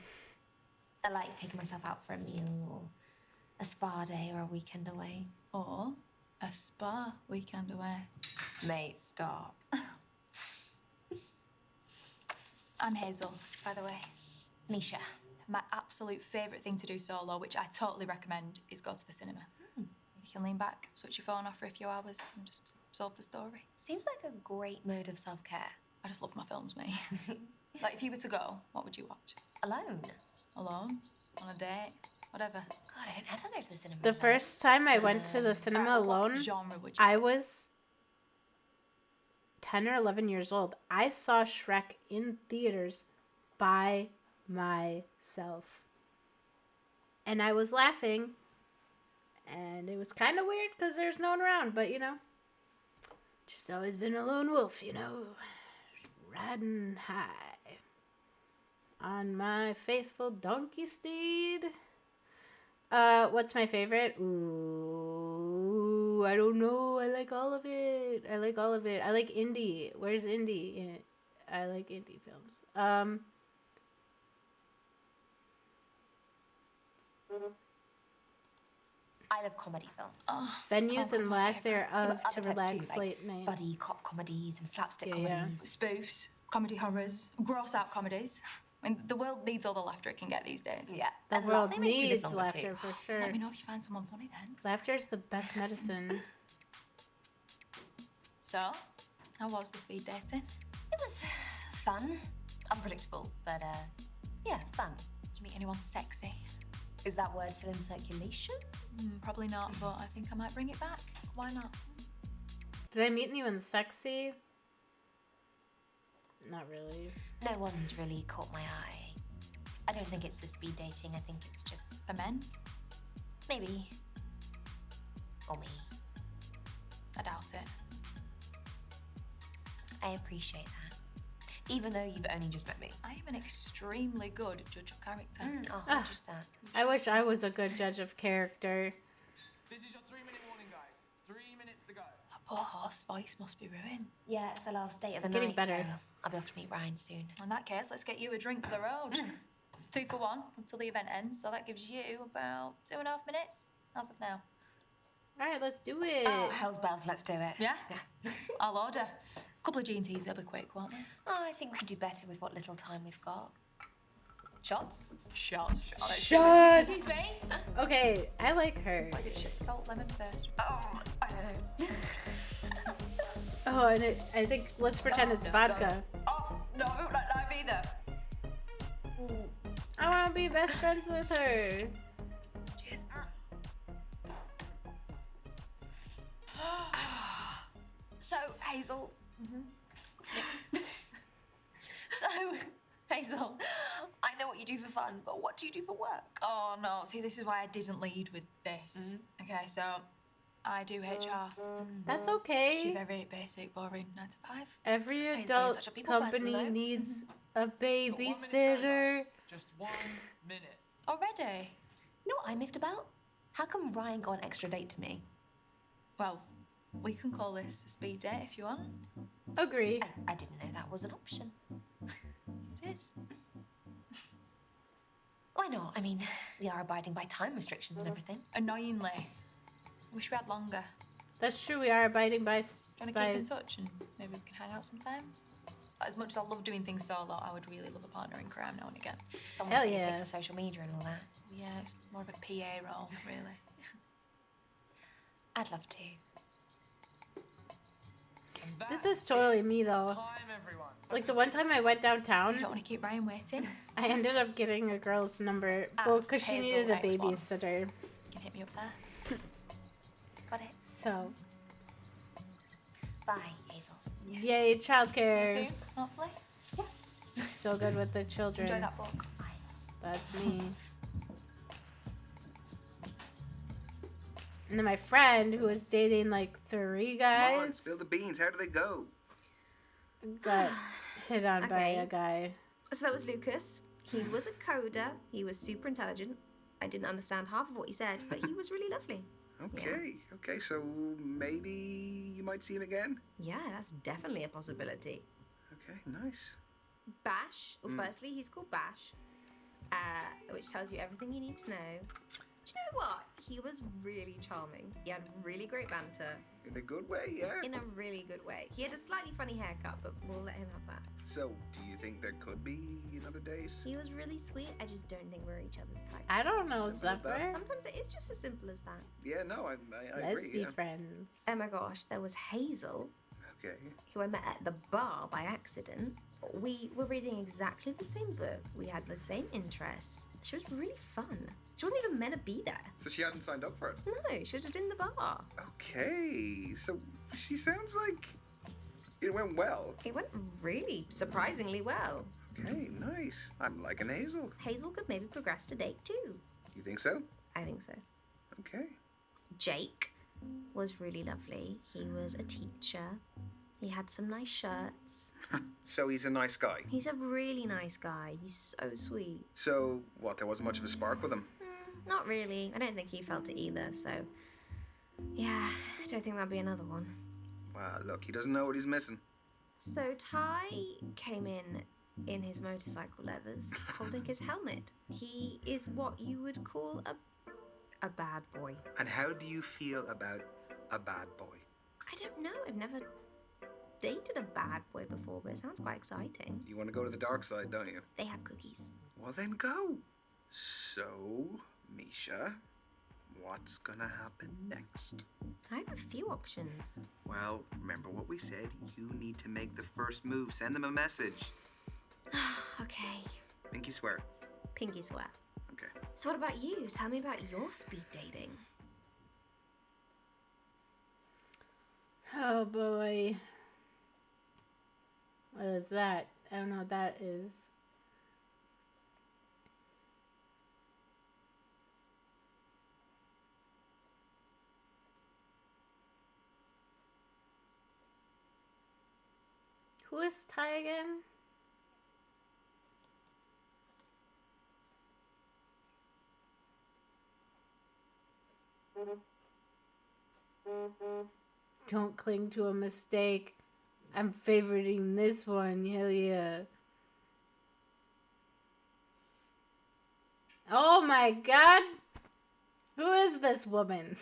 I like taking myself out for a meal or a spa day or a weekend away. Or a spa weekend away. Mate, stop. I'm Hazel, by the way. Nisha. My absolute favourite thing to do solo, which I totally recommend, is go to the cinema. You can lean back, switch your phone off for a few hours, and just absorb the story. Seems like a great mode of self-care. I just love my films, mate. Like, if you were to go, what would you watch? Alone? Alone? On a date? Whatever. God, I don't ever go to the cinema The alone. first time I went to the cinema alone, What genre would you I was 10 or 11 years old. I saw Shrek in theaters by myself. And I was laughing. And it was kind of weird because there's no one around. But, you know, just always been a lone wolf, you know. Riding high on my faithful donkey steed. What's my favorite? Ooh, I don't know. I like all of it. I like indie. Where's indie? I like indie films. I love comedy films. Venues and lack favourite. thereof but to other types too, relax like late night. buddy cop comedies and slapstick Yeah, yeah. comedies. Spoofs, comedy horrors, gross out comedies. I mean, the world needs all the laughter it can get these days. Yeah. The and world laughing makes you live needs longer too. laughter for sure. Let me know if you find someone funny then. Laughter's the best medicine. So, how was the speed dating? It was fun. Unpredictable, but yeah, fun. Did you meet anyone sexy? Is that word still in circulation? Probably not, but I think I might bring it back. Why not? Did I meet anyone sexy? Not really. No one's really caught my eye. I don't think it's the speed dating. I think it's just For men? maybe. Or me. I doubt it. I appreciate that. Even though you've only just met me. I am an extremely good judge of character. Ah. Just that. I wish I was a good judge of character. This is your 3-minute warning, guys. 3 minutes to go. That poor horse voice must be ruined. Yeah, it's the last date of the Getting night, better. so I'll be off to meet Ryan soon. In that case, let's get you a drink for the road. It's 2 for 1 until the event ends, so that gives you about 2.5 minutes as of now. All right, let's do it. Oh, hell's bells, let's do it. Yeah? I'll order. A couple of G&Ts, they'll be quick, won't they? Oh, I think we could do better with what little time we've got. Shots? Shots. Shots. Excuse me. Okay, I like her. What is it? Salt, lemon first. Oh, I don't know. Oh, and I think let's pretend it's vodka. Oh, no, I don't like that either. I want to be best friends with her. Cheers. So, Hazel. So, Hazel, I know what you do for fun, but what do you do for work? Oh no, see, this is why I didn't lead with this. Okay, so I do HR. That's Just your okay. very basic, boring 9 to 5. Every Explains why you're adult such a people person, company though. needs a Got 1 minute to go, babysitter. guys. Just 1 minute. Already? You know what I miffed about? How come Ryan got an extra date to me? Well, we can call this a speed date if you want. Agree. I didn't know that was an option. It is. Why not? I mean, we are abiding by time restrictions and everything. Annoyingly. Wish we had longer. That's true. We are abiding by. Want to keep in touch and maybe we can hang out sometime? As much as I love doing things solo, I would really love a partner in crime now and again. Someone Hell taking yeah. pics of social media and all that. Yeah, it's more of a PA role, really. I'd love to. And This that is totally me, though. time, everyone. Like, the one time I went You downtown, don't want to keep Ryan waiting. I ended up getting a girl's number. At Well, because she Hazel needed a X1. babysitter. You can hit me up there. Got it. So, Bye, Hazel. yay, See you childcare. soon, hopefully. So good with the children. Enjoy that book. That's me. And then my friend, who was dating like 3 Come on, guys, spill the beans. How do they go? got hit on by Okay. a guy. So that was Lucas. He was a coder. He was super intelligent. I didn't understand half of what he said, but he was really lovely. Okay, okay, so maybe you might see him again? Yeah, that's definitely a possibility. Okay, nice. Bash. Well, firstly, he's called Bash, which tells you everything you need to know. Do you know what? He was really charming. He had really great banter. In a good way, yeah? In a really good way. He had a slightly funny haircut, but we'll let him have that. So, do you think there could be another date? He was really sweet. I just don't think we're each other's type. I don't know, Simple as that. Zephyr. Sometimes it is just as simple as that. Yeah, no, I Let's agree. be friends. Oh my gosh, there was Hazel, Okay. who I met at the bar by accident. We were reading exactly the same book. We had the same interests. She was really fun. She wasn't even meant to be there. So she hadn't signed up for it? No, she was just in the bar. Okay, so she sounds like it went well. It went really surprisingly well. Okay, nice. I'm liking Hazel. Hazel could maybe progress to date too. You think so? I think so. Okay. Jake was really lovely. He was a teacher. He had some nice shirts. So he's a nice guy. He's a really nice guy. He's so sweet. So, what, there wasn't much of a spark with him? Not really. I don't think he felt it either, so... Yeah, I don't think that'll be another one. Well, look, he doesn't know what he's missing. So Ty came in his motorcycle leathers, holding his helmet. He is what you would call a bad boy. And how do you feel about a bad boy? I don't know. I've never dated a bad boy before, but it sounds quite exciting. You want to go to the dark side, don't you? They have cookies. Well, then go. So, Misha, what's gonna happen next? I have a few options. Well, remember what we said. You need to make the first move. Send them a message. Okay. Pinky swear. Pinky swear. Okay. So what about you? Tell me about your speed dating. Oh boy. What is that? I don't know what that is. Who is Ty again? Don't cling to a mistake. I'm favoriting this one. Hell yeah. Oh my god. Who is this woman?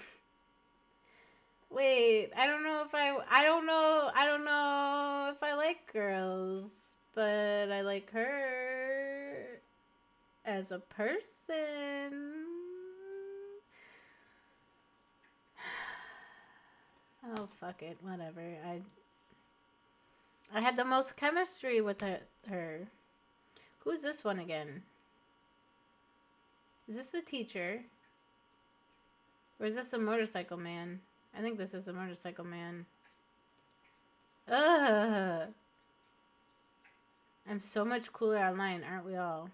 Wait, I don't know if I don't know if I like girls, but I like her as a person. Oh, fuck it. Whatever. I had the most chemistry with her. Who's this one again? Is this the teacher? Or is this a motorcycle man? I think this is a motorcycle man. Ugh. I'm so much cooler online, aren't we all?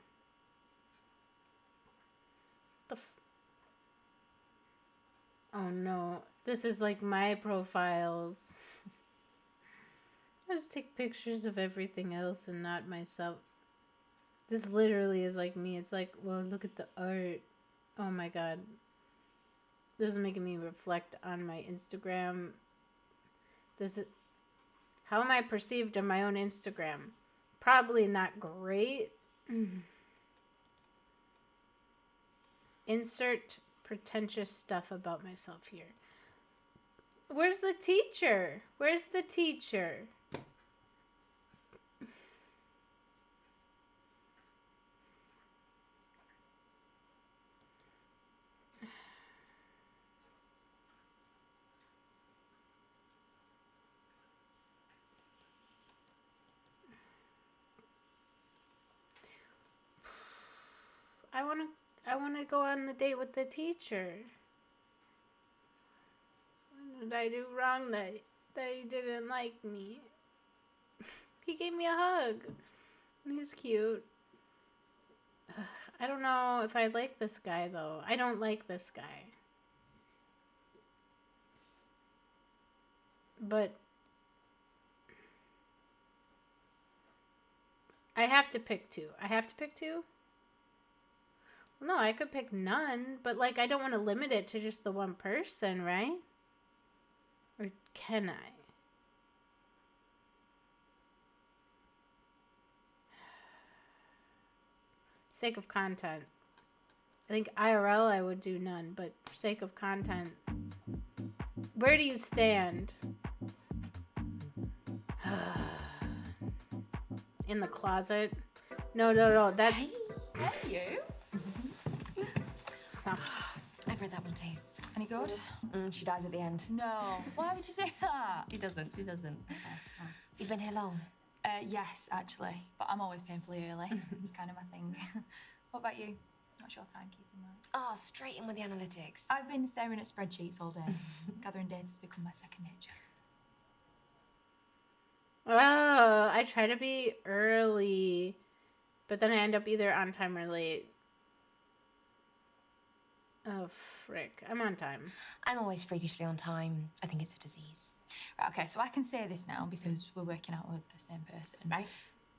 Oh no. This is like my profiles. I just take pictures of everything else and not myself. This literally is like me. It's like, well, look at the art. Oh my god. This is making me reflect on my Instagram. This is... How am I perceived on my own Instagram? Probably not great. Insert pretentious stuff about myself here. Where's the teacher? Where's the teacher? I want to go on the date with the teacher. What did I do wrong that he didn't like me? He gave me a hug. He was cute. I don't know if I like this guy, though. I don't like this guy. But I have to pick two. I have to pick two? Well, no, I could pick none, but, like, I don't want to limit it to just the one person, right? Or can I? Sake of content. I think IRL I would do none, but for sake of content, where do you stand? In the closet? No. That. Hey, you. So. I've read that one too. Any good? She dies at the end. No. Why would you say that? She doesn't. You've been here long? Yes, actually. But I'm always painfully early. It's kind of my thing. What about you? What's your timekeeping like? Oh, straight in with the analytics. I've been staring at spreadsheets all day. Gathering data has become my second nature. Oh, I try to be early, but then I end up either on time or late. Oh, frick. I'm on time. I'm always freakishly on time. I think it's a disease. Right, okay, so I can say this now because we're working out with the same person. Right.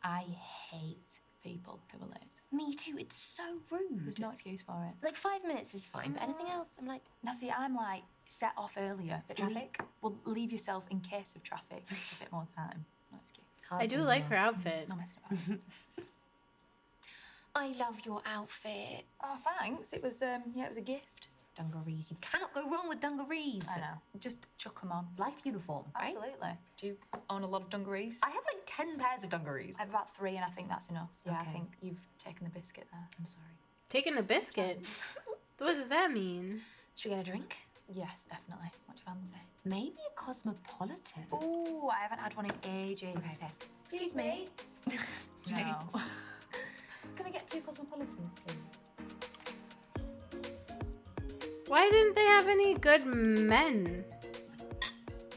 I hate people who are late. Me too. It's so rude. There's no excuse for it. Like 5 minutes is fine, but anything else, I'm like... Now, see, I'm like, set off earlier. But traffic? Well, leave yourself in case of traffic a bit more time. No excuse. I do like her outfit. No messing about. I love your outfit. Oh, thanks. It was, it was a gift. Dungarees. You cannot go wrong with dungarees. I know. Just chuck them on. Life uniform, right? Absolutely. Do you own a lot of dungarees? I have like 10 pairs of dungarees. I have about 3, and I think that's enough. Yeah, Okay. I think you've taken the biscuit there. I'm sorry. Taking a biscuit? What does that mean? Should we get a drink? Yes, definitely. What do you fancy? Maybe a cosmopolitan. Oh, I haven't had one in ages. Okay. Excuse me. No. Can I get 2 cosmopolitans, please? Why didn't they have any good men?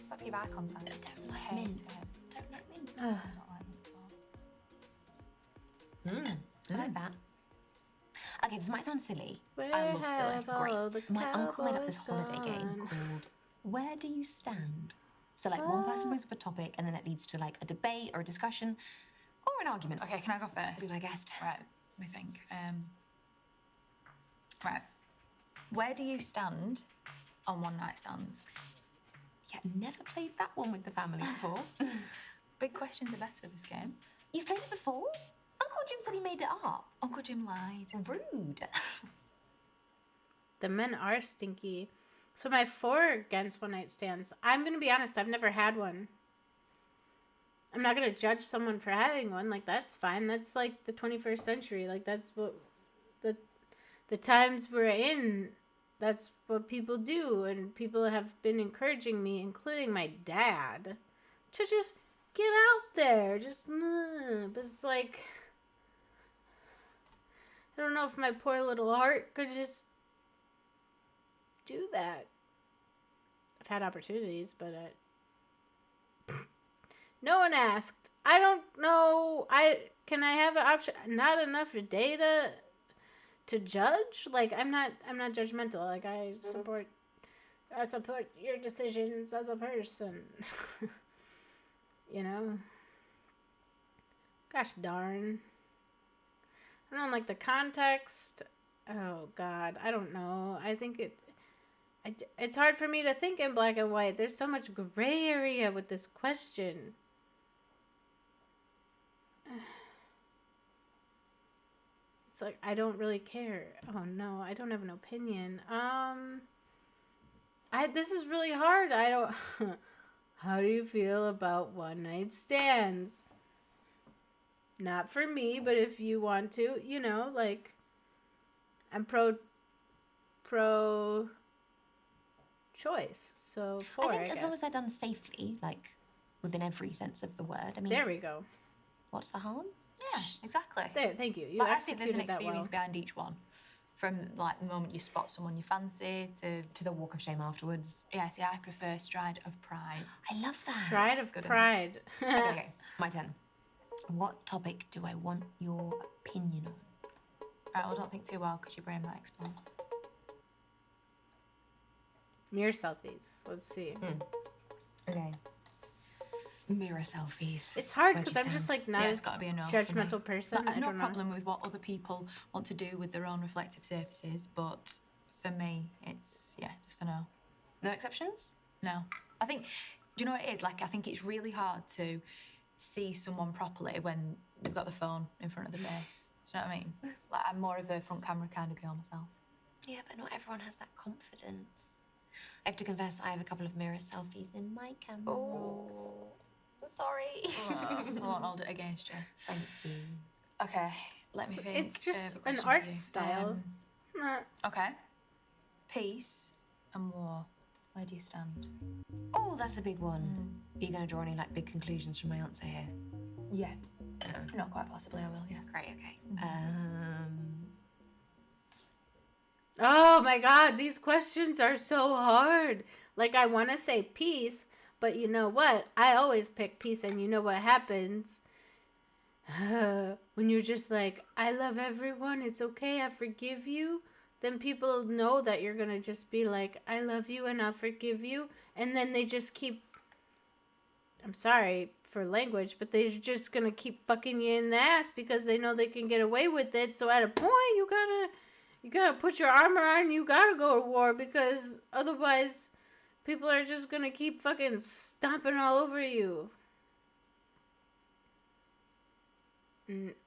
Got to give eye contact. Don't like Hate mint. it. Don't like mint. I don't like mint at all. I like that. Okay, this might sound silly. Where I love have silly. all Great. the My uncle made up this cowboys holiday game gone? called Where Do You Stand? So like one person brings up a topic and then it leads to like a debate or a discussion or an argument. Okay, can I go first? Be my guest. Right, let me think. Right. Where do you stand on one night stands? Yeah, never played that one with the family before. Big questions are better with this game. You've played it before? Uncle Jim said he made it up. Uncle Jim lied. Rude. The men are stinky. So my 4 against one night stands. I'm going to be honest, I've never had one. I'm not going to judge someone for having one. Like, that's fine. That's like the 21st century. Like, that's what the times we're in. That's what people do. And people have been encouraging me, including my dad, to just get out there. Just, but it's like, I don't know if my poor little heart could just do that. I've had opportunities, but no one asked. I don't know. Can I have an option? Not enough data to judge. Like, I'm not judgmental. Like, I support your decisions as a person. You know. Gosh darn. I don't like the context. Oh God, I don't know. I think it's hard for me to think in black and white. There's so much gray area with this question. It's like, I don't really care. Oh no, I don't have an opinion. This is really hard. I don't. How do you feel about one night stands? Not for me, but if you want to, you know, like, I'm pro choice. So 4, I think as long as guess. they're done safely, like within every sense of the word. I mean, There we go. what's the harm? Yeah, exactly. There, thank you. You Like, I think there's an executed that experience well. behind each one. From like the moment you spot someone you fancy to the walk of shame afterwards. yeah, see, I prefer stride of pride. I love that. Stride of Good pride. Okay, my turn. What topic do I want your opinion on? Right, well, don't think too well because your brain might explode. Mirror selfies. Let's see. Okay. Mirror selfies. It's hard Where'd you because I'm just stand? like not Yeah, a it's got to be a no. for me. judgmental person. Like, I've I no don't know. problem with what other people want to do with their own reflective surfaces, but for me, it's, yeah, just a no. No exceptions? No. I think, do you know what it is? Like, I think it's really hard to see someone properly when they've got the phone in front of the face. Do you know what I mean? Like, I'm more of a front camera kind of girl myself. Yeah, but not everyone has that confidence. I have to confess, I have a couple of mirror selfies in my camera. Oh. I'm sorry. I won't hold it against you. Thank you. Okay, let me So think. it's just I have a an question art for you. style. Not- Okay. Peace and war. Where do you stand? Oh, that's a big one. Are you going to draw any like big conclusions from my answer here? Yeah. Not quite possibly, I will, yeah. Great, okay. Oh my god, these questions are so hard. Like, I want to say peace, but you know what? I always pick peace, and you know what happens? When you're just like, I love everyone, it's okay, I forgive you, then people know that you're gonna just be like, I love you and I'll forgive you, and then they just keep, I'm sorry for language, but they're just gonna keep fucking you in the ass because they know they can get away with it. So at a point, you gotta put your armor on, you gotta go to war, because otherwise people are just gonna keep fucking stomping all over you.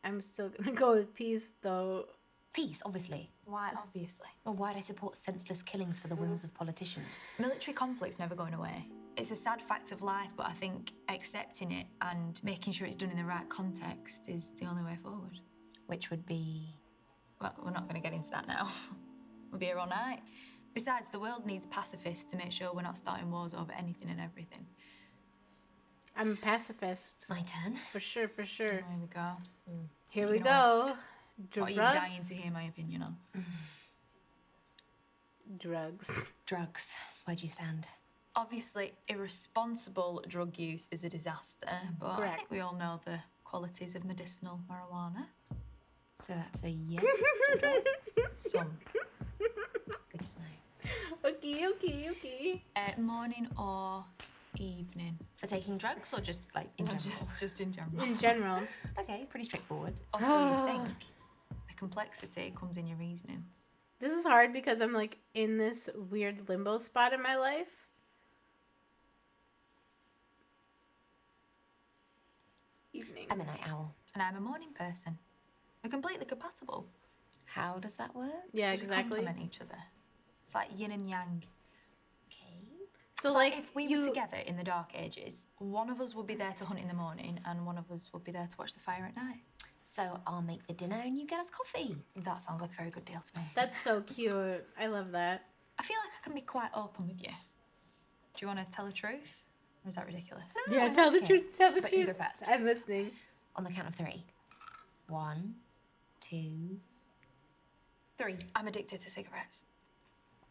I'm still gonna go with peace, though. Peace, obviously. Why, obviously? Well, why'd I support senseless killings for the whims of politicians? Military conflict's never going away. It's a sad fact of life, but I think accepting it and making sure it's done in the right context is the only way forward. Which would be... Well, we're not going to get into that now. We'll be here all night. Besides, the world needs pacifists to make sure we're not starting wars over anything and everything. I'm a pacifist. My turn. For sure, for sure. Here we go. Here You we can go. ask. Drugs. What are you dying to hear my opinion on? Drugs. Drugs. Where'd you stand? Obviously, irresponsible drug use is a disaster, but I Correct. think we all know the qualities of medicinal marijuana. So that's a yes for drugs? Some. Good to know. Okay. Morning or evening? For taking drugs or just like in No, general? just in general. In general. Okay, pretty straightforward. Also, you think the complexity comes in your reasoning. This is hard because I'm like in this weird limbo spot in my life. Evening. I'm a night owl. And I'm a morning person. We're completely compatible. How does that work? Yeah, We exactly. complement each other. It's like yin and yang. Okay. So It's like if we you were together in the dark ages, one of us would be there to hunt in the morning and one of us would be there to watch the fire at night. So I'll make the dinner and you get us coffee. That sounds like a very good deal to me. That's so cute. I love that. I feel like I can be quite open with you. Do you want to tell the truth? Or is that ridiculous? No, Yeah, I tell the like it. truth. Tell the But you truth. go first. I'm listening. On the count of 3. 1, 2, 3. I'm addicted to cigarettes.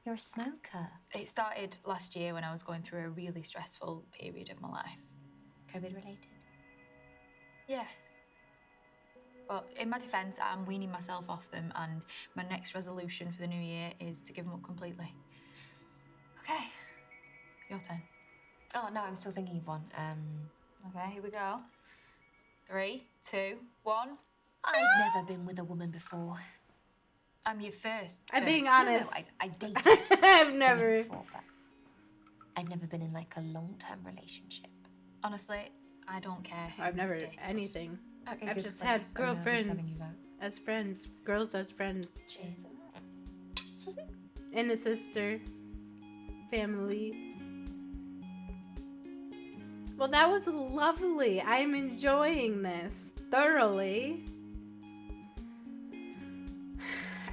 You're a smoker. It started last year when I was going through a really stressful period of my life. COVID related? Yeah. But in my defence, I'm weaning myself off them, and my next resolution for the new year is to give them up completely. Okay. Your turn. Oh, no, I'm still thinking of one. Okay, here we go. 3, 2, 1. I've never been with a woman before. I'm your first. I'm being first. honest. No, I dated I've women never. before, but I've never been in like a long-term relationship. Honestly, I don't care. who I've never dated. anything. Okay, I've good, just I'm had so nervous telling you girlfriends that. as friends, girls as friends, Cheers. and a sister, family. Well, that was lovely. I'm enjoying this thoroughly.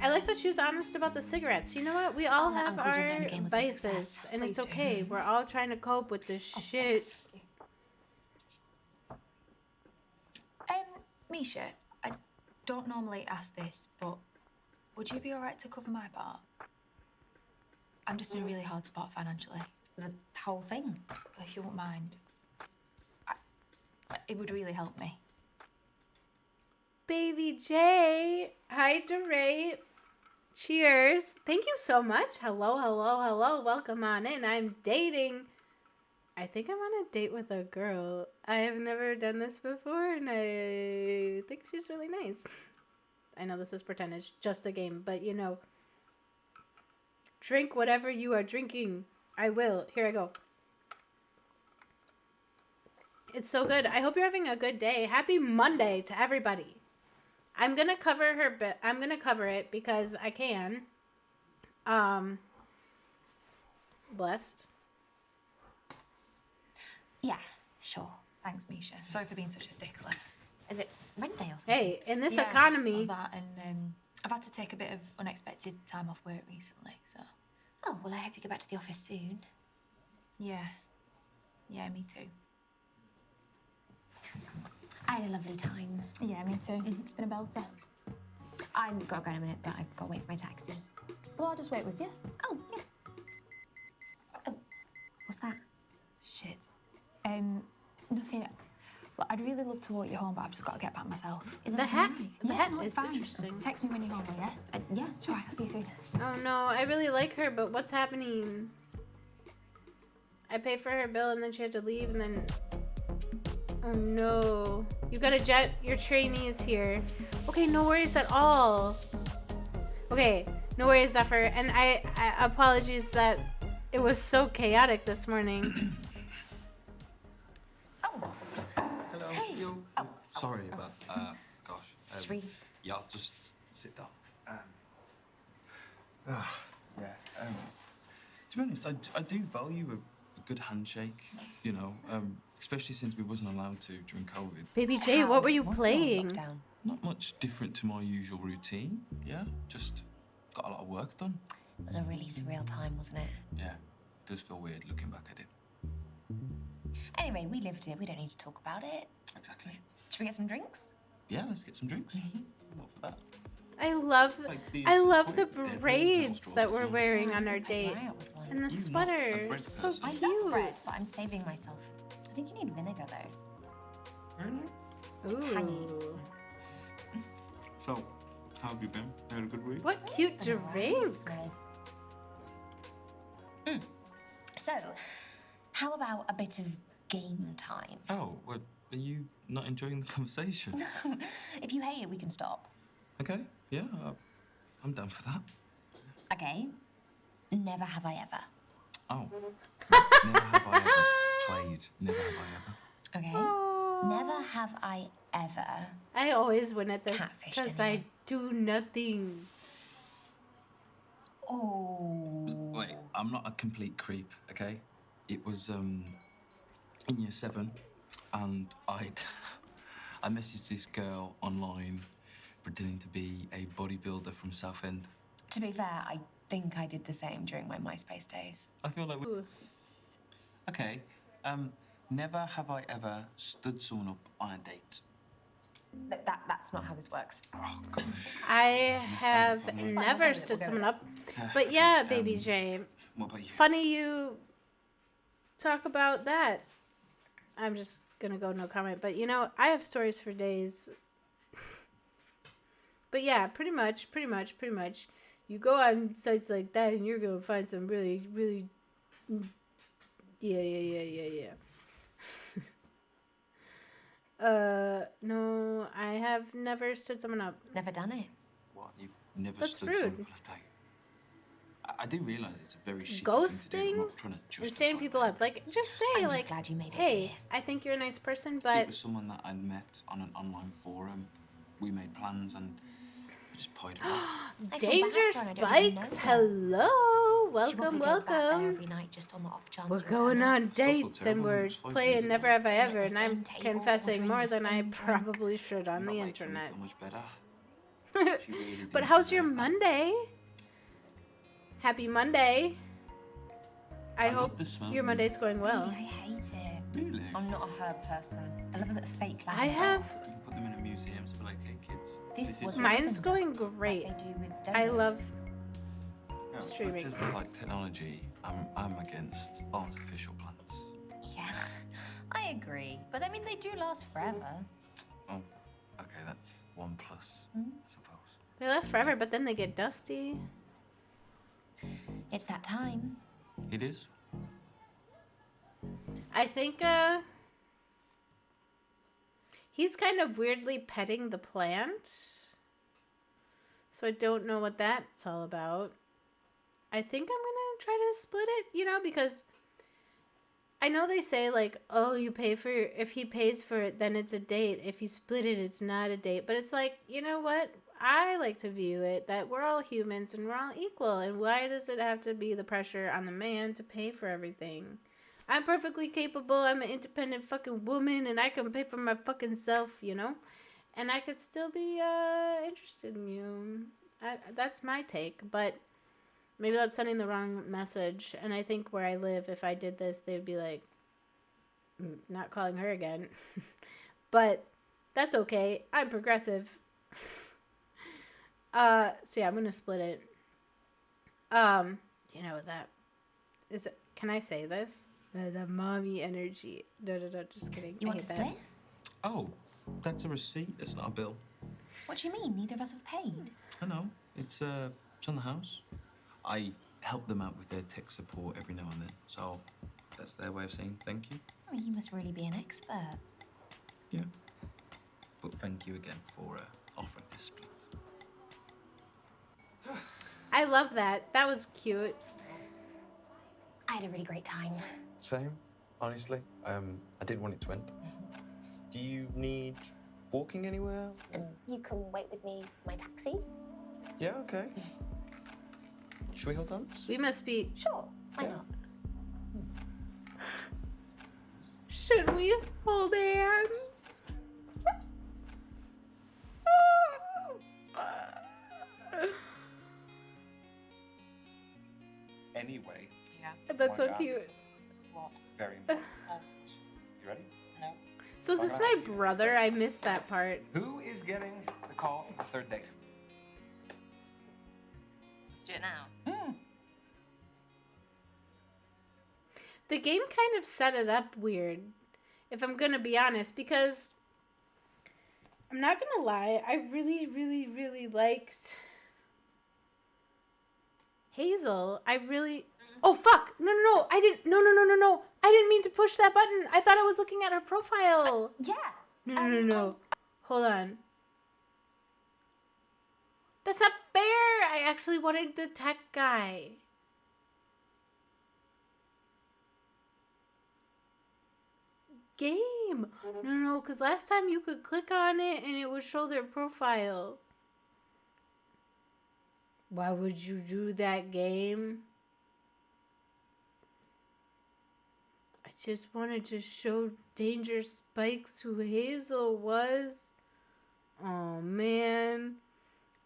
I like that she was honest about the cigarettes. You know what? We all Oh, that have Uncle Jim our Lennon game was a vices, success. and it's Please do. okay. We're all trying to cope with this shit. Misha, I don't normally ask this, but would you be all right to cover my part? I'm just in a really hard spot financially. The whole thing. If you won't mind. It would really help me. Baby J. Hi, Dorate. Cheers. Thank you so much. Hello, hello, hello. Welcome on in. I'm dating. I think I'm on a date with a girl. I have never done this before, and I think she's really nice. I know this is pretend. It's just a game, but you know. Drink whatever you are drinking. I will. Here I go. It's so good. I hope you're having a good day. Happy Monday to everybody. I'm gonna cover her bit. I'm gonna cover it because I can. Blessed. Yeah, sure. Thanks, Misha. Sorry for being such a stickler. Is it rent day or something? Hey, in this Yeah, economy. all that, and I've had to take a bit of unexpected time off work recently, so. Oh, well, I hope you get back to the office soon. Yeah. Yeah, me too. I had a lovely time. Yeah, me too. It's been a belter. I've got to go in a minute, but I've got to wait for my taxi. Well, I'll just wait with you. Oh, yeah. Oh, what's that? Shit. Nothing. Well, I'd really love to walk you home, but I've just got to get back myself. Is The everything hat. all right? The Yeah, hat no, it's is fine. interesting. Text me when you're home, will ya? Yeah, Sure, I'll see you soon. Oh no, I really like her, but what's happening? I pay for her bill and then she had to leave and then... Oh no. You got a jet, your trainee is here. Okay, no worries at all. Okay, no worries, Zephyr. And I apologies that it was so chaotic this morning. Hello. Hey. Yo. Sorry about, gosh. Should we- Yeah, I'll just sit down. To be honest, I do value a good handshake, you know, especially since we wasn't allowed to during COVID. Baby J, what were you What's playing? your lockdown? Not much different to my usual routine, yeah? Just got a lot of work done. It was a really surreal time, wasn't it? Yeah, it does feel weird looking back at it. Anyway, we lived it. We don't need to talk about it. Exactly. Should we get some drinks? Yeah, let's get some drinks. What for that? I love these the quite dead braids nostrils that as we're well. wearing on our I'd date. go out with one. And the You're not a sweater. bread So person. I cute. love bread, but I'm saving myself. I think you need vinegar, though. Really? Ooh. So, how have you been? You had a good week? What cute It's been alright. drinks. Nice. So, how about a bit of game time? Oh, what? Are you not enjoying the conversation? If you hate it, we can stop. Okay, yeah, I'm down for that. Okay. Never have I ever. Oh. Never have I ever played. Never have I ever. Okay. Aw. Never have I ever. I always win at this Catfished because I anyone. do nothing. Oh. Wait, I'm not a complete creep, okay? It was in year 7, and I messaged this girl online pretending to be a bodybuilder from Southend. To be fair, I think I did the same during my MySpace days. I feel like Ooh. Okay, never have I ever stood someone up on a date. That's not how this works. Oh, gosh. I have It's fine, we'll go never with it, stood we'll go someone with up. But yeah, Baby J, What about you? funny you talk about that. I'm just gonna go no comment. But you know, I have stories for days. But yeah, pretty much. You go on sites like that and you're gonna find some really, really... Yeah. No, I have never stood someone up. Never done it. What? You've never That's stood rude. someone up on a date? I do realise it's a very shitty thing to do. Ghosting I'm not trying to and justify standing people it. up. Like, just say, I'm like, just glad you made it hey, here. I think you're a nice person, It but was someone that I'd met on an online forum. We made plans and I just pied her off. I feel Danger bad for her, I don't even Spikes, know her. hello, She welcome, probably goes back there welcome. every night just on the off chance. We're you'll turn going up. on dates and terrible. we're It's 5 years playing ago. Never Have I Sitting at Ever, the and I'm same table, confessing ordering more the than I same drink. probably should on the Not making me internet. feel much better. She really But didn't how's your deserve that. Monday? Happy Monday. I love hope the smell. your Monday's going well. I hate it. Really? I'm not a herb person. I love a bit of fake I lavender. have You put them in a museums, but like, hey kids, This is was Mine's open going like great. they do with I donuts. love Yeah, streaming. Because of like technology, I'm against artificial plants. Yeah, I agree. But I mean, they do last forever. Oh, okay, that's one plus, Hmm? I suppose. They last forever, but then they get dusty. It's that time. It is. I think he's kind of weirdly petting the plant. So I don't know what that's all about. I think I'm gonna try to split it, you know, because I know they say like, oh, you pay for if he pays for it, then it's a date. If you split it, it's not a date. But it's like, you know what? I like to view it that we're all humans and we're all equal. And why does it have to be the pressure on the man to pay for everything? I'm perfectly capable. I'm an independent fucking woman and I can pay for my fucking self, you know? And I could still be interested in you. That's my take. But maybe that's sending the wrong message. And I think where I live, if I did this, they'd be like, not calling her again. But that's okay. I'm progressive. So yeah, I'm gonna split it. You know what that is? Can I say this? The mommy energy. No, just kidding. You I want to hate that. split? Oh, that's a receipt. It's not a bill. What do you mean? Neither of us have paid. I know. It's on the house. I help them out with their tech support every now and then, so that's their way of saying thank you. Oh, you must really be an expert. Yeah. But thank you again for offering to split. I love that. That was cute. I had a really great time. Same, honestly. I didn't want it to end. Do you need walking anywhere? You can wait with me for my taxi? Yeah, okay. Should we hold hands? We must be. Sure, why not? Should we hold hands? Anyway. Yeah. That's so wanted to ask cute. you What? very important. Oh, You ready? no. So is this my brother? I missed that part. Who is getting the call for the third date? Do it now. The game kind of set it up weird, if I'm gonna be honest, because I'm not gonna lie, I really, really, really liked Hazel. I really. Oh fuck! No! I didn't. No! I didn't mean to push that button. I thought I was looking at her profile. Yeah. No. Hold on. That's not fair. I actually wanted the tech guy. Game. No, because last time you could click on it and it would show their profile. Why would you do that, game? I just wanted to show Danger Spikes who Hazel was. Oh, man.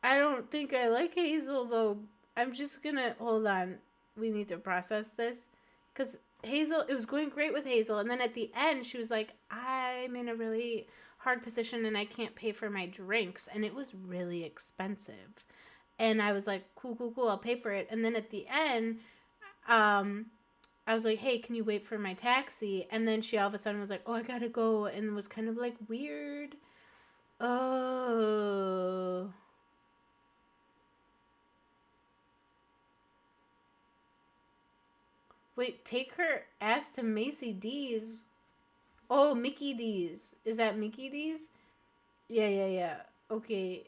I don't think I like Hazel, though. I'm just gonna... Hold on. We need to process this. Because Hazel... It was going great with Hazel. And then at the end, she was like, I'm in a really hard position and I can't pay for my drinks. And it was really expensive. And I was like, cool, I'll pay for it. And then at the end, I was like, hey, can you wait for my taxi? And then she all of a sudden was like, oh, I gotta go. And was kind of like weird. Oh. Wait, take her ass to Macy D's. Oh, Mickey D's. Is that Mickey D's? Yeah. Okay.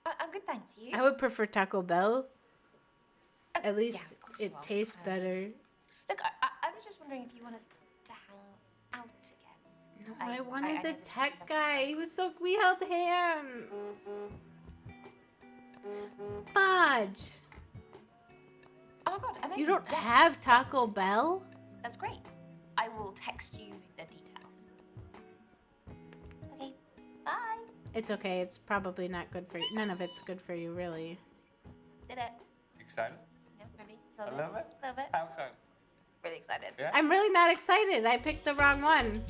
I'm good, thanks. You? I would prefer Taco Bell. At least yeah, of course you it will. tastes better. Look, I was just wondering if you wanted to hang out again. No, I wanted know the this is tech really guy. He nice. was so... We held hands. Fudge. Oh my god, amazing. You don't Yeah. have Taco Bell? That's great. I will text you the details. Okay, bye. It's okay. It's probably not good for you. None of it's good for you, really. Did it. You excited? Yeah, maybe. A little bit? Little bit. How excited? Really excited. Yeah? I'm really not excited. I picked the wrong one.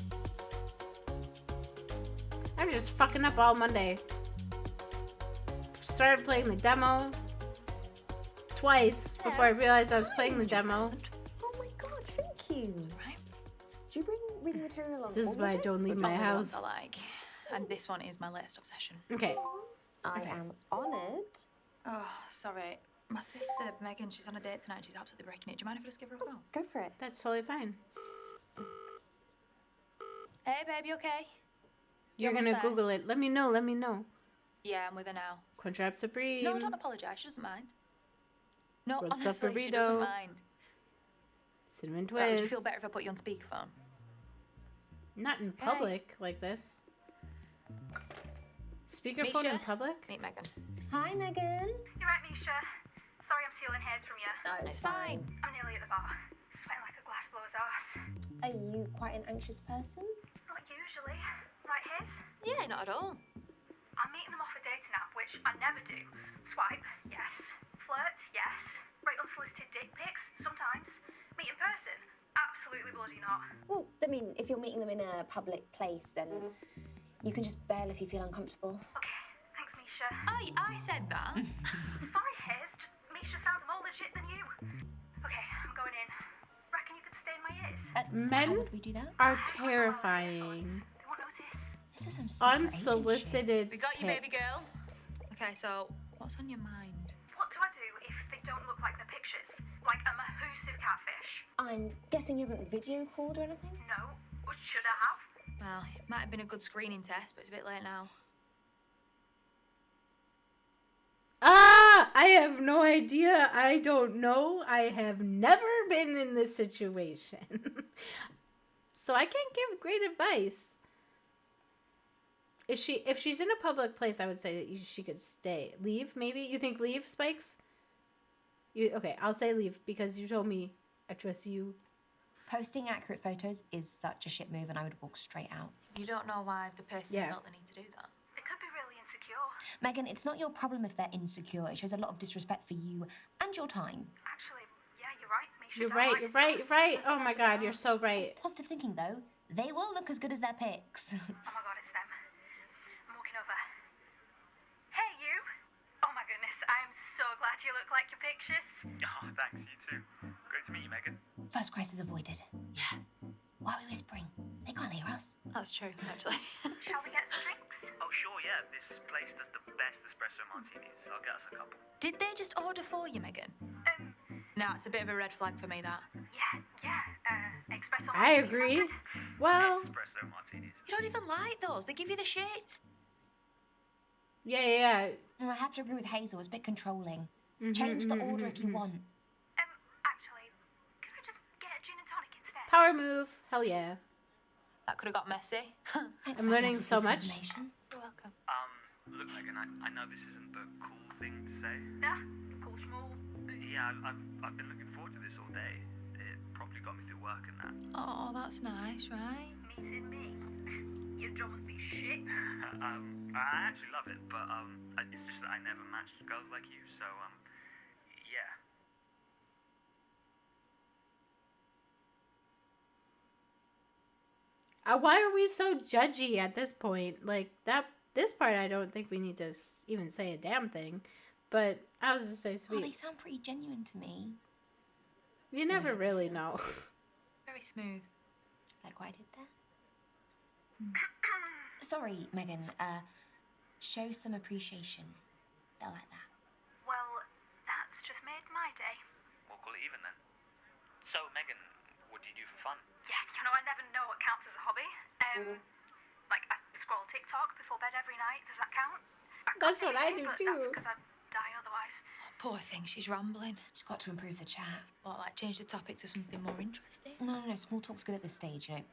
I'm just fucking up all Monday. Started playing the demo twice before I realized I was playing the demo. Oh my god, thank you. Right. Do you bring reading material on This is all why I your don't dates, leave or my just- All the ones house. I like. And this one is my latest obsession. Okay. I am honoured. Oh, sorry. My sister, Megan, she's on a date tonight. She's absolutely breaking it. Do you mind if I just give her a phone? Go for it. That's totally fine. Hey, babe, you okay? You're almost gonna there? Google it. Let me know. Let me know. Yeah, I'm with her now. Crunchwrap Supreme. No, don't apologise. She doesn't mind. No, Grilled stuffed honestly, she doesn't burrito. mind. Cinnamon Right, twist. would you feel better if I put you on speakerphone? Not in public like this. Speakerphone in Misha? public? Meet Megan. Hi, Megan. You're right, Misha. Sorry I'm stealing hairs from you. No, It's fine. I'm nearly at the bar. Sweating like a glass blower's arse. Are you quite an anxious person? Not usually. Right, Hiz? Yeah, not at all. I'm meeting them off a dating app, which I never do. Swipe, yes. Flirt, yes. Write unsolicited dick pics, sometimes. Meet in person, absolutely bloody not. Well, I mean, if you're meeting them in a public place, then you can just bail if you feel uncomfortable. Okay, thanks, Misha. I said that. Sorry, Hiz, just Misha sounds more legit than you. Okay, I'm going in. Reckon you could stay in my ears? How Men would we do that? are terrifying. They won't notice. This is some secret agent shit. Unsolicited We got you, baby pics. girl. Okay, so what's on your mind? What do I do if they don't look like the pictures? Like a mahoosive catfish? I'm guessing you haven't video called or anything? No. Or should I have? Well, it might have been a good screening test, but it's a bit late now. Ah! I have no idea. I don't know. I have never been in this situation. So I can't give great advice. If she's in a public place, I would say that she could stay. Leave, maybe? You think leave, Spikes? Okay, I'll say leave because you told me I trust you. Posting accurate photos is such a shit move, and I would walk straight out. You don't know why the person Yeah. felt the need to do that. They could be really insecure. Megan, it's not your problem if they're insecure. It shows a lot of disrespect for you and your time. Actually, yeah, you're right. Misha, You're don't right, like you're right, stuff. you're right. Oh my god, you're so right. Positive thinking, though. They will look as good as their pics. Oh my god, it's them. I'm walking over. Hey, you! Oh my goodness, I'm so glad you look like your pictures. Oh, thanks, you too. Great to meet you, Megan. First crisis avoided. Yeah. Why are we whispering? They can't hear us. That's true, actually. Shall we get some drinks? Oh, sure, yeah. This place does the best espresso martinis. I'll get us a couple. Did they just order for you, Megan? Nah, it's a bit of a red flag for me, that. Yeah. Espresso. I agree. Well, Espresso martinis. You don't even like those. They give you the shits. yeah. I have to agree with Hazel. It's a bit controlling. Mhm, Change the mhm, order mhm, if you mhm. want. Actually, can I just get a gin and tonic instead? Power move. Hell yeah. That could have got messy. Thanks I'm for that learning lovely so piece of much. information. You're welcome. Look, Megan, I know this isn't the cool thing to say. Yeah, cool schmool. Yeah, I've been looking forward to this all day. It probably got me through work and that. Oh, that's nice, right? Meeting me. Your job must be shit. I actually love it, but it's just that I never matched girls like you, so yeah. Why are we so judgy at this point? Like this part, I don't think we need to even say a damn thing. But I was just say Oh, they sweet. sound pretty genuine to me. You never really know. Very smooth. Like what I did there. Sorry, Megan. Show some appreciation. They'll like that. Well, that's just made my day. We'll call it even then. So, Megan, what do you do for fun? Yeah, I never know what counts as a hobby. Like I scroll TikTok before bed every night. Does that count? That's what I do too. Because I'd die otherwise. Poor thing, she's rambling. Just got to improve the chat. What, like change the topic to something more interesting? No. Small talk's good at this stage, you know.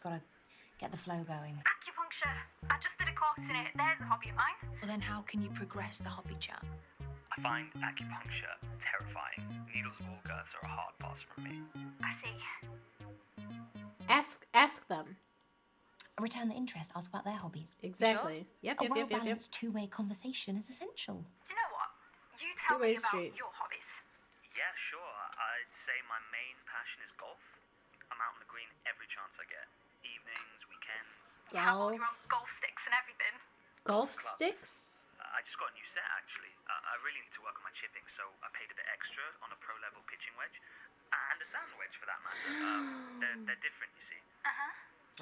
Gotta get the flow going. Acupuncture. I just did a course in it. There's a hobby of mine. Well, then how can you progress the hobby chat? I find acupuncture terrifying. Needles of all girths are a hard pass from me. I see. Ask them. Return the interest. Ask about their hobbies. Exactly. Yep. A well-balanced two-way conversation is essential. You know what? You tell me Two-way about street. your hobbies. Yeah, sure. I'd say my main passion is golf. I'm out on the green every chance I get. Evenings, weekends. You have all Golf. your own golf sticks and everything. Golf club. sticks? I just got a new set, actually. I really need to work on my chipping, so I paid a bit extra on a pro-level pitching wedge. And a sand wedge, for that matter. They're different, you see.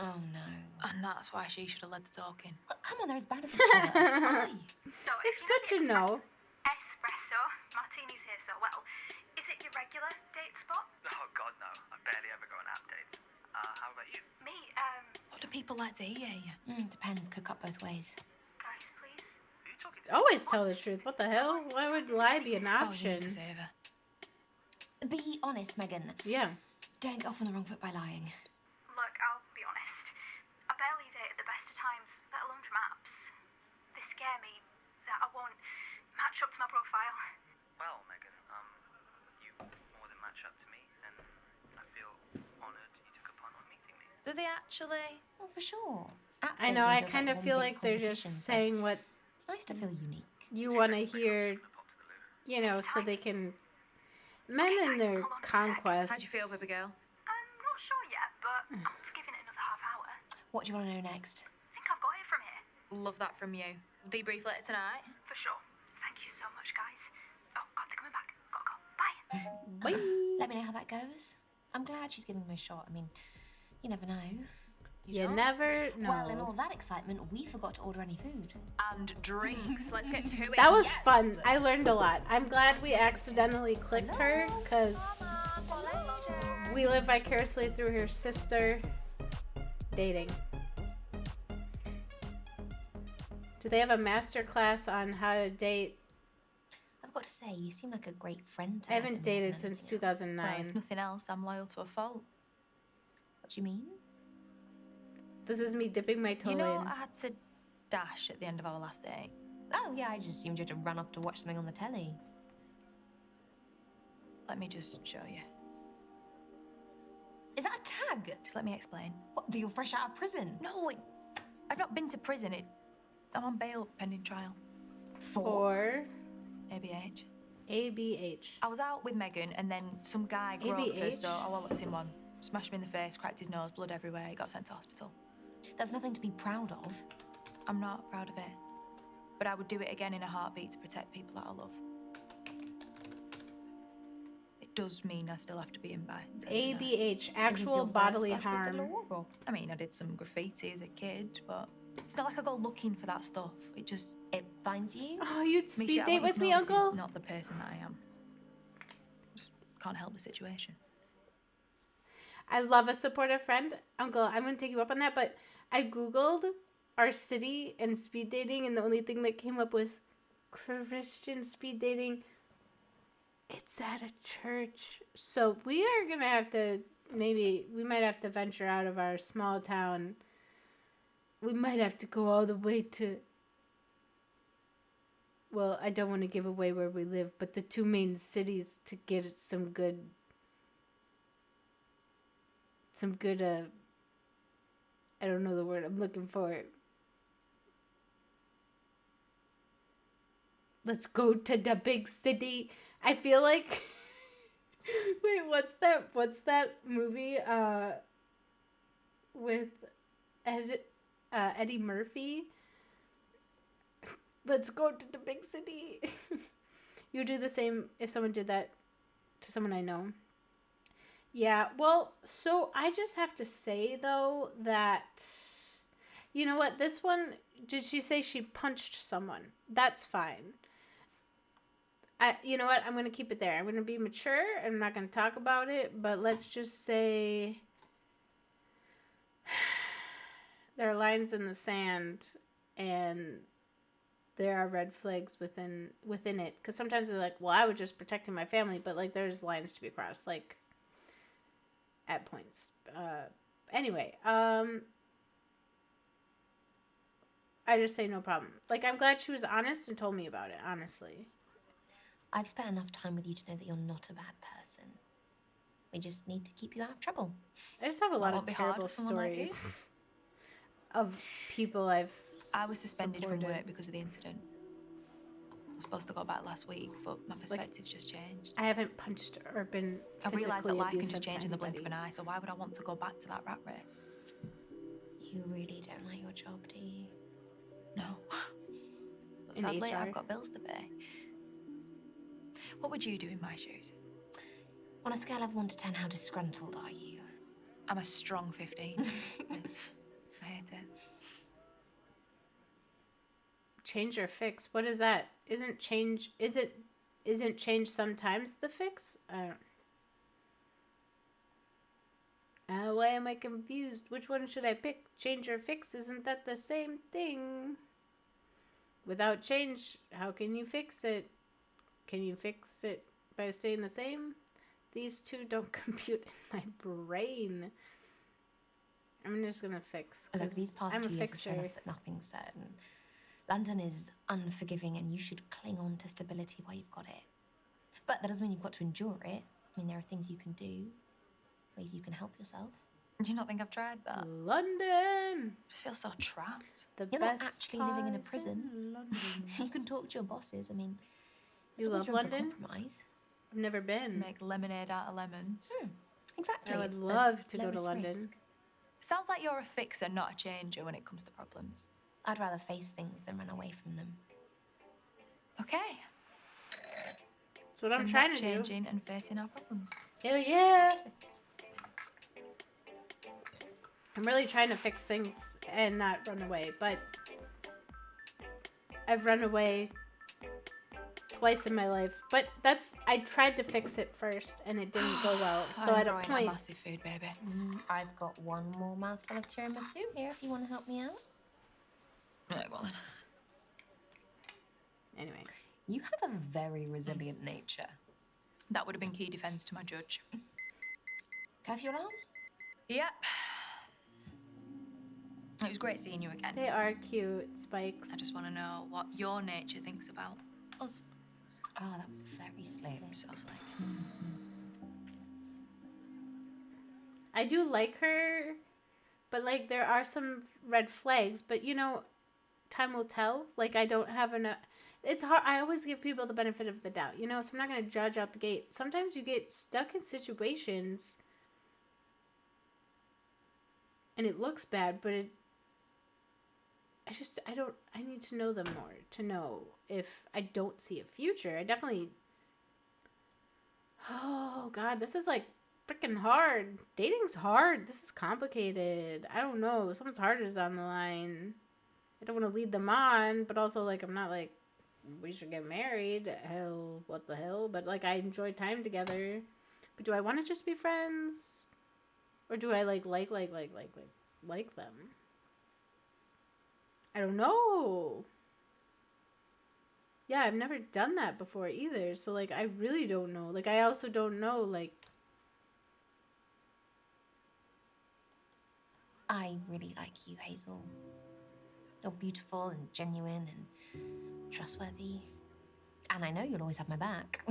Oh no. And that's why she should have led the talking. Come on, they're as bad as each other. Aye. So It's good to know. Espresso. Martini's here, so well. Is it your regular date spot? Oh, God, no. I barely ever go on app dates. How about you? Me, What do people like to hear? Depends. Could cut both ways. guys, please. Who are you talking to? Always tell the truth. What the hell? Why would lie be an Oh, you option? need to save her. Be honest, Megan. Yeah. Don't get off on the wrong foot by lying. Look, I'll be honest. I barely date at the best of times, let alone from apps. They scare me that I won't match up to my profile. Well, Megan, you more than match up to me, and I feel honoured you took a punt on meeting me. Do they actually? Well, for sure. App I know, I dating feels kind like of one feel big like they're just competition, so saying what It's nice to feel unique. you want to hear, you know, so they can. Men and their conquests. How'd you feel, baby girl? I'm not sure yet, but I'm giving it another half hour. What do you want to know next? I think I've got it from here. Love that from you. Debrief later tonight. For sure. Thank you so much, guys. Oh, God, they're coming back. Gotta go. Bye. Bye. Let me know how that goes. I'm glad she's giving me a shot. I mean, you never know. You never know. Well, in all that excitement, we forgot to order any food. And drinks. Let's get to it. That was fun. I learned a lot. I'm glad we accidentally clicked her because we live vicariously through her sister dating. Do they have a master class on how to date? I've got to say, you seem like a great friend to I haven't Megan more dated than since anything else. 2009. Well, if nothing else, I'm loyal to a fault. What do you mean? This is me dipping my toe You know, in. I had to dash at the end of our last date. Oh, yeah, I just assumed you had to run off to watch something on the telly. Let me just show you. Is that a tag? Just let me explain. What, that you're fresh out of prison? No, I've not been to prison. I'm on bail pending trial. For ABH. ABH. I was out with Megan and then some guy groped her, ABH? so I walloped him one. Smashed him in the face, cracked his nose, blood everywhere. He got sent to hospital. That's nothing to be proud of. I'm not proud of it. But I would do it again in a heartbeat to protect people that I love. It does mean I still have to be in by 10 tonight. ABH, actual bodily harm. I mean, I did some graffiti as a kid, but it's not like I go looking for that stuff. It finds you? Oh, you'd Misha, speed I date want you with to me, know this Uncle? is not the person that I am. Just can't help the situation. I love a supportive friend. Uncle, I'm going to take you up on that, but I Googled our city and speed dating, and the only thing that came up was Christian speed dating. It's at a church. So we are going to have to, we might have to venture out of our small town. We might have to go all the way to, well, I don't want to give away where we live, but the two main cities to get some good, I don't know the word I'm looking for. Let's go to the big city. I feel like, wait, what's that movie, with Eddie Murphy? Let's go to the big city. You would do the same if someone did that to someone I know. Yeah, well, so I just have to say, though, that, you know what, this one, did she say she punched someone? That's fine. You know what, I'm going to keep it there. I'm going to be mature, I'm not going to talk about it, but let's just say there are lines in the sand, and there are red flags within it. Because sometimes they're like, well, I was just protecting my family, but, like, there's lines to be crossed, like, at points. Anyway, I just say no problem. Like, I'm glad she was honest and told me about it, honestly. I've spent enough time with you to know that you're not a bad person. We just need to keep you out of trouble. I just have a lot That of won't be hard terrible with someone like you. stories of people I've I was suspended from supported. work because of the incident. I was supposed to go back last week, but my perspective's just changed. I haven't punched or been I realised that life can abusive just change to in the blink of anybody. an eye, so why would I want to go back to that rat race? You really don't like your job, do you? No. Sadly, HR. I've got bills to pay. What would you do in my shoes? On a scale of 1 to 10, how disgruntled are you? I'm a strong 15. I hate it. Change or fix? What is that? Isn't change sometimes the fix? Why am I confused? Which one should I pick? Change or fix? Isn't that the same thing? Without change, how can you fix it? Can you fix it by staying the same? These two don't compute in my brain. I'm just gonna fix. Look, these past I'm 2 a years have shown us fixer. that nothing's certain. London is unforgiving and you should cling on to stability while you've got it. But that doesn't mean you've got to endure it. I mean, there are things you can do, ways you can help yourself. Do you not think I've tried that? London! I just feel so trapped. The You're best not actually living in a place prison. in London. You can talk to your bosses. I mean, You there's always love room for London? compromise. I've never been. Make lemonade out of lemons. Exactly. I would it's the love to go to lowest London. risk. Sounds like you're a fixer, not a changer when it comes to problems. I'd rather face things than run away from them. Okay. That's what So I'm not trying to do. changing and facing our problems. Hell yeah! I'm really trying to fix things and not run away, but I've run away twice in my life. But I tried to fix it first and it didn't go well. So I'm at a growing point, massive food, baby. I've got one more mouthful of tiramisu here if you want to help me out. Yeah, go on then. Anyway. You have a very resilient nature. That would have been key defense to my judge. Curfew alarm? Yep. It was great seeing you again. They are cute, Spikes. I just want to know what your nature thinks about us. Oh, that was very slick. So slick. I do like her, but like there are some red flags, but you know, time will tell. Like I don't have enough. It's hard. I always give people the benefit of the doubt, you know, so I'm not going to judge out the gate. Sometimes you get stuck in situations and it looks bad, but I need to know them more to know if I don't see a future. I definitely, oh God, this is like freaking hard. Dating's hard. This is complicated. I don't know. Someone's heart is on the line. I don't want to lead them on, but also like, I'm not like, we should get married. Hell, what the hell? But like, I enjoy time together. But do I want to just be friends? Or do I like them? I don't know. Yeah, I've never done that before either. So like, I really don't know. Like, I also don't know, like, I really like you, Hazel. You're beautiful and genuine and trustworthy. And I know you'll always have my back.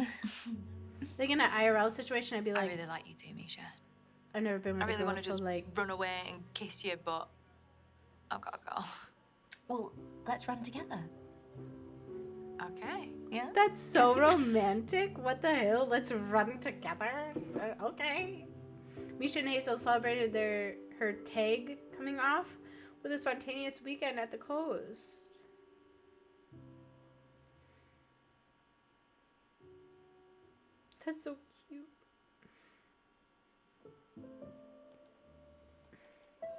like in an IRL situation, I'd be like, I really like you too, Misha. I've never been with I really a girl, want to so just like, run away and kiss you, but I've got to go. Well, let's run together. Okay. Yeah. that's so romantic. What the hell? Let's run together. Okay. Misha and Hazel celebrated her tag coming off with a spontaneous weekend at the coast. That's so cute.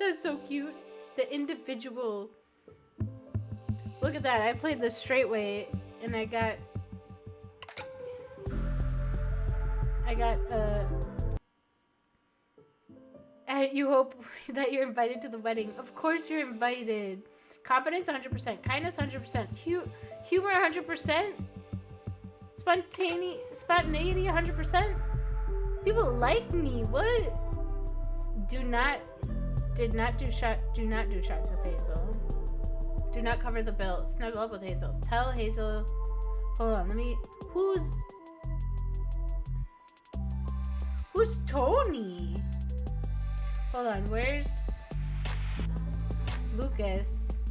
That's so cute. The individual. Look at that. I played the straight way and I got you hope that you're invited to the wedding. Of course you're invited. Confidence 100%. Kindness 100%. Humor 100%. Spontaneity 100%. People like me. What? Do not do shots with Hazel. Do not cover the bill. Snuggle up with Hazel. Tell Hazel. Hold on, who's Tony? Hold on, where's Lucas?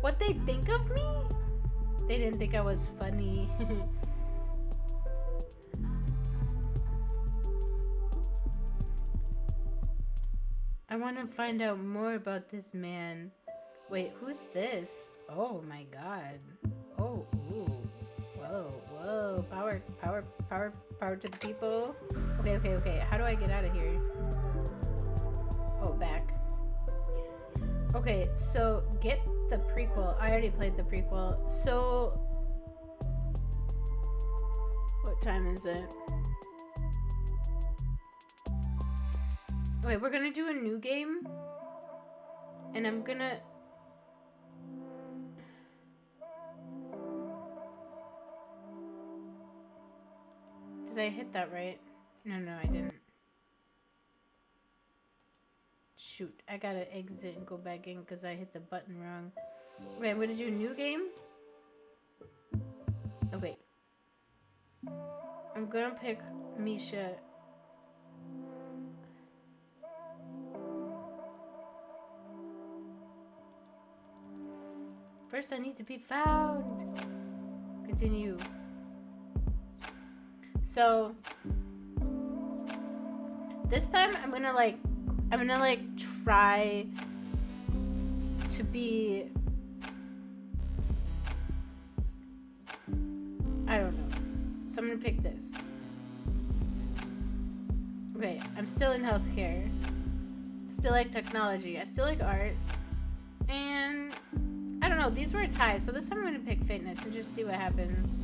What they think of me? They didn't think I was funny. I want to find out more about this man. Wait, who's this? Oh my god. Oh, ooh. Whoa, whoa. Power to the people. Okay. How do I get out of here? Oh, back. Okay, so get the prequel. I already played the prequel. So, what time is it? Okay, we're gonna do a new game. And I'm gonna... Did I hit that right? No, I didn't. Shoot, I gotta exit and go back in because I hit the button wrong. Okay, I'm gonna do a new game. Okay. I'm gonna pick Misha. First, I need to be found. Continue. So, this time I'm gonna try to be, I don't know. So I'm gonna pick this. Okay, I'm still in healthcare. Still like technology. I still like art. And I don't know, these were ties, so this time I'm gonna pick fitness and just see what happens.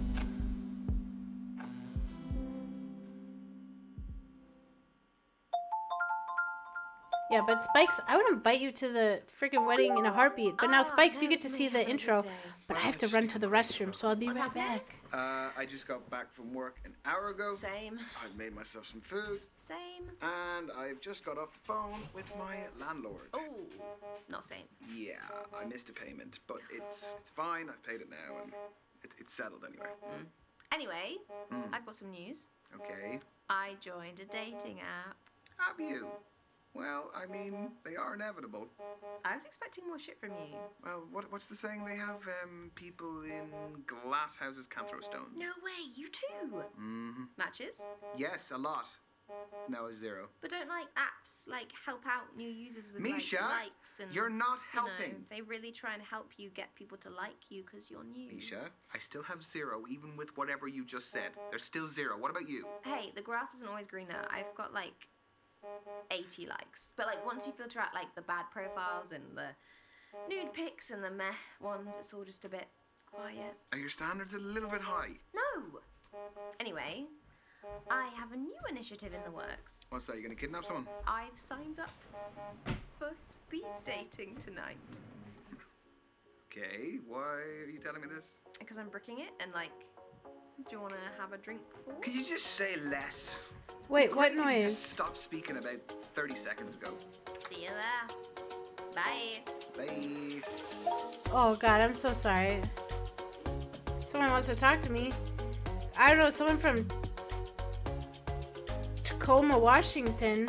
Yeah, but Spikes, I would invite you to the freaking wedding in a heartbeat. But now, Spikes, you get to see the intro. But I have to run to the restroom, so I'll be right back. I just got back from work an hour ago. Same. I've made myself some food. Same. And I've just got off the phone with my landlord. Oh, not same. Yeah, I missed a payment, but it's fine. I've paid it now, and it's settled anyway. Anyway, I've got some news. Okay. I joined a dating app. Have you? Well, I mean, they are inevitable. I was expecting more shit from you. Well, what's the saying? They have people in glass houses can't throw stones. No way, you too. Mm-hmm. Matches? Yes, a lot. No, 0. But don't apps help out new users with Misha, likes and you're not you know, helping. they really try and help you get people to like you because you're new. Misha, I still have 0 even with whatever you just said. There's still 0. What about you? Hey, the grass isn't always greener. I've got 80 likes. But once you filter out the bad profiles and the nude pics and the meh ones, it's all just a bit quiet. Are your standards a little bit high? No! Anyway, I have a new initiative in the works. What's that? You gonna kidnap someone? I've signed up for speed dating tonight. Okay, why are you telling me this? Because I'm bricking it and do you want to have a drink before? Could you just say less? Wait, what You noise? just stopped speaking about 30 seconds ago. See you there. Bye. Bye. Oh god, I'm so sorry. Someone wants to talk to me. I don't know, someone from Tacoma, Washington.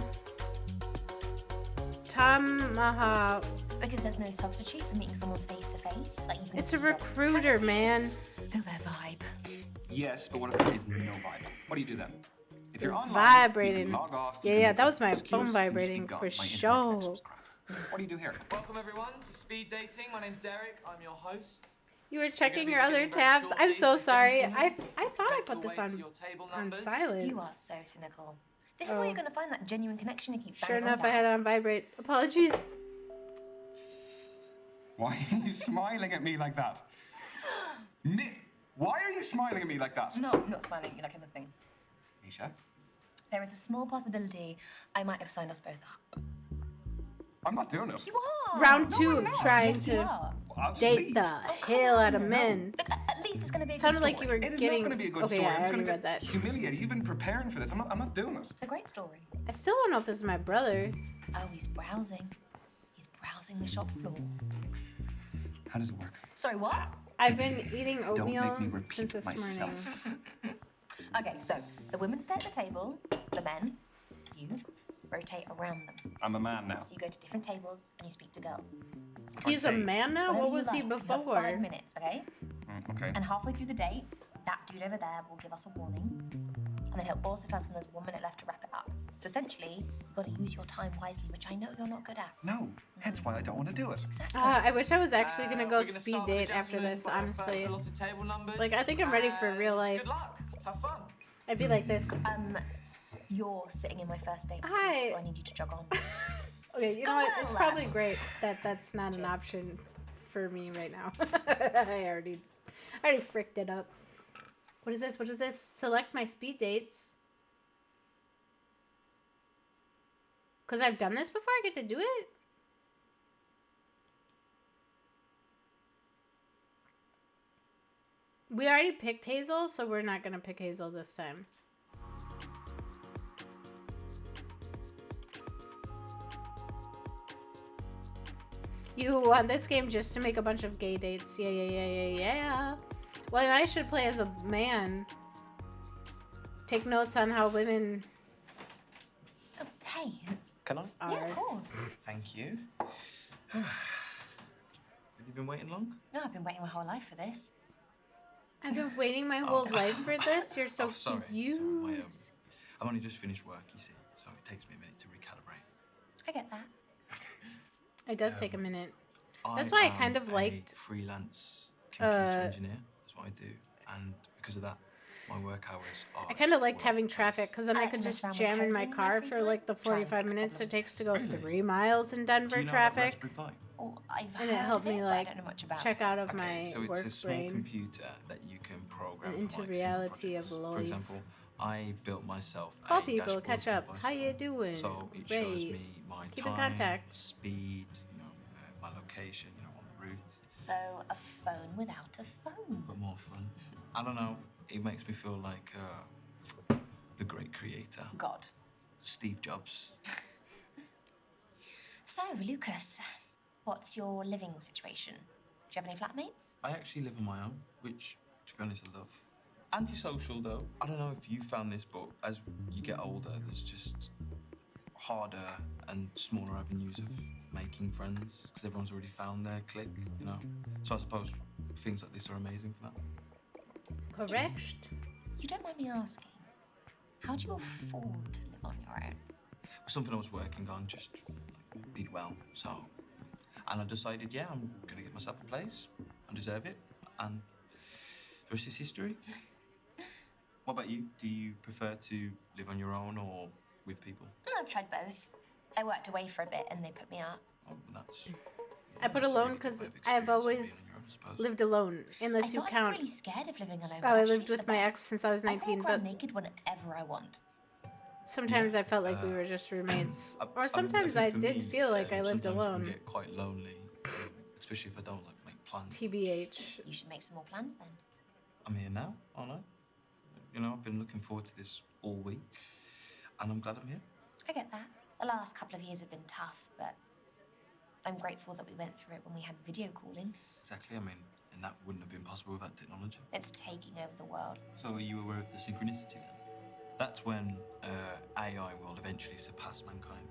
Tamaha. Because there's no substitute for meeting someone face to face. It's a recruiter, man. Feel their vibe. Yes, but what if there is no vibe? What do you do then? If you're It's online, vibrating. you can log off. Yeah, that was my excuse, phone you can just be vibrating gone. for My internet sure. connection's crap. What do you do here? Welcome everyone to Speed Dating. My name's Derek. I'm your host. You were checking be your other beginning very tabs. shortly, I'm so so sorry. gentlemen, I thought I make put your this way to on your table on numbers. silent. You are so cynical. This is where you're going to find that genuine connection you keep Sure banging enough, on I had it about. on vibrate. Apologies. Why are you smiling at me like that? Why are you smiling at me like that? No, I'm not smiling. You're like anything. Misha? There is a small possibility I might have signed us both up. I'm not doing it. You are. Round No, 2 I'm of not. trying Yes, you to are. I'll just date leave. the hell out of men. Look, at least it's going to be a Sounded good like story. you were It is getting. not going to be a good Okay, story. yeah, I I'm just already going to read get that. humiliated. You've been preparing for this. I'm not doing it. It's a great story. I still don't know if this is my brother. Oh, he's browsing. He's browsing the shop floor. How does it work? Sorry, what? I've been eating Don't oatmeal make me repeat since this myself. morning. Okay, so the women stay at the table, the men, you, rotate around them. I'm a man now. So you go to different tables and you speak to girls. He's a Okay. man now? Whenever What you was he like. You have before? 5 minutes, okay? Okay. And halfway through the date, that dude over there will give us a warning. And then he'll also tell us when there's 1 minute left to wrap it up. So essentially, you've got to use your time wisely, which I know you're not good at. No, hence why I don't want to do it. Exactly. I wish I was actually gonna go We're gonna speed start with the date after gentleman this, by first honestly. allotted table numbers. Like, I think I'm ready for real life. Good luck. Have fun. I'd be like this. You're sitting in my first date seat, Hi. so I need you to jog on. Okay, you know what? It's probably great that that's not an option for me right now. I already fricked it up. What is this? What is this? Select my speed dates. Because I've done this before, I get to do it? We already picked Hazel, so we're not going to pick Hazel this time. You want this game just to make a bunch of gay dates. Yeah. Well, I should play as a man. Take notes on how women Okay. Can I? Yeah, of course. Thank you. Have you been waiting long? No, I've been waiting my whole life for this. I've been waiting my whole life for this. You're so Sorry. cute. Sorry. I've only just finished work, you see, so it takes me a minute to recalibrate. I get that. It does take a minute. That's why I kind of liked freelance computer engineer. That's what I do, and because of that, my work hours are. I kind of liked having traffic because then I like could to mess just around with jam in my coding in my car free for time. like the Try and 45 fix minutes it problems. takes to go Really? 3 miles in Denver Do you know traffic. Raspberry Pi? Oh, I've And heard it helped of me but like I don't know much about check it. out of my So it's work a small brain computer that you can program and for into like simple reality of projects. life. For example, I built myself Call a people, dashboard catch for my up. How you bicycle. doing? So it shows Great. me my Keep in time, contact. speed, my location, on the route. So a phone without a phone. But more fun. I don't know. It makes me feel like the great creator, God. Steve Jobs. So, Lucas, what's your living situation? Do you have any flatmates? I actually live on my own, which, to be honest, I love. Antisocial, though. I don't know if you found this, but as you get older, there's just harder and smaller avenues of making friends because everyone's already found their clique, So I suppose things like this are amazing for that. Correct. You don't mind me asking, how do you afford to live on your own? Something I was working on just did well, so. And I decided, yeah, I'm gonna get myself a place. I deserve it, and the rest is history. What about you? Do you prefer to live on your own or with people? I've tried both. I worked away for a bit and they put me up. Oh, that's. I put alone because I've always lived alone, unless you I'm count. really scared of living alone. Oh, but I actually lived it's with the my best. ex since I was 19, I can walk but around naked whenever I want. sometimes I felt like we were just roommates, or sometimes I did feel like I lived sometimes alone. I get quite lonely, especially if I don't make plans. TBH. You should make some more plans then. I'm here now, aren't I? I've been looking forward to this all week, and I'm glad I'm here. I get that. The last couple of years have been tough, but I'm grateful that we went through it when we had video calling. Exactly. And that wouldn't have been possible without technology. It's taking over the world. So are you aware of the synchronicity then? That's when AI will eventually surpass mankind.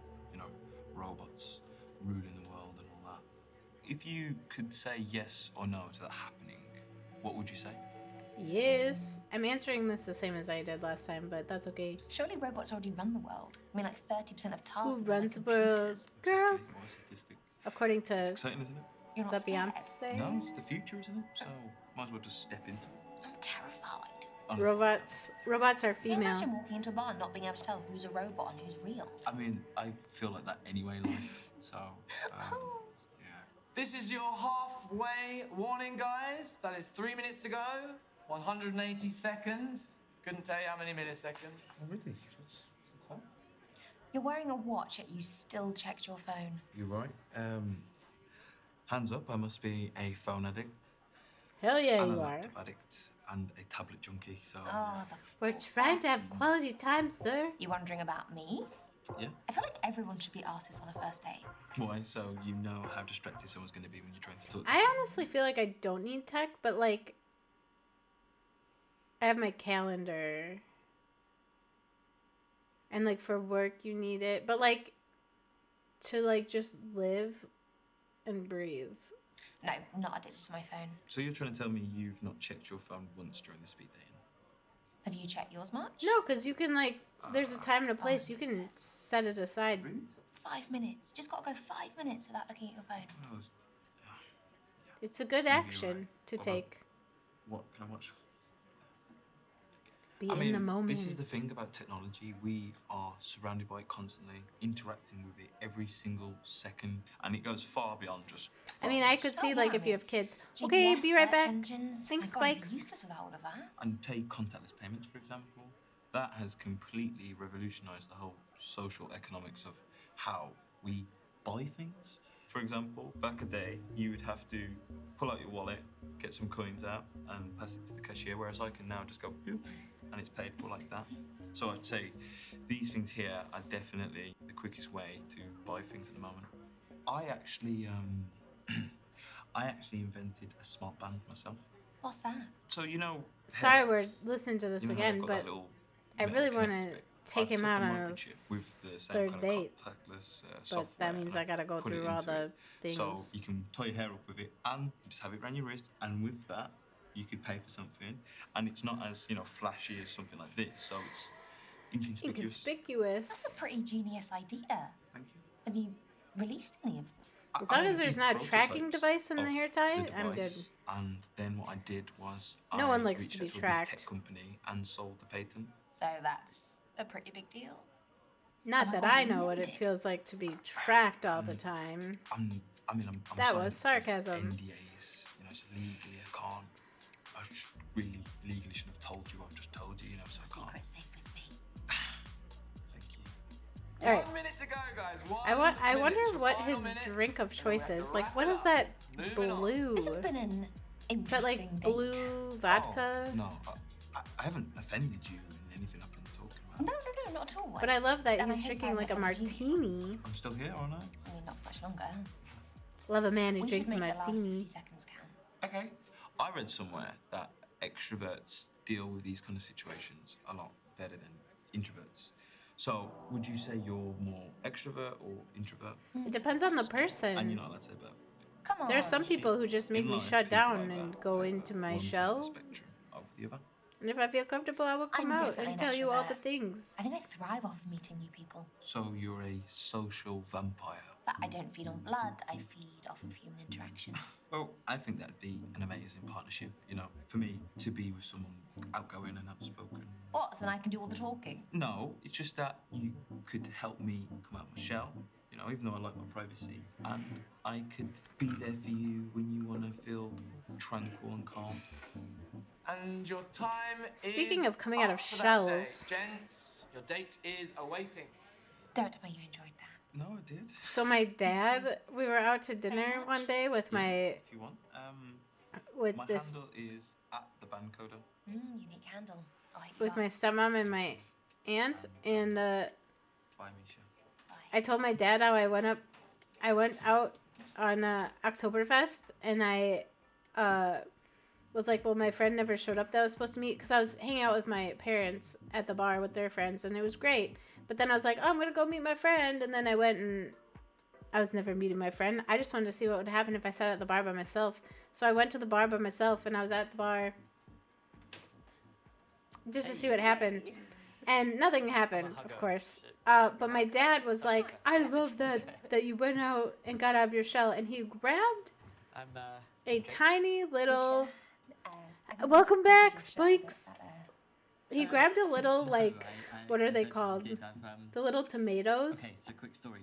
Robots ruling the world and all that. If you could say yes or no to that happening, what would you say? Yes. I'm answering this the same as I did last time, but that's okay. Surely robots already run the world. I mean, like 30% of tasks. Who are runs the by world? computers. Girls. More statistic. According to It's exciting, isn't it? You're not the scared. Beyonce. No, it's the future, isn't it? So might as well just step into it. I'm terrified. Robots are Can you female. imagine walking into a bar and not being able to tell who's a robot and who's real? I feel like that anyway in life. So, This is your halfway warning, guys. That is 3 minutes to go. 180 seconds. Couldn't tell you how many milliseconds. Already? What's the time? You're wearing a watch, yet you still checked your phone. You're right. Hands up, I must be a phone addict. Hell yeah, and you a are. laptop addict and a tablet junkie, so... Oh, We're trying to have quality time, sir. You wondering about me? Yeah? I feel like everyone should be asked this on a first date. Why? So you know how distracted someone's going to be when you're trying to talk to I honestly feel like I don't need tech, but like, I have my calendar. And like for work, you need it. But like, to like just live and breathe. No, I'm not addicted to my phone. So you're trying to tell me you've not checked your phone once during the speed dating? Have you checked yours much? No, because you can, like, there's a time and a place. You can set it aside. 5 minutes. Just got to go 5 minutes without looking at your phone. It's a good action to What about- take. What can I watch? Be in the moment. This is the thing about technology. We are surrounded by it constantly, interacting with it every single second, and it goes far beyond just. I mean, I could see, like, if you have kids. Okay, GPS be right search back. engines. Thanks, My God, it'd be Spikes. useless without all of that. And take contactless payments, for example. That has completely revolutionized the whole social economics of how we buy things. For example, back a day, you would have to pull out your wallet, get some coins out, and pass it to the cashier, whereas I can now just go, boop, and it's paid for like that. So I'd say these things here are definitely the quickest way to buy things at the moment. I actually invented a smart band myself. What's that? So, you know... Sorry, we're listening to this You know how again, they've got that but little I metal really want to connector bit? take I've him took out a on a microchip with the same third kind date. of contactless But software, that means and I gotta go put it through all into the it. things. So you can tie your hair up with it, and you just have it around your wrist, and with that, you could pay for something, and it's not as, you know, flashy as something like this, so it's inconspicuous. Inconspicuous. That's a pretty genius idea. Thank you. Have you released any of them? As long I as had there's few not a tracking prototypes device in the of hair tie, the I'm good. device, And then what I did was No I one likes reached to be out to a big tracked. tech company and sold the patent. So that's a pretty big deal. Not Oh my that God, I you know what it named feels like to be tracked all the time. I'm That signed was to sarcasm. NDAs, you know, so legally I can't. I just really legally shouldn't have told you. I've just told you, you know, so I can't. Secret's safe with me. Thank you. All right. 1 minute to go, guys. I wonder It's your what final his minute. drink of and then we choice have to is. Like, wrap what it is up. that Moving on. blue? This has been an Is that interesting like date. blue vodka? No, I haven't offended you in anything I've been talking about. No, not at all. But I love that And I he's hope drinking I'm like a offended you. martini. I'm still here, aren't I? I mean, not for much longer. Love a man who We should drinks a make the last martini. 60 seconds count. Okay. I read somewhere that extroverts deal with these kind of situations a lot better than introverts. So, would you say you're more extrovert or introvert? It depends on the And person. you're not allowed to say both. Come on. There are some people who just make In me life, shut people down either and go into my one side of the shell. spectrum over the other. And if I feel comfortable, I will come I'm out definitely and an tell you all the extrovert. things. I think I thrive off of meeting new people. So you're a social vampire. But I don't feed on blood, I feed off of human interaction. Well, I think that'd be an amazing partnership, you know, for me to be with someone outgoing and outspoken. What? So then I can do all the talking? No, it's just that you could help me come out of my shell, you know, even though I like my privacy. And I could be there for you when you want to feel tranquil and calm. And your time Speaking is of coming out of up for that day. shells. Gents, your date is awaiting. Don't tell me you enjoyed that. No, I did. So my dad, we were out to dinner one day with my If you want. with My this handle is at the bandcoder. Unique handle. I'll hit you with up. my stepmom and my aunt, and Bye, Misha. I told my dad how I went out on Oktoberfest, and I was like, well, my friend never showed up that I was supposed to meet, because I was hanging out with my parents at the bar with their friends, and it was great. But then I was like, oh, I'm going to go meet my friend, and then I went, and I was never meeting my friend. I just wanted to see what would happen if I sat at the bar by myself. So I went to the bar by myself, and I was at the bar just to see what happened. And nothing happened, of course. But my dad was like, I love that you went out and got out of your shell. And he grabbed a tiny little... Welcome back, Spikes. He grabbed a little, like, what are they called? The little tomatoes. Okay, so quick story.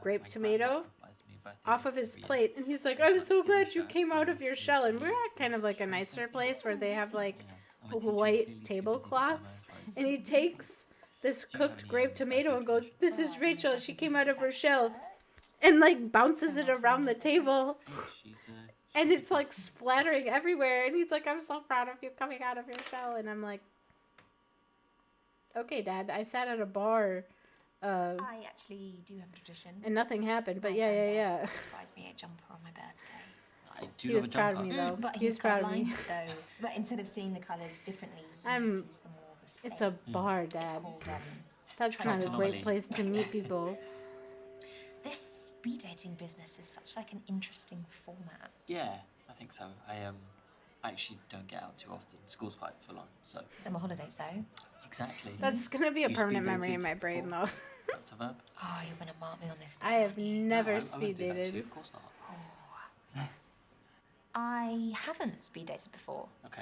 Grape my tomato grandmother buys me a birthday off gift of his every year. plate. And he's like, I'm so glad you came out of your shell. And we're at kind of like a nicer place where they have, like, white tablecloths. And he takes this cooked grape tomato and goes, this is Rachel. She came out of her shell. And, like, bounces it around the table. And it's, like, splattering everywhere. And he's like, I'm so proud of you coming out of your shell. And I'm like, okay, Dad, I sat at a bar. I actually do have a tradition. And nothing happened, but My yeah. granddad buys me a jumper on my birthday. I do He love was a proud of jumper. me, though. But He was he's proud of me. colorblind, so but instead of seeing the colours differently, he I'm- sees them all the same. It's a bar, Dad. It's called, That's not a Trigonometry. great place to meet people. this speed dating business is such like an interesting format. Yeah, I think so. I actually don't get out too often. School's quite full on, so. Summer holidays, though. Exactly. That's gonna be a You permanent speed memory in dated my brain, before? though. That's a verb. Oh, you're gonna mark me on this. I have never No, I speed won't do that to dated. you, of course not. I haven't speed dated before. Okay.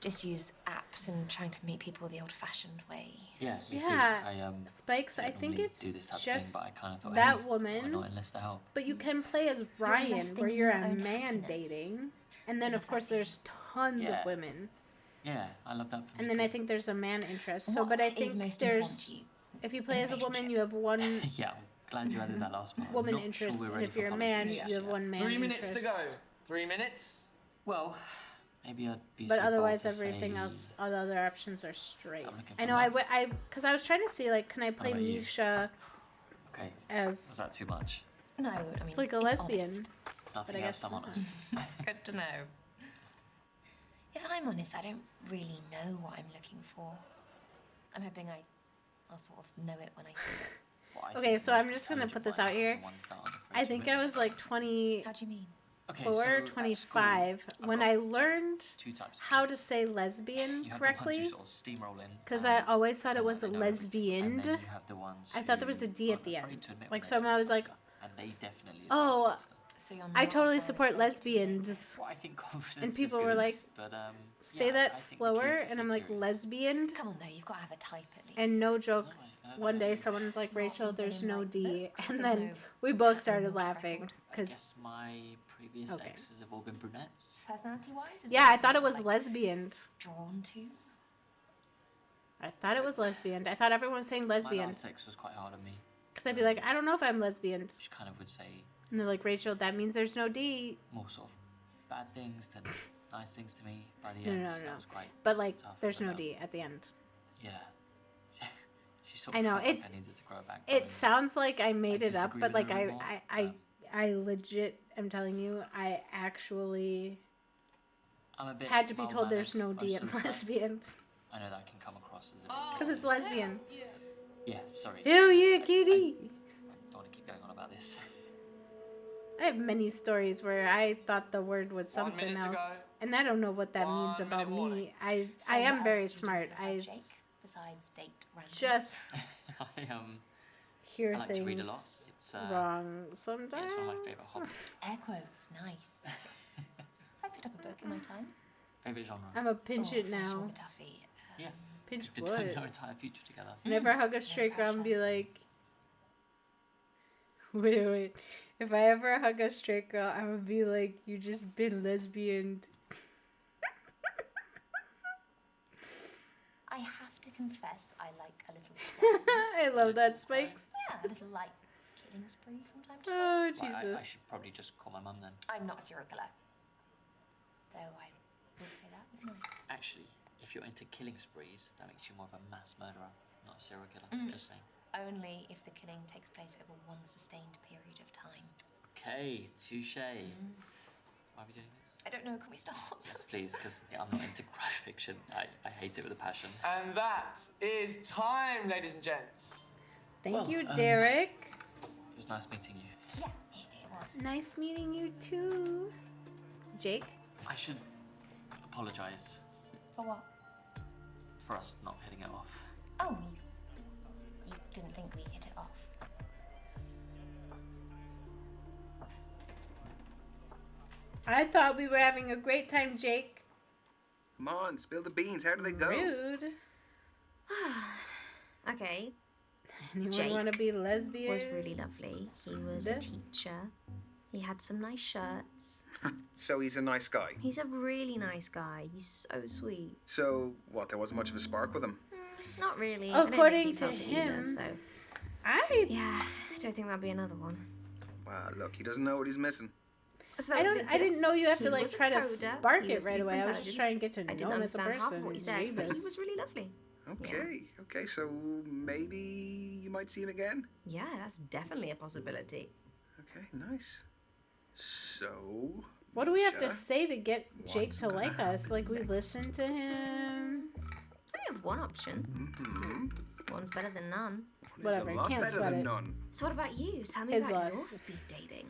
Just use apps and trying to meet people the old-fashioned way. Yeah, me Yeah, too. I Spikes, I don't think normally it's do this type just of thing, but I kind of thought, that hey, woman. why not enlist the help? But you can play as Ryan, investing where in you're your a own man happiness. dating, and then of course there's tons Yeah. of women, Yeah, I love that for me and then too. I think there's a man interest. So, What but I is think most important there's to you if you in play a as a woman, relationship? you have one Yeah, I'm glad you added that last part. I'm woman not interest, sure we're and ready if for you're a man, politics you just have yet. one man 3 minutes interest. to go. 3 minutes. Well, maybe I'd be But so bold otherwise, to everything say- else, all the other options are straight. I'm looking I for know. love. Because I was trying to see like, can I play about you? Misha Okay, as was that too much? No, I mean, like a it's lesbian? honest. Nothing I else, guess I'm not. honest. Good to know. If I'm honest, I don't really know what I'm looking for. I'm hoping I'll sort of know it when I see it. What I Okay, think so most I'm just gonna put this out intelligent here. ones are the ones that aren't afraid I to think admit I it. was like 24, How do you mean? Okay, so at 25 school, when I've I got learned two types of how to kids. say lesbian You have the ones correctly. who sort of steamroll in. Because I and always thought it pretend was like they know everything, and lesbian. then you have the ones I thought there was who a D at aren't the afraid end. to admit Like when so, they I was make a like, mistake, and they definitely advance oh, faster. So you're I not totally afraid support to lesbians. Well, I think confidence And is people were good, like, but, say yeah, I that think the key is slower, to and stay I'm like, curious. lesbian. Come on, though, you've got to have a type at least. And no joke, I don't one know. day someone's like, Rachel, even there's in, no like, D. looks, And there's then no we both pattern started or track laughing. record. I Because, guess my previous Okay. exes have all been brunettes. Personality-wise, is yeah, there I thought it anyone was you're, lesbian. drawn to? I thought it was lesbian. I thought everyone was saying My lesbian. last ex was quite hard on me. Because I'd be like, I don't know if I'm lesbian. She kind of would say And they're like, Rachel, that means there's no D. more sort of bad things than nice things to me by the No, end. no, so no. that was quite But like, tough, there's but, no D at the end. Yeah. She sort I of know, felt like it's- I needed to grow back. It sounds like I made it up, disagree but with like her anymore, I legit am telling you, I actually I'm a bit had to be told there's no mild-mannered D most in of the time. lesbian. I know that can come across as a bit. Because it's lesbian. Yeah, sorry. Hell yeah, kitty! I don't want to keep going on about this. I have many stories where I thought the word was 1 something minute to else, go. and I don't know what that means 1 about minute warning. me. I So I what am else very do you do smart. for I yourself, Jake, besides date random? just I hear I like to read a lot. things It's wrong yeah, sometimes. it's one of my favorite hobbies. Air quotes, nice. I picked up a book in my time. Favorite genre. I'm a pinch Oh, it fresh now. with a toughie. Yeah. Pinch To turn what? your entire future together. Whenever I hug a straight girl and be like, wait. If I ever hug a straight girl, I'm gonna be like, you just been lesbian. I have to confess, I like a little crime. I love that, Spikes. Yeah, a little like killing spree from time to time. Oh, Right, I Jesus. should probably just call my mum then. I'm not a serial killer. Though I would say that, wouldn't I? Actually, if you're into killing sprees, that makes you more of a mass murderer, not a serial killer. Just saying. Only if the killing takes place over one sustained period of time. Okay, touche. Why are we doing this? I don't know, can we stop? Yes, please, because I'm not into crash fiction. I hate it with a passion. And that is time, ladies and gents. Thank you, Well, Derek. It was nice meeting you. Yeah, it was. Nice meeting you too. Jake? I should apologise For what? for us not hitting it off. Oh, you didn't think we hit it off? I thought we were having a great time, Jake. Come on, spill the beans. How do they go? Rude. Okay, Anyone Jake want to be lesbian? was really lovely. He was a teacher. He had some nice shirts. So he's a nice guy. He's a really nice guy. He's so sweet. So, what, there wasn't much of a spark with him? Not really. According I don't think to he felt it either, him, so yeah, I don't think that'll be another one. Well, look, he doesn't know what he's missing. So that I was don't. a big I didn't kiss. know you have He to like was a try to coder. spark He it was right away. I was just super trying to get to I know didn't him as a understand half of person. what he said, but he Jeebus. was really lovely. Okay, so maybe you might see him again? Yeah, that's definitely a possibility. Okay, nice. So, What do we have to Misha, say to get Jake what's to gonna like us? Like we next? listen to him. I only have one option. Mm-hmm. One's better than none. Whatever, A lot can't better sweat than it. none. So what about you? Tell me His about loss. your speed dating.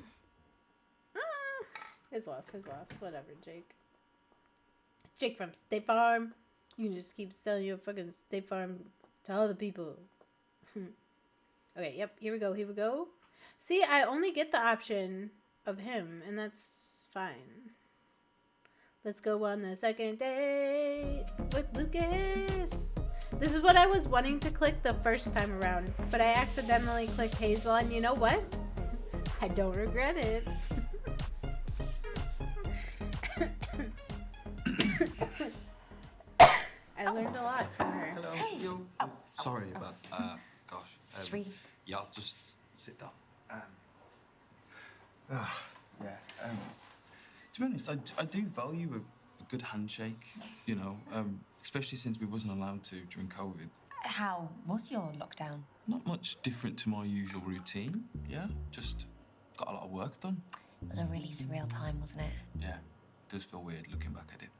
His loss. Whatever, Jake. Jake from State Farm. You can just keep selling your fucking State Farm to other people. Okay, yep, here we go. See, I only get the option of him, and that's fine. Let's go on the second date with Lucas. This is what I was wanting to click the first time around, but I accidentally clicked Hazel, and you know what? I don't regret it. I learned a lot from her. Hello. Hey. Yo. Sorry about. Gosh. Should we- Yeah, I'll just sit down. Yeah. To be honest, I do value a good handshake. You know, especially since we wasn't allowed to during COVID. How was your lockdown? Not much different to my usual routine. Yeah, just got a lot of work done. It was a really surreal time, wasn't it? Yeah, it does feel weird looking back at it.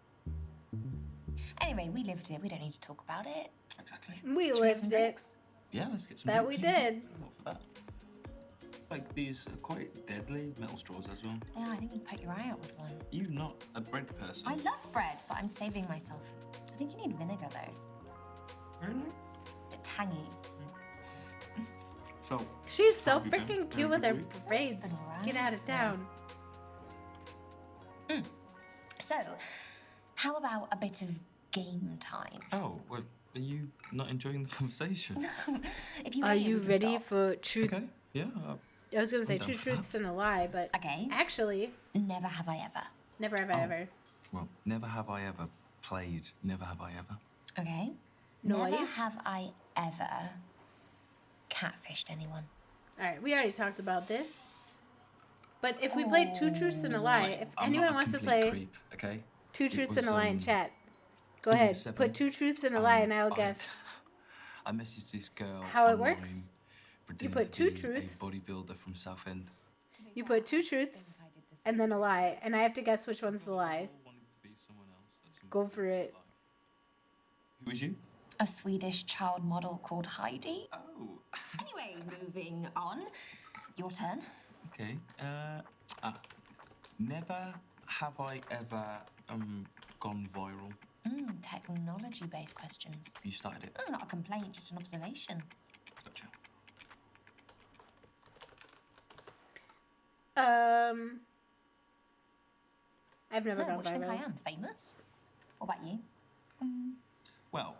Anyway, we lived it. We don't need to talk about it. Exactly. We Should we get lived some it. drinks? Yeah, let's get some. That we drinks. did. What for that? Like these are quite deadly metal straws as well. Yeah, I think you put your eye out with one. You not a bread person. I love bread, but I'm saving myself. I think you need vinegar, though. Really? A bit tangy. So. She's so have you been? freaking cute with her braids. It's been alright, Get out of town. So, how about a bit of game time? Oh, well, are you not enjoying the conversation? If you Are are, you we can ready stop. for truth? Okay. Yeah. I was gonna say I'm down two for that. truths and a lie, but Okay. actually, Never have I ever. never have I ever. Well, never have I ever played. Never have I ever. Okay. Never Noise. have I ever catfished anyone. All right, we already talked about this. But if we played two truths and a lie, if I'm anyone not a wants to complete play creep, okay? two It truths was, and a lie in chat, go it was ahead. 7. Put two truths and a lie, and I'll guess. I messaged this girl. How it online, works? pretending put to two be truths. A bodybuilder from Southend. You put two truths and then a lie, and I have to guess which one's the lie. Go for it. Who was you? A Swedish child model called Heidi. Oh. Anyway, moving on. Your turn. Okay. Never have I ever gone viral. Technology-based questions. You started it. Not a complaint, just an observation. Gotcha. I've never No, gone what do you think I viral. am? Famous? What about you? Well,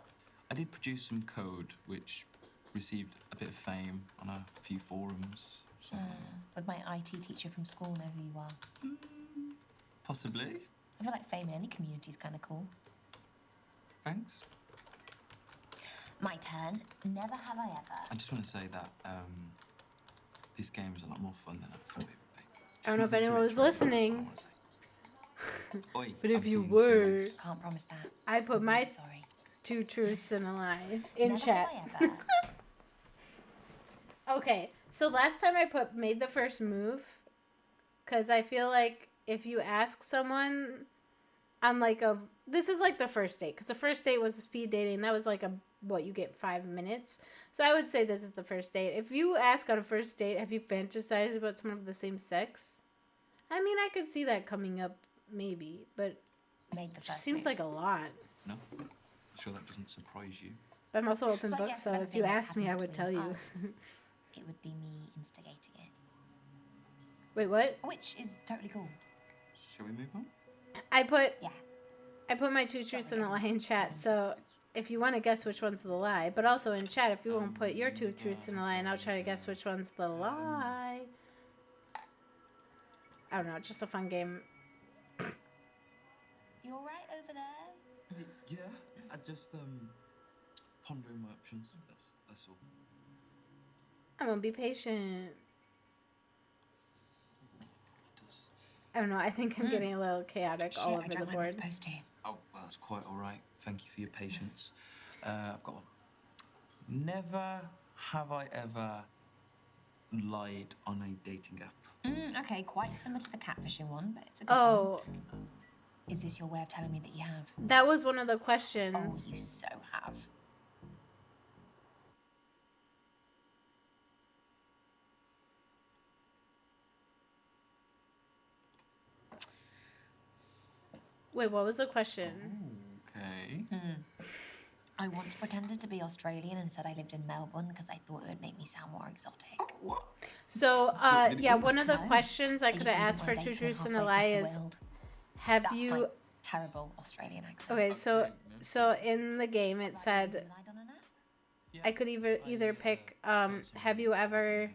I did produce some code which received a bit of fame on a few forums. So Would my IT teacher from school know who you are? possibly. I feel like fame in any community is kind of cool. Thanks. My turn. Never have I ever. I just want to say that this game is a lot more fun than I thought it would be. I don't know if anyone was listening, Oi, but if I'm you being were, serious. Can't promise that. I put my Sorry. two truths and a lie in Never chat. have I ever. Okay, so last time I made the first move, because I feel like if you ask someone on this is like the first date, because the first date was speed dating, that was like you get 5 minutes. So I would say this is the first date. If you ask on a first date, have you fantasized about someone of the same sex? I mean, I could see that coming up maybe, but Made the it first seems move. like a lot. No? Sure that doesn't surprise you? But I'm also open So I book, guess so another if you thing that's asked me, I happened would tell between you. us, it would be me instigating it. Wait, what? Which is totally cool. Shall we move on? I put Yeah. my two truths and a lie in chat, so if you want to guess which one's the lie, but also in chat if you want to put your two truths and a lie, and I'll try to guess which one's the lie. I don't know, just a fun game. You all right over there? Yeah, I just pondering my options. That's all. I'm gonna be patient. I don't know, I think I'm getting a little chaotic all over the board. Supposed to. Oh, well, that's quite all right. Thank you for your patience. I've got one. Never have I ever lied on a dating app. Okay, quite similar to the catfishing one, but it's a good Oh, one. Is this your way of telling me that you have? that was one of the Oh, questions. you so have. Wait, what was the question? I once pretended to be Australian and said I lived in Melbourne because I thought it would make me sound more exotic. So, Did it yeah, work? one of the No. questions I I could just have lived asked on for my Two base Truths and a halfway Lie across is, the world. have That's you... my terrible Australian accent. Okay, so in the game it said I could either pick have you ever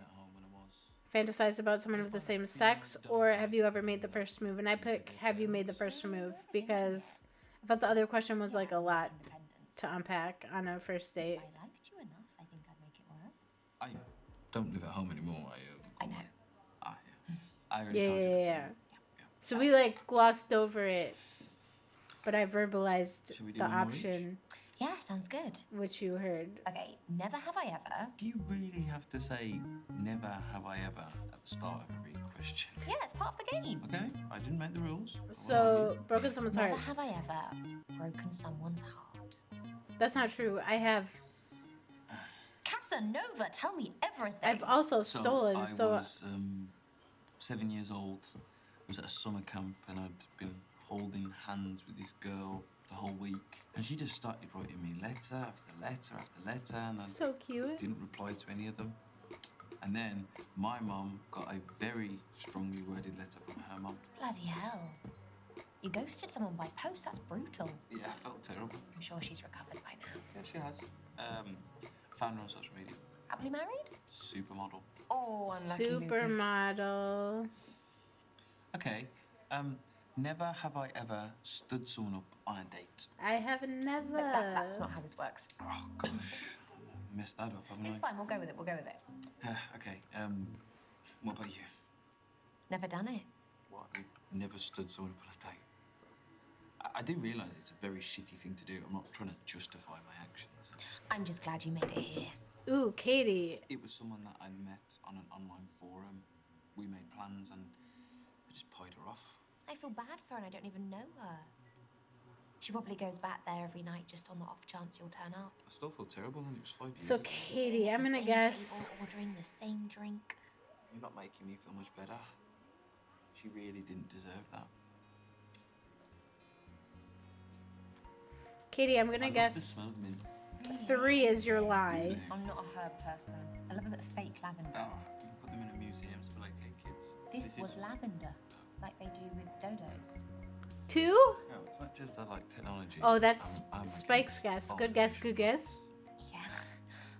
fantasized about someone of the same sex, or have you ever made the first move? And I pick have you made the first move because I thought the other question was like a lot to unpack on a first date. If I liked you enough, I think I'd make it work. I don't live at home anymore. I know. I already Yeah, told you. yeah. So we like glossed over it, but I verbalized Should we do the one more each? option Yeah, sounds good. which you heard. Okay, never have I ever. Do you really have to say never have I ever at the start of every question? Yeah, it's part of the game. Okay, I didn't make the rules. So broken someone's Never heart. have I ever broken someone's heart. That's not true. I have. Casanova, tell me everything. I've also stolen. I So was 7 years old. I was at a summer camp and I'd been holding hands with this girl the whole week. And she just started writing me letter after letter after letter, and I so cute. didn't reply to any of them. And then my mum got a very strongly worded letter from her mum. Bloody hell. You ghosted someone by post, that's brutal. Yeah, I felt terrible. I'm sure she's recovered by now. Yeah, she has. Found her on social media. Happily married? Supermodel. Oh, unlucky Lucas. supermodel. Okay. Never have I ever stood someone up on a date. I have never. That's not how this works. Oh gosh, messed that up, haven't It's fine, we'll go with it, we'll go with it. Okay. What about you? Never done it. What? You've never stood someone up on a date? I do realise it's a very shitty thing to do. I'm not trying to justify my actions. I'm just glad you made it here. Ooh, Katie. It was someone that I met on an online forum. We made plans and I just pied her off. I feel bad for her and I don't even know her. She probably goes back there every night just on the off chance you'll turn up. I still feel terrible and it was 5 years So ago. Katie, I'm The gonna same guess. table, ordering the same drink. You're not making me feel much better. She really didn't deserve that. Katie, I'm gonna I love the guess smell of mint. 3 is your lie. I'm not a herb person. I love a bit of fake lavender. Oh, you can put them in a museum to be like, hey kids. This was lavender, like they do with dodos. 2? No, it's not just I like technology. Oh, that's I'm a Spike's chemist. guess. Good guess, good guess. Yeah,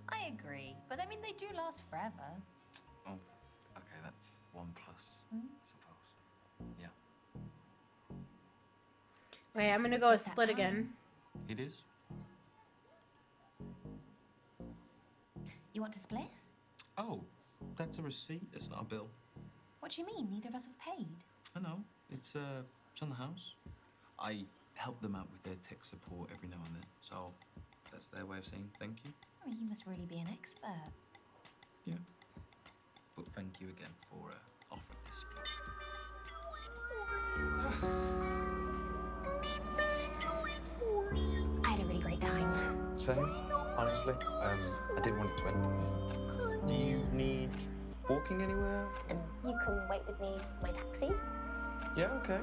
I agree. But I mean, they do last forever. Oh, okay, that's 1+, I suppose. Yeah. Wait, I'm gonna go a It's that split time. again. It is? You want to split? Oh, that's a receipt. It's not a bill. What do you mean? Neither of us have paid. I know. It's on the house. I help them out with their tech support every now and then. So that's their way of saying thank you. Oh, you must really be an expert. Yeah. But thank you again for offering this split. I had a really great time. Same, honestly. I didn't want it to end. Do you need walking anywhere? You can wait with me for my taxi? Yeah, okay.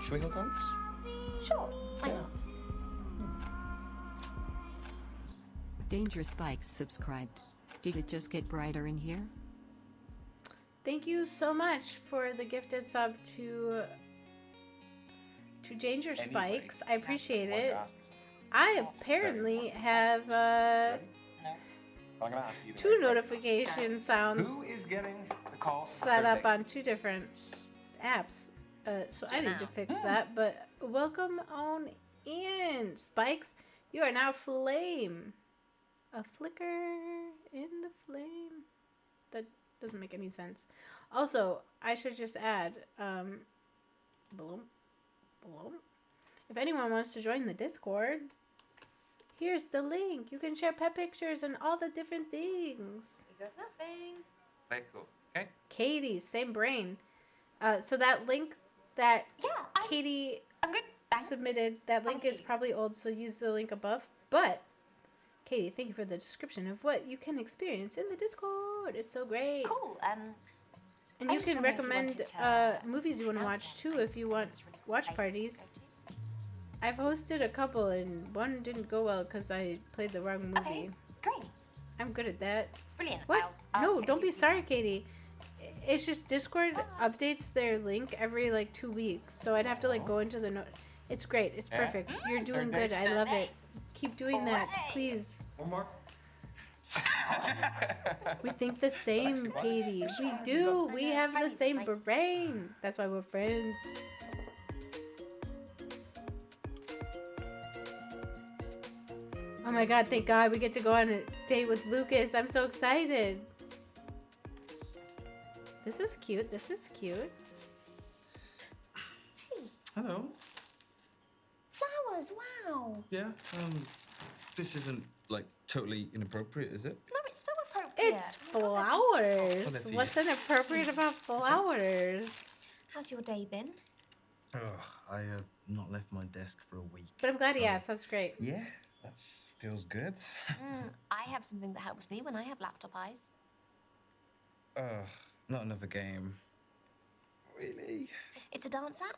Should we go dance? Sure, why not? Danger Spikes subscribed. Did it just get brighter in here? Thank you so much for the gifted sub to Danger Spikes. I appreciate it. I apparently have I'm gonna ask you 2 notification sounds Who is getting the call? set up on 2 different apps. So I need to fix that. But welcome on in, Spikes. You are now flame. A flicker in the flame. That doesn't make any sense. Also, I should just add, bloom. If anyone wants to join the Discord, here's the link. You can share pet pictures and all the different things. Here goes nothing. Okay, cool. Okay. Katie, same brain. So that link that Katie submitted, that link is probably old, so use the link above. But, Katie, thank you for the description of what you can experience in the Discord. It's so great. Cool. And I you just can wondered if you recommend wanted to movies you want to watch too if you want watch parties. I've hosted a couple and one didn't go well because I played the wrong movie. Okay, great. I'm good at that. Brilliant. What? I'll No, text don't you be the sorry, details. Katie. It's just Discord updates their link every like 2 weeks, so I'd have to like go into the note. It's great. It's perfect. You're doing good. I love it. Keep doing that, please. One more. We think the same, Katie. We do. We have the same brain. That's why we're friends. Oh my god, thank God we get to go on a date with Lucas. I'm so excited. This is cute. This is cute. Hello. Flowers, wow. Yeah. This isn't like totally inappropriate, is it? No, it's so appropriate. It's Well, flowers. if you- What's inappropriate about flowers? How's your day been? Ugh, I have not left my desk for a week. But I'm glad he so- asked. That's great. Yeah, that feels good. I have something that helps me when I have laptop eyes. Ugh, not another game. Really? It's a dance app.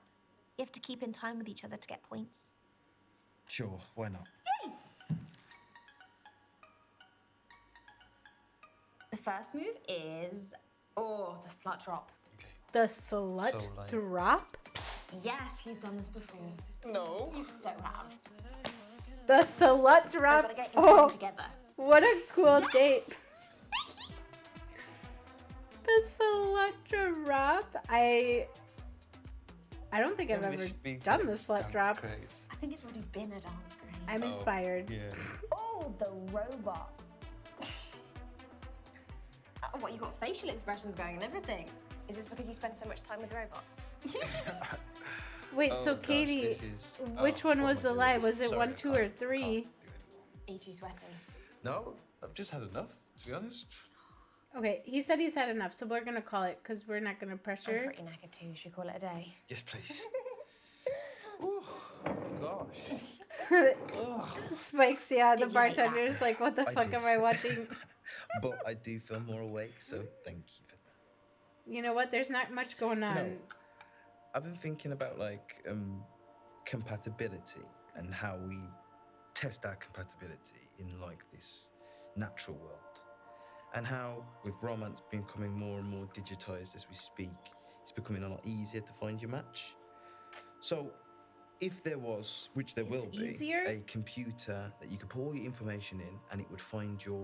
You have to keep in time with each other to get points. Sure, why not? The first move is the slut drop. The slut So, like- drop? Yes, he's done this before. No. You so have. The slut We've drop? got to get Oh, together. what a cool Yes. date. The slut drop? I don't think I've Maybe this ever should be done the slut dance drop. craze. I think it's already been a dance craze. I'm inspired. Yeah. Oh, the robot. What, you got facial expressions going and everything? Is this because you spend so much time with robots? Wait, Oh, so gosh, Katie, this is- which oh, one what was am I the doing? lie? Was it Sorry, 1, 2, or 3? Are you too sweaty? No, I've just had enough, to be honest. Okay, he said he's had enough, so we're gonna call it because we're not gonna I'm pressure. pretty knackered too. Should we call it a day? Yes, please. Ooh, gosh. Spikes, yeah, the Did you like that? bartender's like, what the I fuck did. am I watching? But I do feel more awake, so thank you for that. You know what? There's not much going on. know, I've been thinking about like compatibility and how we test our compatibility in like this natural world. And how with romance becoming more and more digitized as we speak, it's becoming a lot easier to find your match. So if there was, which there will It's be, easier? a computer that you could put all your information in and it would find your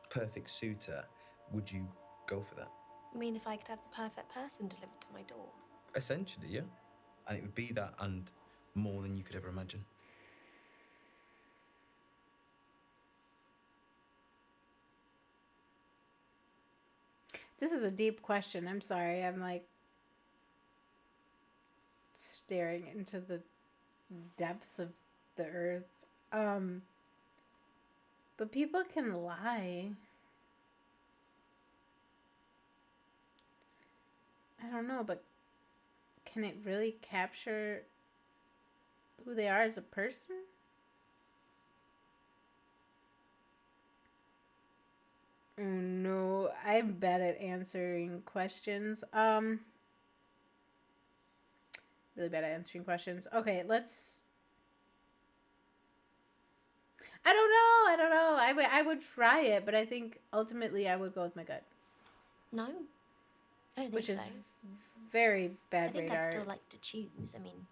perfect suitor, would you go for that? You mean if I could have the perfect person delivered to my door? Essentially, yeah. And it would be that and more than you could ever imagine. This is a deep question. I'm sorry. I'm like staring into the depths of the earth. But people can lie. I don't know, but can it really capture who they are as a person? Oh no, I'm bad at answering questions. Really bad at answering questions. Okay, let's. I don't know. I would try it, but I think ultimately I would go with my gut, No, I don't think which so. is very bad I think radar. I'd still like to choose. I mean,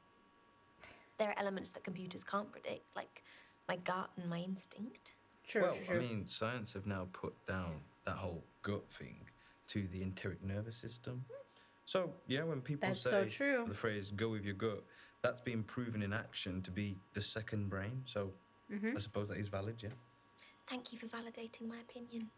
there are elements that computers can't predict, like my gut and my instinct. Well, I mean, science have now put down that whole gut thing to the enteric nervous system. So, yeah, when people That's say so true. the phrase go with your gut, that's been proven in action to be the second brain. So, Mhm. I suppose that is valid, yeah. Thank you for validating my opinion.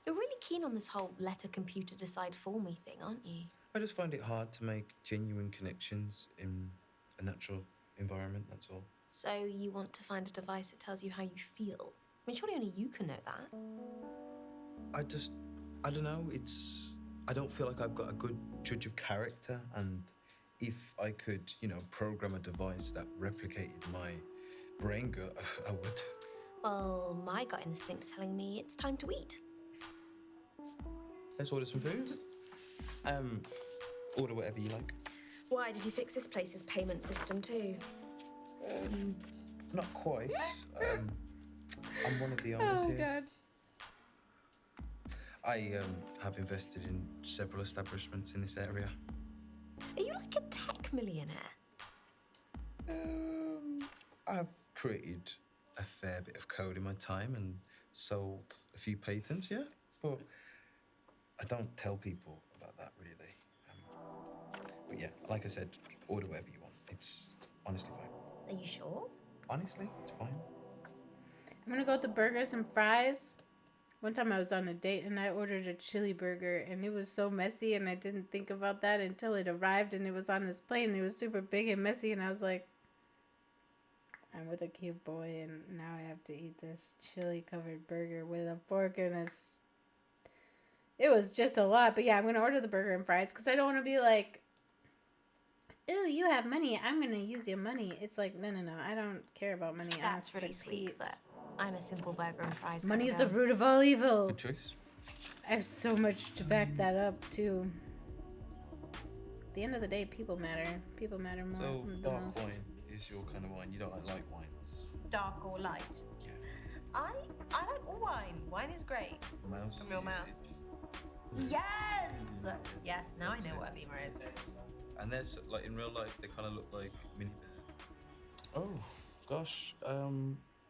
You're really keen on this whole let a computer decide for me thing, aren't you? I just find it hard to make genuine connections in a natural environment, that's all. So you want to find a device that tells you how you feel? I mean, surely only you can know that. I don't know, I don't feel like I've got a good judge of character, and if I could, program a device that replicated my brain gut, I would. Well, my gut instinct's telling me it's time to eat. Let's order some food. Order whatever you like. Why, did you fix this place's payment system too? Not quite. I'm one of the owners Oh, here. God. I have invested in several establishments in this area. Are you like a tech millionaire? I've created a fair bit of code in my time and sold a few patents, yeah? But I don't tell people about that, really. But yeah, like I said, order whatever you want. It's honestly fine. Are you sure? Honestly, it's fine. I'm gonna go with the burgers and fries. One time I was on a date and I ordered a chili burger and it was so messy and I didn't think about that until it arrived and it was on this plate and it was super big and messy and I was like, I'm with a cute boy and now I have to eat this chili covered burger with a fork and it was just a lot. But yeah, I'm gonna order the burger and fries because I don't want to be like, ooh, you have money, I'm gonna use your money. It's like, no, I don't care about money. That's really sweet, but I'm a simple burger and fries. Money is the root of all evil. Good choice. I have so much to back that up too. At the end of the day, people matter. People matter more So, than the dark most. wine is your kind of wine. You don't like light wines. Dark or light? Yeah. I like all wine. Wine is great. Mouse. From your mouse. Yes! Yes, now I know what a lemur is. And they're like in real life, they kind of look like mini bear. Oh, gosh.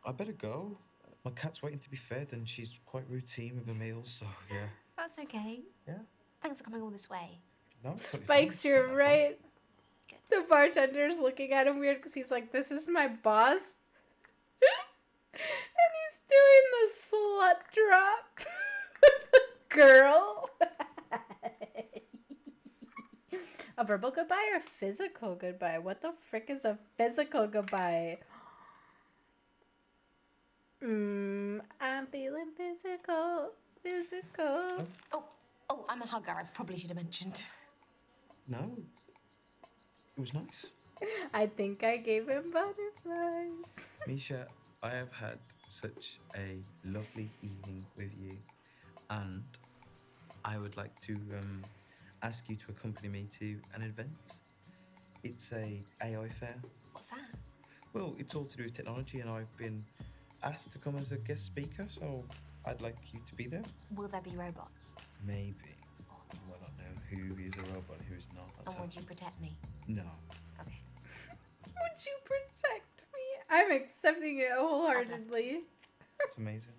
I better go. My cat's waiting to be fed, and she's quite routine with her meals, so yeah. That's okay. Yeah. Thanks for coming all this way. No, it's totally Spikes, fine. you're right. The bartender's looking at him weird because he's like, this is my boss. And he's doing the slut drop. Girl. A verbal goodbye or a physical goodbye? What the frick is a physical goodbye? I'm feeling physical. Oh, I'm a hugger. I probably should have mentioned. No, it was nice. I think I gave him butterflies. Misha, I have had such a lovely evening with you, and I would like to ask you to accompany me to an event. It's a AI fair. What's that? Well, it's all to do with technology, and I've been asked to come as a guest speaker, so I'd like you to be there. Will there be robots? Maybe. You might not know who is a robot and who is not. That's And would you protect me? No. Okay. Would you protect me? I'm accepting it wholeheartedly. It's amazing.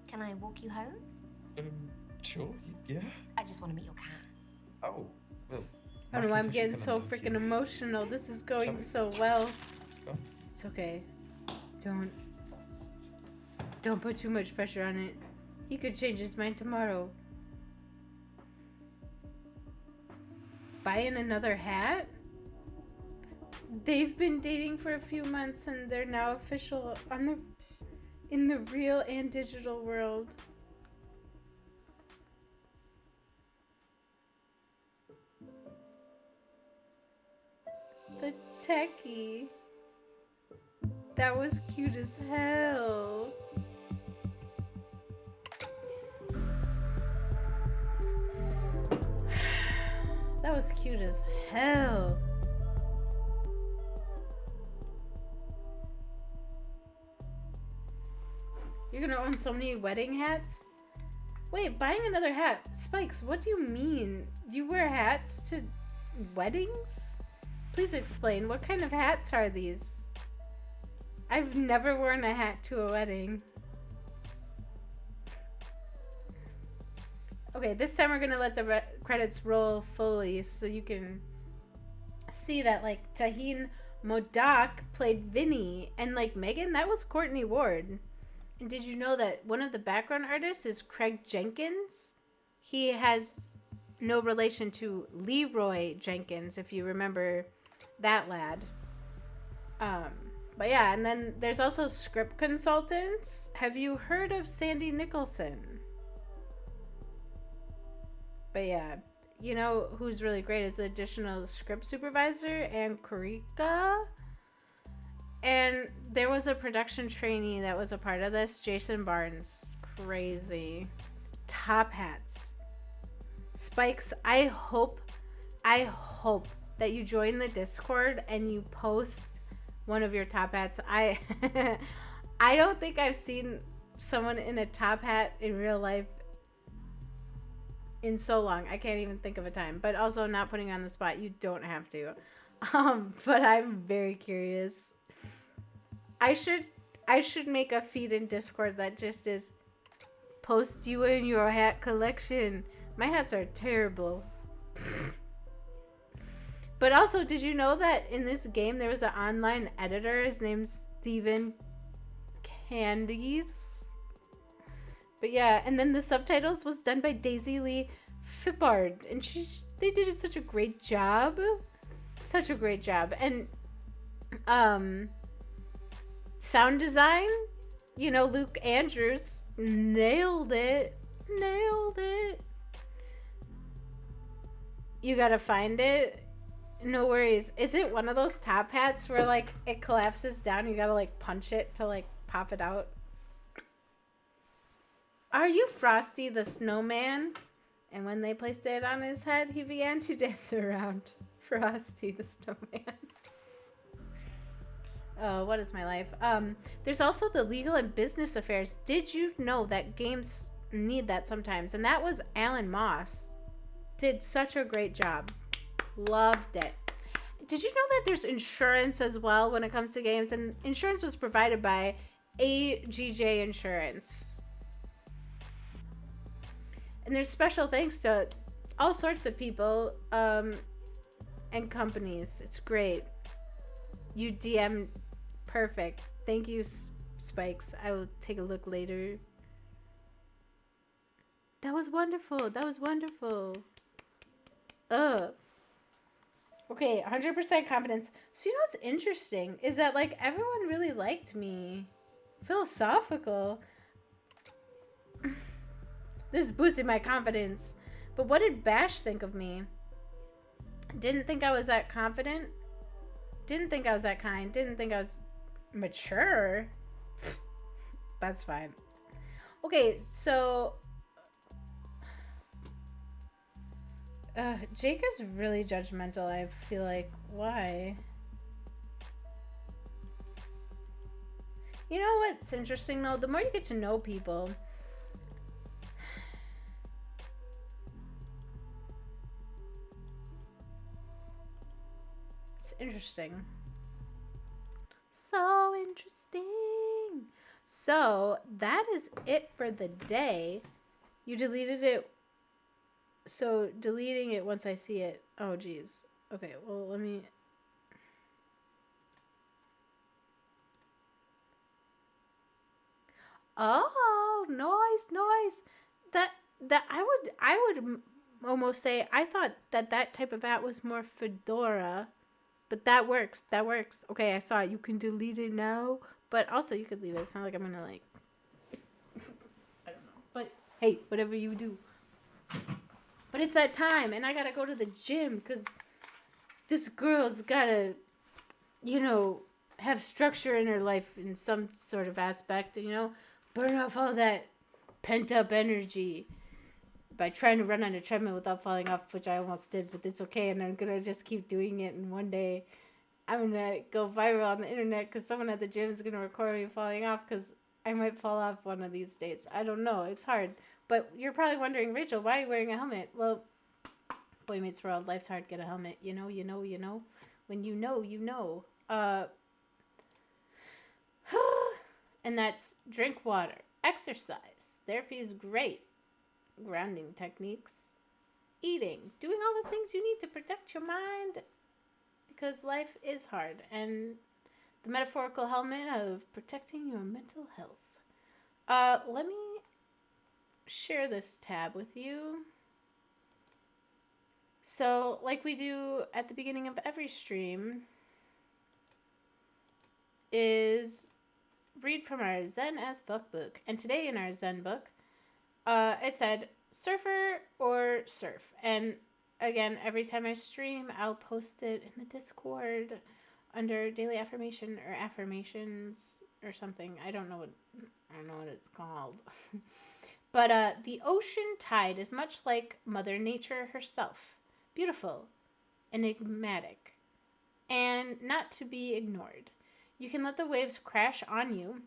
Can I walk you home? Sure, yeah. I just want to meet your cat. Oh, well. I don't know why I'm Macintosh is getting gonna so love freaking you. emotional. This is going we? so well. Let's go. It's okay. Don't put too much pressure on it. He could change his mind tomorrow. Buying another hat? They've been dating for a few months and they're now official in the real and digital world. The techie. That was cute as hell. That was cute as hell. You're gonna own so many wedding hats? Wait, buying another hat. Spikes, what do you mean? You wear hats to weddings? Please explain. What kind of hats are these? I've never worn a hat to a wedding. Okay, this time we're gonna let the credits roll fully so you can see that, like, Taheen Modak played Vinny, and, like, Megan, that was Courtney Ward. And did you know that one of the background artists is Craig Jenkins? He has no relation to Leroy Jenkins, if you remember that lad. But yeah, and then there's also script consultants. Have you heard of Sandy Nicholson? But yeah, you know who's really great is the additional script supervisor and Karika. And there was a production trainee that was a part of this, Jason Barnes. Crazy. Top hats. Spikes, I hope that you join the Discord and you post one of your top hats. I I don't think I've seen someone in a top hat in real life in so long. I can't even think of a time. But also, not putting you on the spot. You don't have to. But I'm very curious. I should make a feed in Discord that just is post you in your hat collection. My hats are terrible. But also, did you know that in this game there was an online editor? His name's Steven Candies. But yeah, and then the subtitles was done by Daisy Lee Fippard, and they did such a great job. Such a great job. And sound design, you know, Luke Andrews nailed it. Nailed it. You gotta find it. No worries. Is it one of those top hats where like it collapses down? You gotta like punch it to like pop it out. Are you Frosty the Snowman? And when they placed it on his head, he began to dance around. Frosty the Snowman. Oh, what is my life? There's also the legal and business affairs. Did you know that games need that sometimes? And that was Alan Moss. Did such a great job. Loved it. Did you know that there's insurance as well when it comes to games? And insurance was provided by AGJ Insurance. And there's special thanks to all sorts of people and companies. It's great. You DM perfect. Thank you, Spikes. I will take a look later. That was wonderful. That was wonderful. Okay, 100% confidence. So you know what's interesting is that like everyone really liked me. Philosophical. This boosted my confidence. But what did Bash think of me? Didn't think I was that confident. Didn't think I was that kind. Didn't think I was mature. That's fine. Okay, so Jake is really judgmental, I feel like. Why? You know what's interesting though? The more you get to know people, it's interesting. So interesting. So that is it for the day. You deleted it. So deleting it once I see it. Oh, geez. Okay, well, let me... Oh, nice. That I would almost say I thought that type of hat was more fedora, but that works. Okay, I saw it. You can delete it now, but also you could leave it. It's not like I'm gonna like... I don't know. But hey, whatever you do. But it's that time, and I gotta go to the gym because this girl's gotta, you know, have structure in her life in some sort of aspect, you know, burn off all that pent up energy by trying to run on a treadmill without falling off, which I almost did, but it's okay, and I'm gonna just keep doing it, and one day I'm gonna go viral on the internet because someone at the gym is gonna record me falling off because I might fall off one of these days. I don't know. It's hard. But you're probably wondering, Rachel, why are you wearing a helmet? Well, Boy Meets World, life's hard, get a helmet. You know. When you know, you know. And that's drink water, exercise, therapy is great, grounding techniques, eating, doing all the things you need to protect your mind because life is hard. And the metaphorical helmet of protecting your mental health. Let me share this tab with you. So, like we do at the beginning of every stream, is read from our Zen as fuck book. And today in our Zen book, it said surfer or surf. And again, every time I stream, I'll post it in the Discord under daily affirmation or affirmations or something. I don't know what it's called. But the ocean tide is much like Mother Nature herself. Beautiful, enigmatic, and not to be ignored. You can let the waves crash on you,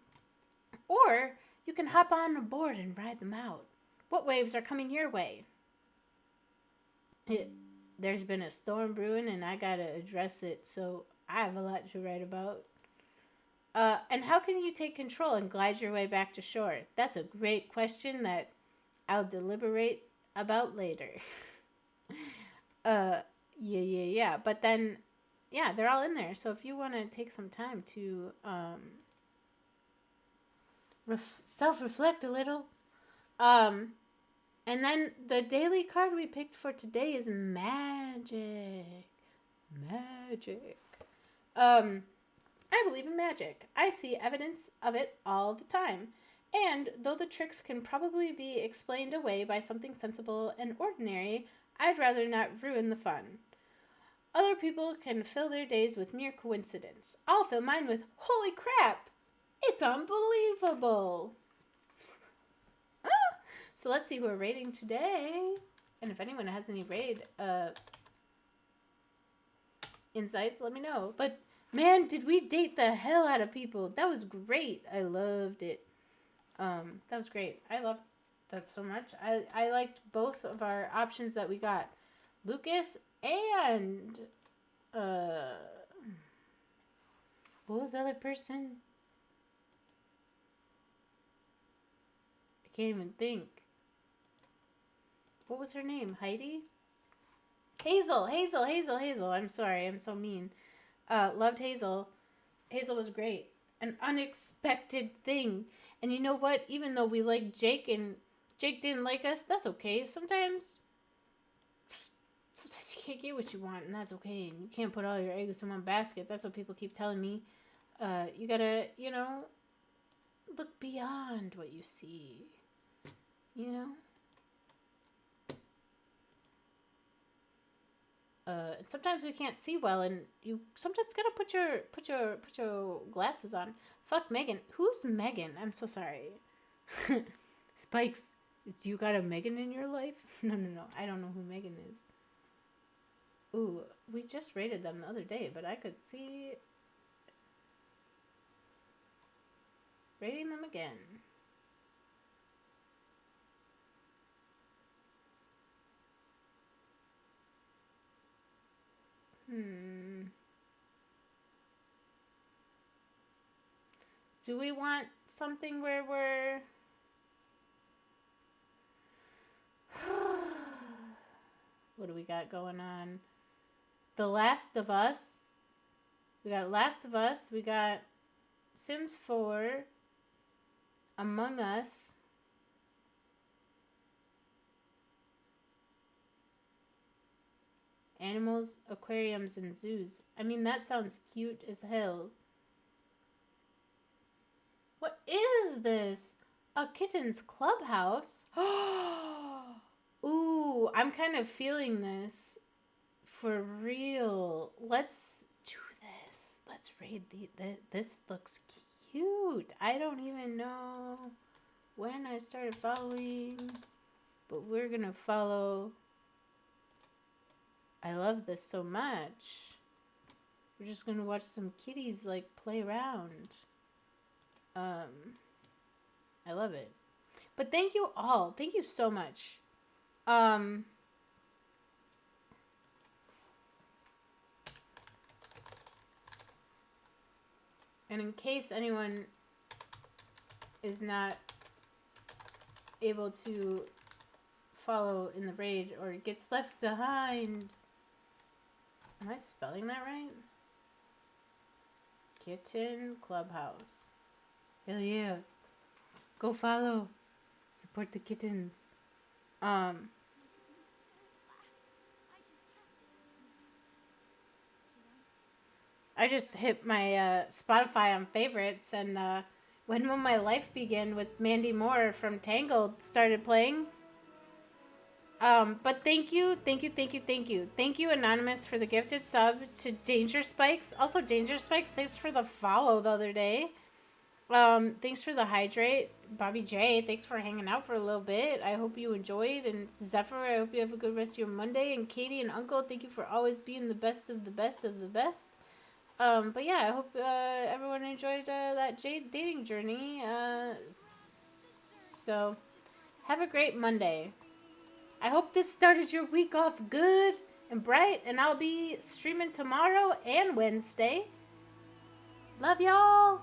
or you can hop on board and ride them out. What waves are coming your way? There's been a storm brewing and I gotta address it, so I have a lot to write about. And how can you take control and glide your way back to shore? That's a great question that I'll deliberate about later. Yeah. But then, yeah, they're all in there. So if you want to take some time to self-reflect a little, and then the daily card we picked for today is magic. Magic. I believe in magic. I see evidence of it all the time. And though the tricks can probably be explained away by something sensible and ordinary, I'd rather not ruin the fun. Other people can fill their days with mere coincidence. I'll fill mine with, holy crap! It's unbelievable! So let's see who we're rating today. And if anyone has any raid insights, let me know. But man, did we date the hell out of people. That was great. I loved it. That was great. I loved that so much. I liked both of our options that we got. Lucas and what was the other person? I can't even think. What was her name? Heidi? Hazel. I'm sorry. I'm so mean. Loved Hazel. Hazel was great. An unexpected thing. And you know what? Even though we liked Jake and Jake didn't like us, that's okay. Sometimes you can't get what you want, and that's okay. And you can't put all your eggs in one basket. That's what people keep telling me. You gotta, look beyond what you see. And sometimes we can't see well, and you sometimes gotta put your glasses on. Fuck Megan. Who's Megan? I'm so sorry. Spikes, do you got a Megan in your life? No. I don't know who Megan is. Ooh, we just rated them the other day, but I could see rating them again. Do we want something where we're... What do we got going on? The Last of Us. We got Last of Us. We got Sims 4. Among Us. Animals, aquariums, and zoos. I mean, that sounds cute as hell. What is this? A kitten's clubhouse? Ooh, I'm kind of feeling this. For real. Let's do this. Let's raid this looks cute. I don't even know when I started following, but we're gonna follow. I love this so much. We're just gonna watch some kitties like play around. I love it. But thank you all. Thank you so much. And in case anyone is not able to follow in the raid or gets left behind. Am I spelling that right? Kitten Clubhouse. Hell yeah. Go follow. Support the kittens. I just hit my Spotify on favorites, and When Will My Life Begin with Mandy Moore from Tangled started playing. But thank you, Anonymous, for the gifted sub to Danger Spikes. Also, Danger Spikes, thanks for the follow the other day. Thanks for the hydrate. Bobby J, thanks for hanging out for a little bit. I hope you enjoyed. And Zephyr, I hope you have a good rest of your Monday. And Katie and Uncle, thank you for always being the best of the best of the best. But yeah, I hope everyone enjoyed that Jade dating journey. So have a great Monday. I hope this started your week off good and bright. And I'll be streaming tomorrow and Wednesday. Love y'all.